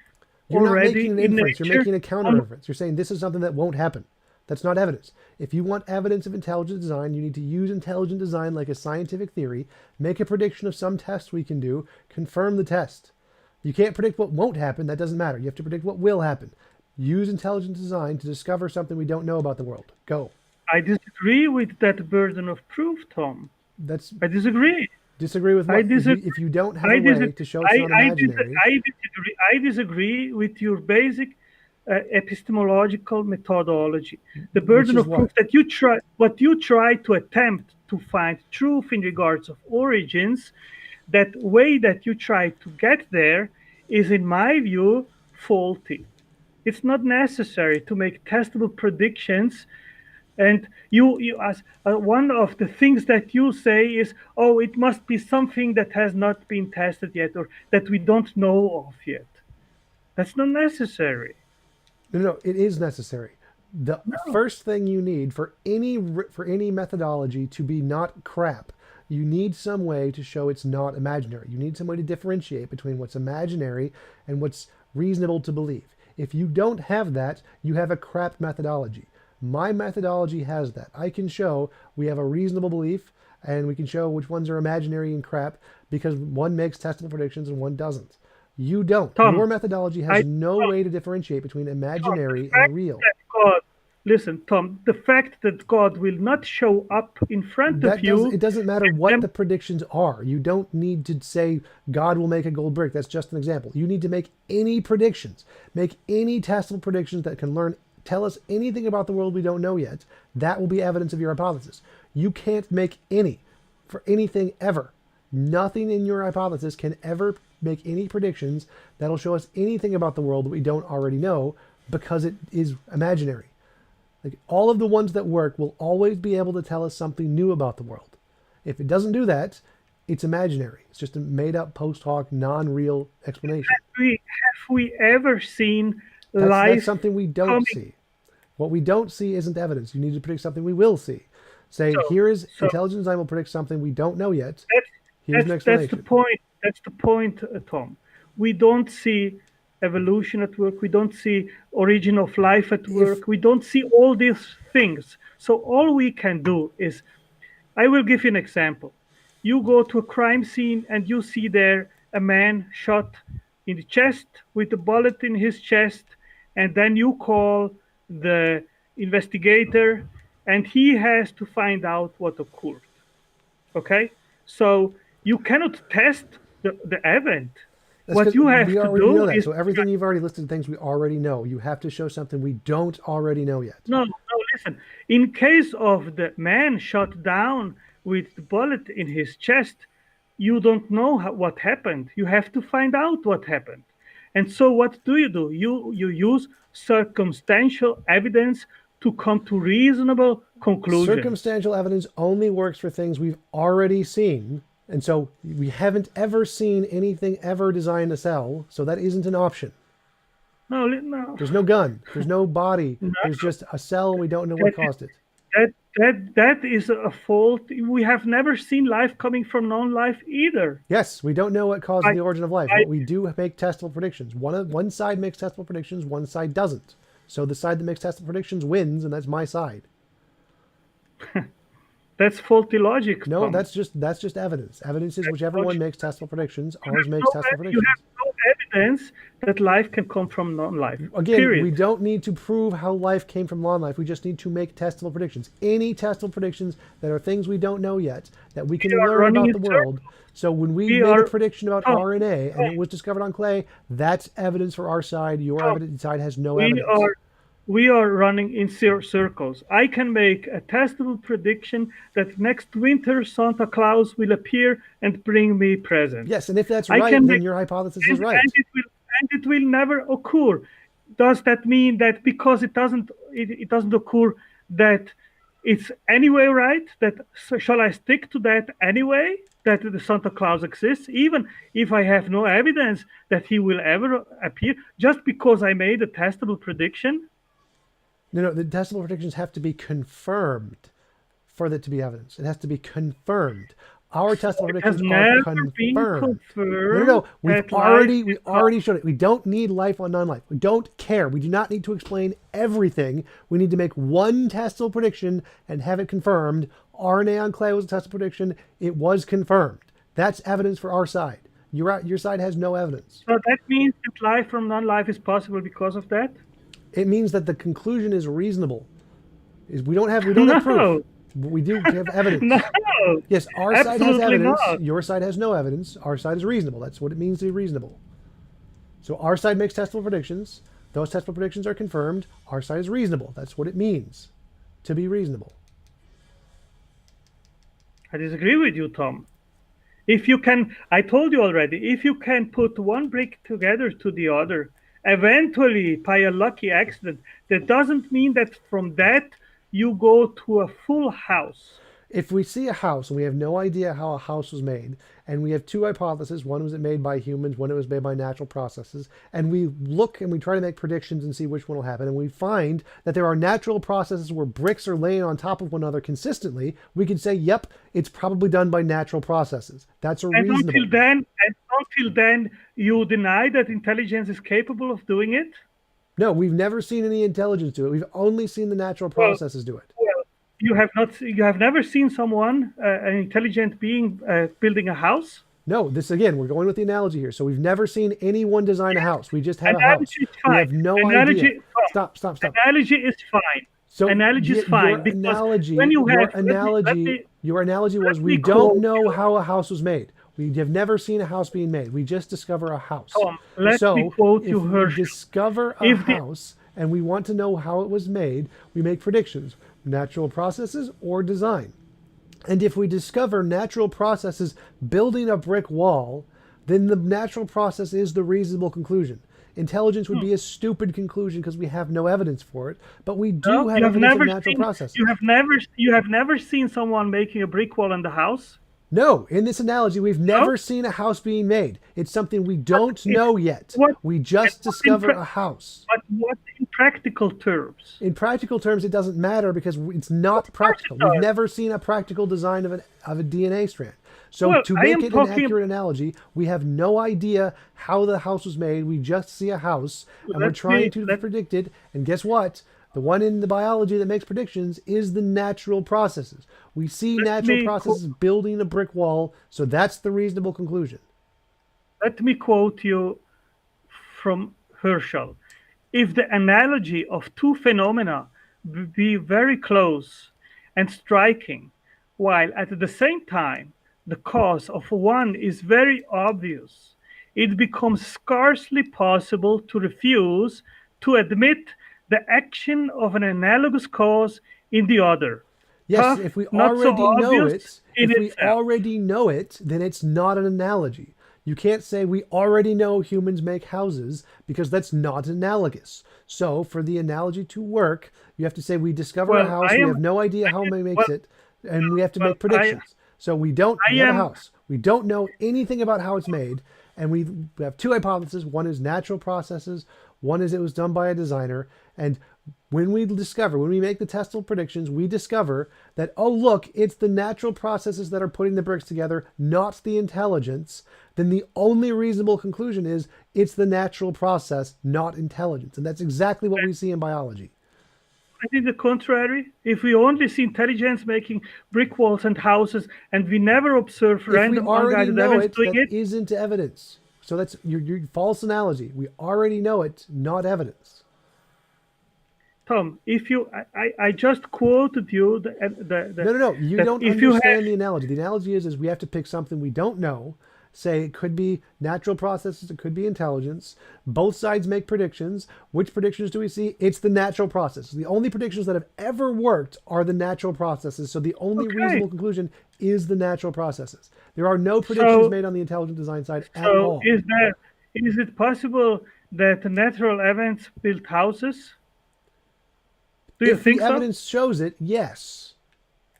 You're not already making an in inference. You're nature. making a counter On, inference. You're saying this is something that won't happen. That's not evidence. If you want evidence of intelligent design, you need to use intelligent design like a scientific theory, make a prediction of some test we can do, confirm the test. You can't predict what won't happen. That doesn't matter. You have to predict what will happen. Use intelligent design to discover something we don't know about the world. Go. I disagree with that burden of proof, Tom. That's I disagree. disagree with I what? If you disagree. if you don't have I a way disagree. to show it's not imaginary, I disagree with your basic epistemological methodology. The which burden is of proof what? that what you try to attempt to find truth in regards of origins, that way that you try to get there is, in my view, faulty. It's not necessary to make testable predictions. And you as one of the things that you say is, oh, it must be something that has not been tested yet or that we don't know of yet. That's not necessary. No, no, it is necessary. The No, first thing you need for any methodology to be not crap, you need some way to show it's not imaginary. You need some way to differentiate between what's imaginary and what's reasonable to believe. If you don't have that, you have a crap methodology. My methodology has that. I can show we have a reasonable belief and we can show which ones are imaginary and crap because one makes testable predictions and one doesn't. You don't. Your Tom, methodology has I no Tom, way to differentiate between Tom, the imaginary and fact real. that God, listen, Tom, the fact that God will not show up in front of It you doesn't matter and what them. the predictions are. You don't need to say God will make a gold brick. That's just an example. You need to make any predictions. Make any testable predictions that can tell us anything about the world we don't know yet. That will be evidence of your hypothesis. You can't make any for anything ever. Nothing in your hypothesis can ever make any predictions that'll show us anything about the world that we don't already know because it is imaginary. Like all of the ones that work will always be able to tell us something new about the world. If it doesn't do that, it's imaginary. It's just a made up post hoc, non-real explanation. Have we ever seen That's life something we don't coming? see. What we don't see isn't evidence. You need to predict something we will see. Say, So, here is so intelligent design will predict something we don't know yet. that's Here's an that's the explanation. point. That's the point, Tom. We don't see evolution at work. We don't see origin of life at If work. We don't see all these things. So all we can do is, I will give you an example. You go to a crime scene and you see there a man shot in the chest with a bullet in his chest, and then you call the investigator, and he has to find out what occurred. Okay? So you cannot test the event. that's What because you we have to already know do that. is, So everything you've already listed, things we already know. You have to show something we don't already know yet. no, no, listen. In case of the man shot down with the bullet in his chest, you don't know what happened. You have to find out what happened. And so what do? You use circumstantial evidence to come to reasonable conclusions. Circumstantial evidence only works for things we've already seen. And so we haven't ever seen anything ever designed to sell. So that isn't an option. No, no, There's no gun. There's no body. no. There's just a cell and we don't know what That caused it. that is a fault. We have never seen life coming from non-life either. Yes, we don't know what causes I, the origin of life, I, but we do make testable predictions. One side makes testable predictions, one side doesn't. So the side that makes testable predictions wins, and that's my side. That's faulty logic, No, Tom. that's just evidence. Evidence is That's whichever one logic. makes testable predictions. You Ours have makes no, testable you predictions. have no evidence that life can come from non-life. Again, we Period. don't need to prove how life came from non-life. We just need to make testable predictions. Any testable predictions that are things we don't know yet, that we We can are learn running about in the world. circles. So when we We make a are, prediction about Tom, RNA and Tom, it was discovered on clay, that's evidence for our side. Your Tom, evidence side has no we evidence. are we are running in circles. I can make a testable prediction that next winter Santa Claus will appear and bring me presents. Yes, and if that's I right, can then make your hypothesis is and right. it will never occur. Does that mean that because it doesn't occur that it's anyway right? That so shall I stick to that anyway? That the Santa Claus exists, even if I have no evidence that he will ever appear, just because I made a testable prediction? No, the testable predictions have to be confirmed for that to be evidence. It has to be confirmed. Our So testable it has predictions are never been confirmed. confirmed We've that life we is already showed it. We don't need life on non-life. We don't care. We do not need to explain everything. We need to make one testable prediction and have it confirmed. RNA on clay was a testable prediction. It was confirmed. That's evidence for our side. Your side has no evidence. so that means that life from non-life is possible because of that? It means that the conclusion is reasonable. Is we don't have proof. No, But we do have evidence. no, Yes, our side has absolutely evidence. not. Your side has no evidence. Our side is reasonable. That's what it means to be reasonable. So our side makes testable predictions. Those testable predictions are confirmed. Our side is reasonable. That's what it means to be reasonable. I disagree with you, Tom. If you can, I told you already, if you can put one brick together to the other, eventually by a lucky accident, that doesn't mean that from that you go to a full house. If we see a house and we have no idea how a house was made, and we have two hypotheses, one was it made by humans, one it was made by natural processes, and we look and we try to make predictions and see which one will happen, and we find that there are natural processes where bricks are laying on top of one another consistently, we can say, yep, it's probably done by natural processes. That's a And reasonable. until then, you deny that intelligence is capable of doing it? No, we've never seen any intelligence do it. We've only seen the natural Well, processes do it. well, you have never seen someone, an intelligent being, building a house? No, this again, we're going with the analogy here. So we've never seen anyone design a house. We just have a house. Analogy is We fine. have no idea. Analogy, Stop. analogy is fine. So Analogy is fine because when you have, your analogy was let we me don't quote know you, how a house was made. We have never seen a house being made. We just discover a house. Tom, let me So quote if you we Herschel. discover a If the house and we want to know how it was made, we make predictions, natural processes or design. And if we discover natural processes building a brick wall, then the natural process is the reasonable conclusion. Intelligence would be a stupid conclusion because we have no evidence for it, but we do no, have you have evidence of never natural seen processes. you have never seen someone making a brick wall in the house. No, in this analogy, we've No, never seen a house being made. It's something we don't it's know yet. what We and just what in discover a house. but what in practical terms? In practical terms, it doesn't matter because it's not Of course it practical. We've does. never seen a practical design of a DNA strand. So Well, to I make am it an talking. accurate analogy, we have no idea how the house was made. We just see a house and we're Let trying me to let predict it. And guess what? The one in the biology that makes predictions is the natural processes. We see let natural me processes building a brick wall, so that's the reasonable conclusion. let me quote you from Herschel. If the analogy of two phenomena be very close and striking, while at the same time the cause of one is very obvious, it becomes scarcely possible to refuse to admit the action of an analogous cause in the other. Yes, Tough, if we not so already know obvious it, in if we itself. already know it, then it's not an analogy. You can't say we already know humans make houses because that's not analogous. So for the analogy to work, you have to say we discover a Well, house, I we am. have no idea I how am man makes well, it, and we have to well. make predictions. So we I have a am. house. We don't know anything about how it's made, and we have two hypotheses. One is natural processes, one is it was done by a designer, and when we make the testable predictions, we discover that, oh, look, it's the natural processes that are putting the bricks together, not the intelligence. Then the only reasonable conclusion is it's the natural process, not intelligence. And that's exactly what we see in biology. I think the contrary. If we only see intelligence making brick walls and houses, and we never observe If we random already unguided know events it, doing that it, isn't evidence. So that's your false analogy. We already know it, not evidence. Tom, if you, I just quoted you the No. You that don't if you have, understand the analogy. The analogy is we have to pick something we don't know. Say it could be natural processes, it could be intelligence. Both sides make predictions. Which predictions do we see? It's the natural process. The only predictions that have ever worked are the natural processes. So the only okay, reasonable conclusion is the natural processes. There are no predictions so made on the intelligent design side at so all. is it possible that natural events build houses? Do you If the think so? evidence shows it, yes.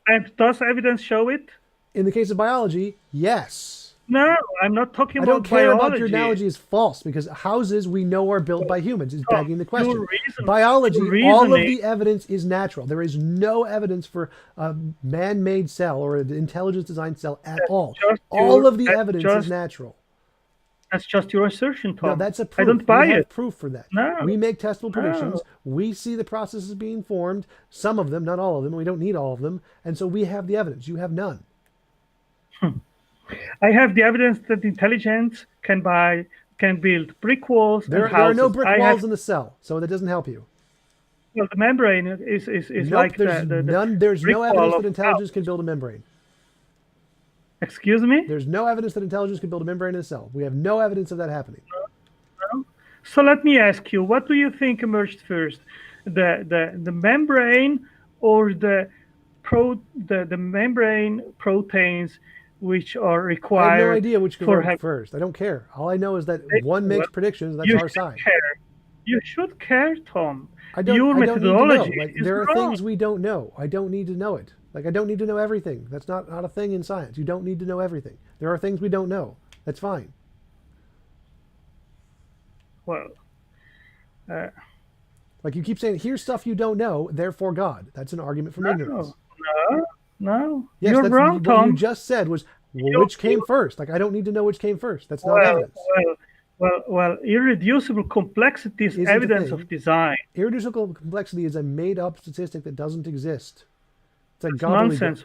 And does evidence show it? In the case of biology, yes. No, I'm not talking I don't about care about your biology. analogy is false because houses we know are built by humans is Tom, begging the your question. your Biology, all of reasoning, the evidence is natural. There is no evidence for a man-made cell or an intelligence design cell at all. All of the evidence is natural. that's just your assertion, No, Tom. that's a I don't proof. We buy have it. proof for that. No, We make testable no. predictions. We see the processes being formed, some of them, not all of them. We don't need all of them. And so we have the evidence. You have none. I have the evidence that intelligence can build brick walls and There are no houses. brick I have walls in the cell, so that doesn't help you. well, the membrane is Nope, like there's the none. There's brick no wall evidence of that a intelligence house. can build a membrane. Excuse me? There's no evidence that intelligence can build a membrane in a cell. We have no evidence of that happening. No? So let me ask you, what do you think emerged first? The membrane or the membrane proteins which are I have no required idea which for came having first. I don't care. All I know is that one well, makes predictions. That's you our should side. care. You should care, Tom. I don't. Your I don't need to know. methodology Like is there are wrong. things we don't know. I don't need to know it. Like I don't need to know everything. That's not a thing in science. You don't need to know everything. There are things we don't know. That's fine. Well, uh, Like you keep saying, here's stuff you don't know, therefore God. That's an argument from ignorance. no, no, no. Yes, You're that's wrong, what you Tom. just said was, well, You, which came you, first? Like I don't need to know which came first. That's not well, evidence. irreducible complexity is Isn't a evidence of thing. design. Irreducible complexity is a made-up statistic that doesn't exist. It's like That's gobbledygook. nonsense.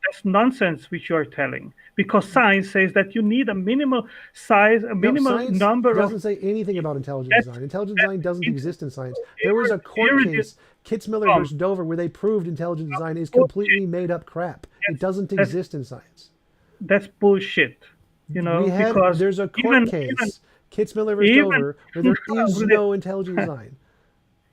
That's nonsense which you are telling. Because science says that you need a minimal size, a No, minimal science number of. doesn't say anything about intelligent That's, design. Intelligent that's design doesn't it, exist in science. There was a court case, Kitzmiller Tom, versus Dover, where they proved intelligent design is bullshit. completely made up crap. It That's, doesn't that's exist in science. that's bullshit. Because There's a court case, Kitzmiller versus even Dover, where there is no intelligent design.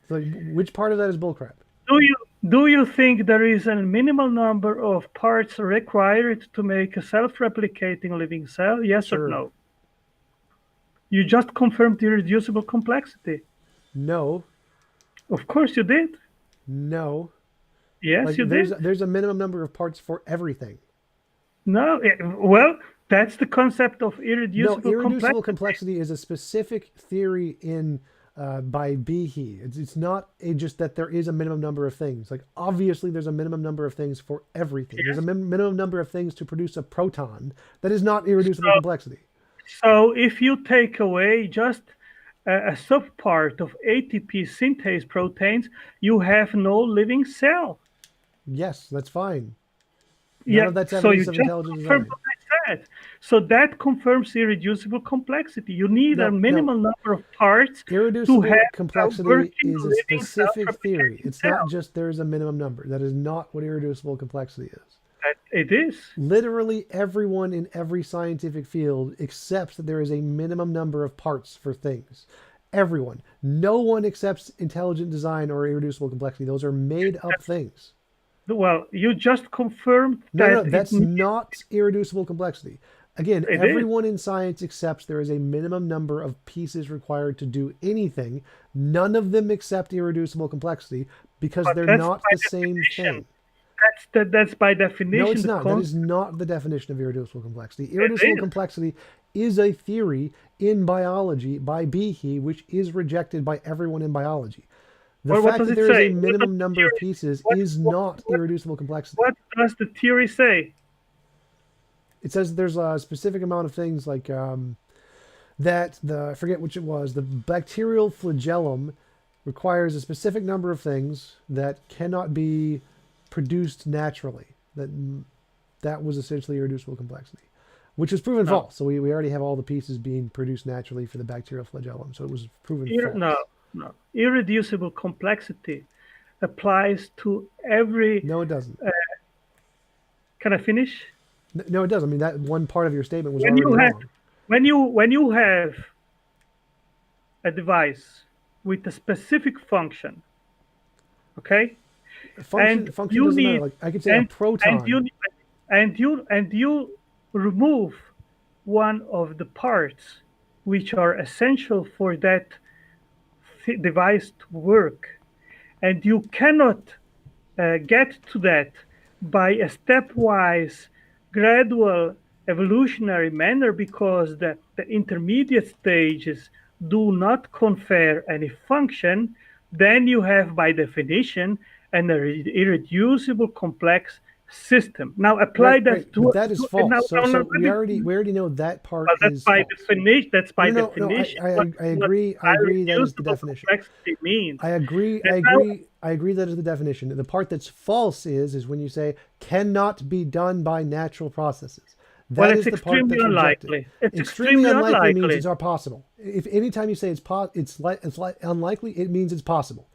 So which part of that is bullcrap? do you do you think there is a minimal number of parts required to make a self-replicating living cell? Yes or Sure. no? You just confirmed irreducible complexity. No. Of course you did. No. Yes, Like you did. there's a minimum number of parts for everything. No, well, that's the concept of No, irreducible irreducible complexity. complexity is a specific theory in by Behe. It's not just that there is a minimum number of things. Like obviously, there's a minimum number of things for everything. There's a Yes. minimum number of things to produce a proton. That is not irreducible So, complexity. so if you take away just a subpart of ATP synthase proteins, you have no living cell. Yes, that's fine. None Yeah, of that's so you evidence of just intelligent confirmed design. what I said. So that confirms irreducible complexity. You need a No, no. minimal number of parts to have Irreducible a complexity working is a living specific theory. self-replicating It's not cell. just there's a minimum number. That is not what irreducible complexity is. It is. Literally everyone in every scientific field accepts that there is a minimum number of parts for things. Everyone. No one accepts intelligent design or irreducible complexity. Those are made up things. Well, you just confirmed No, that that's not irreducible complexity. Again, it is. everyone in science accepts there is a minimum number of pieces required to do anything. None of them accept irreducible complexity because But they're that's not by the same definition. thing. That's by No, definition it's the not. That is concept. not the definition of irreducible complexity. It Irreducible is. complexity is a theory in biology by Behe, which is rejected by everyone in biology. The Well, what fact does that it there is a say? What does minimum the number of theory? pieces What is what not what, irreducible complexity. what does the theory say? It says there's a specific amount of things like that I forget which it was, the bacterial flagellum requires a specific number of things that cannot be produced naturally. That was essentially irreducible complexity, which was proven No, false. So we already have all the pieces being produced naturally for the bacterial flagellum. So it was proven no, false. no. Irreducible complexity applies to every. No, it doesn't. Can I finish? No, it doesn't. I mean, that one part of your statement was When already you have wrong. when you have a device with a specific function, okay, and Function you doesn't matter. need Like I could say a and and proton. you and you remove one of the parts which are essential for that device to work, and you cannot get to that by a stepwise, gradual, evolutionary manner because the intermediate stages do not confer any function, then you have, by definition, an irreducible complex system. Now apply Right, right. that But that is now, false. So now, we already know that part well, that's is by false. definition. That's No, by no, no. definition I what agree. I agree. That is the irreducible definition. complexity means. I agree. I And now, agree. I agree. That is the definition. The part that's false is when you say cannot be done by natural processes. well, That it's is the part extremely that's rejected. unlikely. It's Extremely extremely unlikely means unlikely. it's not possible. If anytime you say it's like unlikely, it means it's possible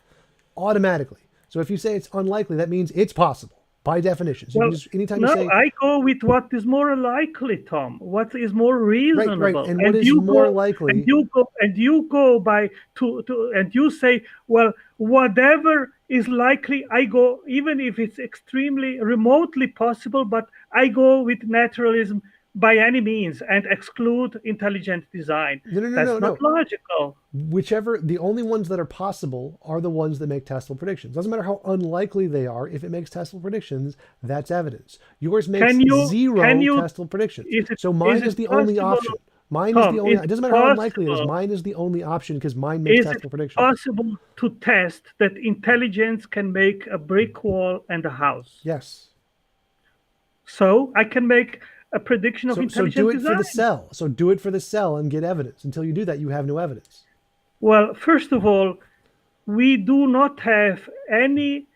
automatically. So if you say it's unlikely, that means it's possible by definition. So you can Well, just anytime you no, say I go with what is more likely, Tom. What is more right, right, reasonable, and what and is you more go and likely. you go and you go by to and you say, well, whatever is likely, I go even if it's extremely remotely possible, but I go with naturalism by any means and exclude intelligent design. No, no, no, no, That's not no. logical. Whichever, the only ones that are possible are the ones that make testable predictions. Doesn't matter how unlikely they are. If it makes testable predictions, that's evidence. Yours makes Can zero you testable predictions. is it So is mine is it the only possible, option. Mine is the Tom? only. Is It it doesn't matter how unlikely it is. possible? Mine is the only option because mine makes Is it testable predictions. possible to test that intelligence can make a brick wall and a house? Yes. So I can make a prediction of So do intelligent it for the design. cell. So do it for the cell and get evidence. Until you do that, you have no evidence. Well, first of all, we do not have any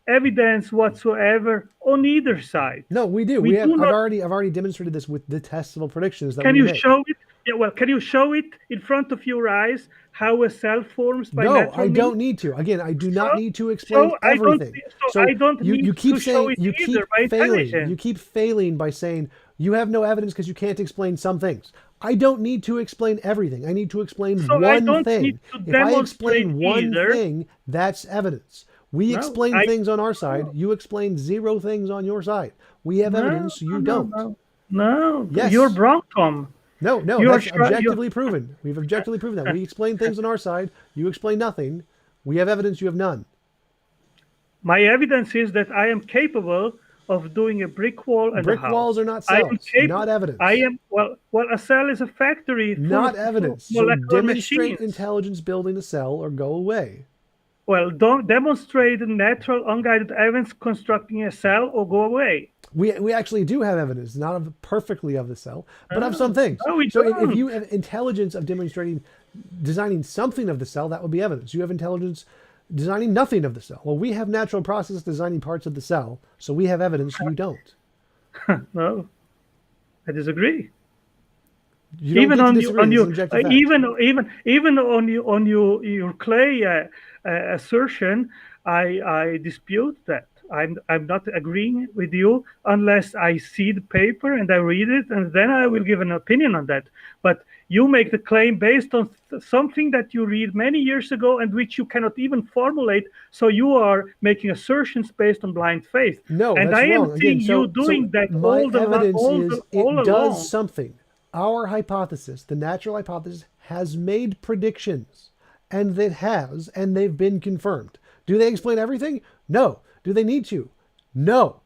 evidence whatsoever on either side. No, we do. We We have. do not. I've already demonstrated this with the testable predictions that Can we you make. show it? Yeah, well, can you show it in front of your eyes how a cell forms by No, natural I means? don't need to. Again, I do So, not need to explain so I don't. everything. So So I don't you need keep to show saying it either by you intelligence. keep failing by saying you have no evidence because you can't explain some things. I don't need to explain everything. I need to explain So I one don't need thing. to If I demonstrate explain one either. thing, that's evidence. We No, explain I things on our side. You explain zero things on your side. We have no evidence. You no don't. no no. You're Yes. wrong, Tom. No, no, You're that's sure you. objectively proven. We've objectively proven that. We explain things on our side. You explain nothing. We have evidence. You have none. My evidence is that I am capable of doing a brick wall and a Brick walls house. are not I am cells, not capable. I evidence. am well. A cell is a factory full Not of evidence. So molecular demonstrate machines. intelligence building a cell or go away. Well, don't demonstrate natural unguided evidence constructing a cell or go away. We actually do have evidence, not of perfectly of the cell, but of some No, things. no, we So if don't. you have intelligence of designing something of the cell, that would be evidence. You have intelligence designing nothing of the cell. Well, we have natural process designing parts of the cell, so we have evidence. You don't. No, I disagree. You don't Even get to on disagree. This is an objective fact. even on your clay assertion, I dispute that. I'm not agreeing with you unless I see the paper and I read it, and then I will give an opinion on that. But you make the claim based on something that you read many years ago and which you cannot even formulate. So you are making assertions based on blind faith. No, And that's I am wrong. Again, seeing you so doing that my evidence is all it does along. something. Our hypothesis, the natural hypothesis, has made predictions, and it has, and they've been confirmed. Do they explain everything? No. Do they need to? No.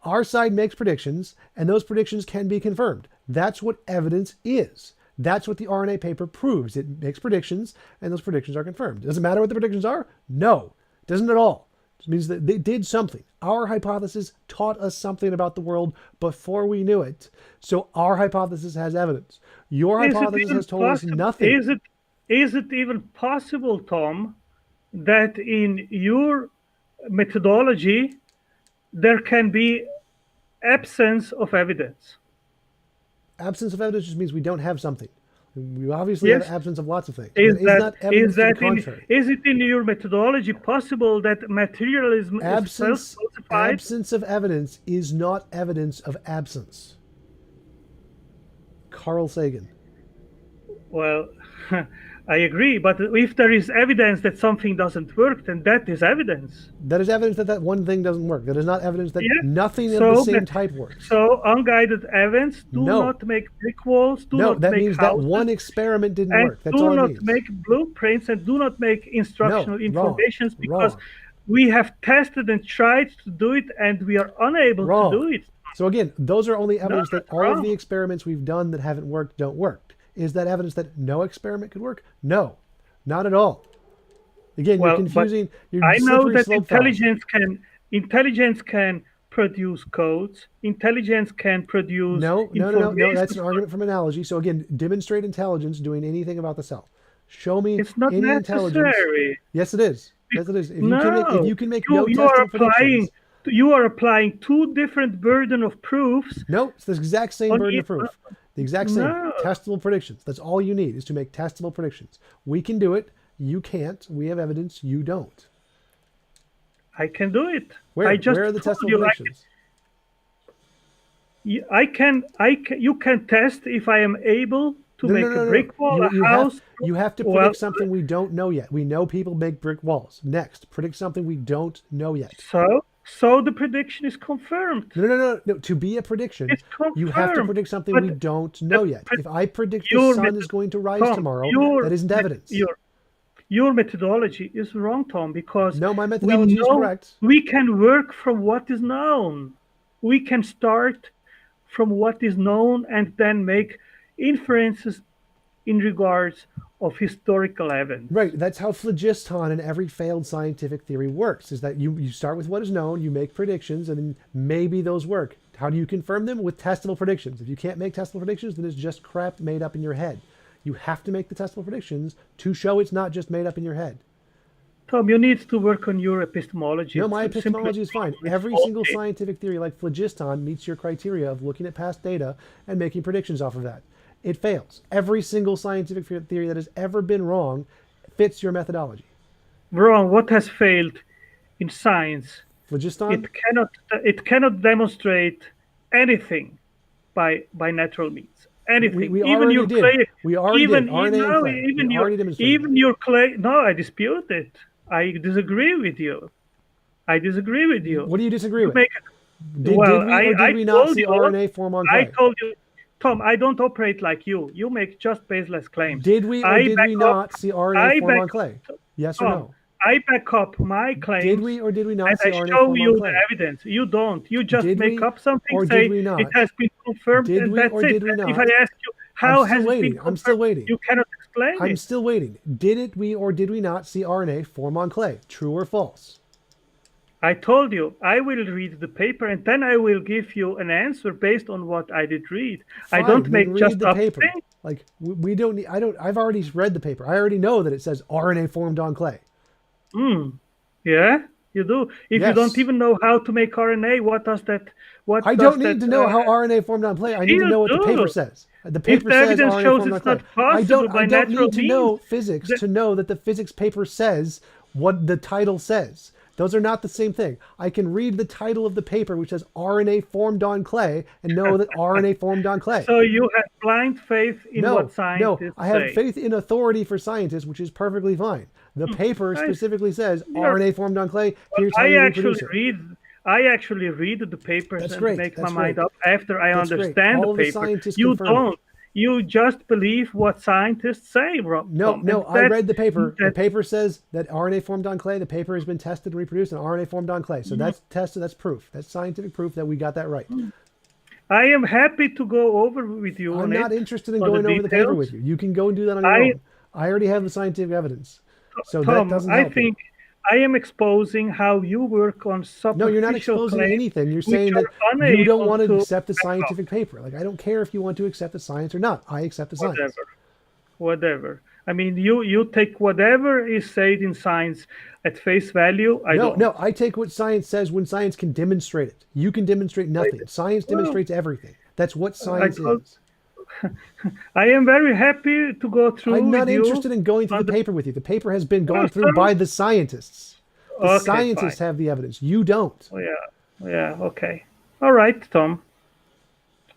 Our side makes predictions, and those predictions can be confirmed. That's what evidence is. That's what the RNA paper proves. It makes predictions, and those predictions are confirmed. Does it matter what the predictions are? No. It doesn't at all. It means that they did something. Our hypothesis taught us something about the world before we knew it. So our hypothesis has evidence. Your Is it hypothesis even has told us possible? nothing. Is it even possible, Tom, that in your methodology there can be absence of evidence. Absence of evidence just means we don't have something. We obviously have Yes. absence of lots of things. That is not Is evidence to the that in contrary. is it in your methodology possible that materialism is Absence self-falsified? absence of evidence is not evidence of absence. Carl Sagan. Well, I agree, but if there is evidence that something doesn't work, then that is evidence. That is evidence that that one thing doesn't work. That is not evidence that Yeah. nothing of the So, same type works. so unguided events do No. not make brick walls, do No, not that make means that houses, one experiment didn't and work. That's do all it not means. make blueprints, and do not make No, instructional wrong. informations, because Wrong. we have tested and tried to do it and we are unable to Wrong. do it. So again, those are only No, evidence that that's all of the wrong. experiments we've done that haven't worked don't work. Is that evidence that no experiment could work? No, not at all. Again, you're Well, but confusing. You're I know slippery that slope fallacy. intelligence can produce codes. Intelligence can produce No, no, no, no, no. information. That's an argument from analogy. So again, demonstrate intelligence doing anything about the self. Show me It's not any intelligence. necessary. Yes, it is. Yes, it is. If No, you can make you no you are testable applying predictions, you are applying two different burden of proofs no, it's the exact same on burden it. of proof. The exact same No, testable predictions. That's all you need is to make testable predictions. We can do it. You can't. We have evidence. You don't. I can do it. Where? I just Where are the told testable you predictions? you can test if I am able to No, no, make a no, no, no. brick wall, You a house. you have to Well, predict something we don't know yet. We know people make brick walls. Next, predict something we don't know yet. so the prediction is confirmed. No, no, no, no. To be a prediction, It's you have to confirmed. predict something But we don't the, know yet. If I predict the your sun method, is going to rise Tom, tomorrow, that isn't evidence. your methodology is wrong, Tom, because No, my we methodology is know correct. we can work from what is known. We can start from what is known and then make inferences in regards of historical events. Right. That's how phlogiston and every failed scientific theory works, is that you start with what is known, you make predictions, and then maybe those work. How do you confirm them? With testable predictions. If you can't make testable predictions, then it's just crap made up in your head. You have to make the testable predictions to show it's not just made up in your head. Tom, you need to work on your epistemology. No, my It's epistemology is fine. it's Every single faulty. scientific theory like phlogiston meets your criteria of looking at past data and making predictions off of that. It fails. Every single scientific theory that has ever been wrong fits your methodology. Wrong. What has failed in science? Phlogiston? It cannot demonstrate anything by natural means. Anything. We Even already your did. clay. We already Even did. you RNA and know, clay. We already demonstrated even your clay. No, I dispute it. I disagree with you. I disagree with that. you. What do you disagree with? Make Did well. we or did we not Told see you. RNA form on I clay? told you, Tom. I don't operate like you. You make just baseless claims. Did we or I did back we up- not see RNA I form back on clay? Yes or Tom, no? I back up my claims. Did we or did we not And see I RNA show form on you the clay? evidence. You don't. You just Did make we up something, or say did we not? it has been confirmed, Did and we that's or it. did we And if not? I ask you how I'm has still it been waiting. I'm still confirmed, waiting. you cannot explain I'm it. still waiting. Did it we or did we not see RNA form on clay? True or false? I told you I will read the paper and then I will give you an answer based on what I did read. I Fine, don't then make read just the up paper. things. Like we don't need. I don't. I've already read the paper. I already know that it says RNA formed on clay. Yeah, you do. If you Yes. don't even know how to make RNA, what does that? What I does don't that? need to know how RNA formed on clay. I need to you know what the paper do. says. The If paper the says evidence RNA shows formed on it's clay. not possible by I don't natural need to know means, physics then- to know that the physics paper says what the title says. Those are not the same thing. I can read the title of the paper, which says RNA formed on clay, and know that RNA formed on clay. So you have blind faith in No, what scientists I have say. faith in authority for scientists, which is perfectly fine. The paper I- specifically says You're- RNA formed on clay. Here's how I you actually reproduce it. read. I actually read the papers That's and great. make That's my mind great. up after I That's great. understand All the of the paper. scientists You confirm it. don't. You just believe what scientists say, No, Tom. no, And I read the paper. The that- paper says that RNA formed on clay. The paper has been tested and reproduced, and RNA formed on clay. So that's tested. That's proof. That's scientific proof that we got that right. I am happy to go over with you I'm on not it. interested in on going over the paper details. with you. You can go and do that on your I- own. I already have the scientific evidence. So Tom, that doesn't I help think I am exposing how you work on superficial No, you're not exposing claims anything. You're which saying that are you don't unable want to to accept the back up. scientific paper. Like, I don't care if you want to accept the science or not. I accept the science. Whatever. I mean, you take whatever is said in science at face value. I No, don't. no, I take what science says when science can demonstrate it. You can demonstrate nothing. Science Well, demonstrates everything. That's what I science told, is. I am very happy to go through I'm with not you interested in going through the on the. paper with you. The paper has been Oh, gone through so, by the scientists. The okay, fine. scientists have the evidence. You don't. Oh, yeah, yeah, okay. All right, Tom.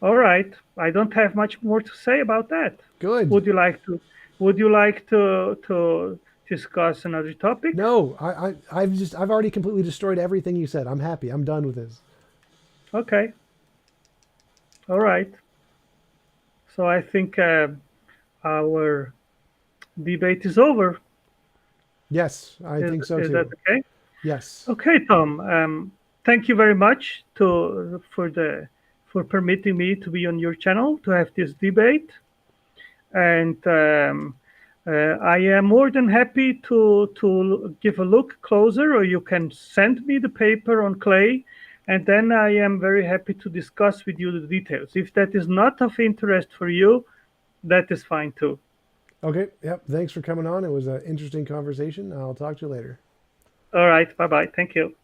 All right. I don't have much more to say about that. Good. Would you like to? Would you like to discuss another topic? No, I've already completely destroyed everything you said. I'm happy. I'm done with this. Okay. All right. So I think our debate is over. Yes, I think so Is that too. okay? Yes. Okay, Tom. Thank you very much for permitting me to be on your channel to have this debate, and I am more than happy to give a look closer, or you can send me the paper on clay, and then I am very happy to discuss with you the details. If that is not of interest for you, that is fine too. Okay. Yep. Thanks for coming on. It was an interesting conversation. I'll talk to you later. All right. Bye bye. Thank you.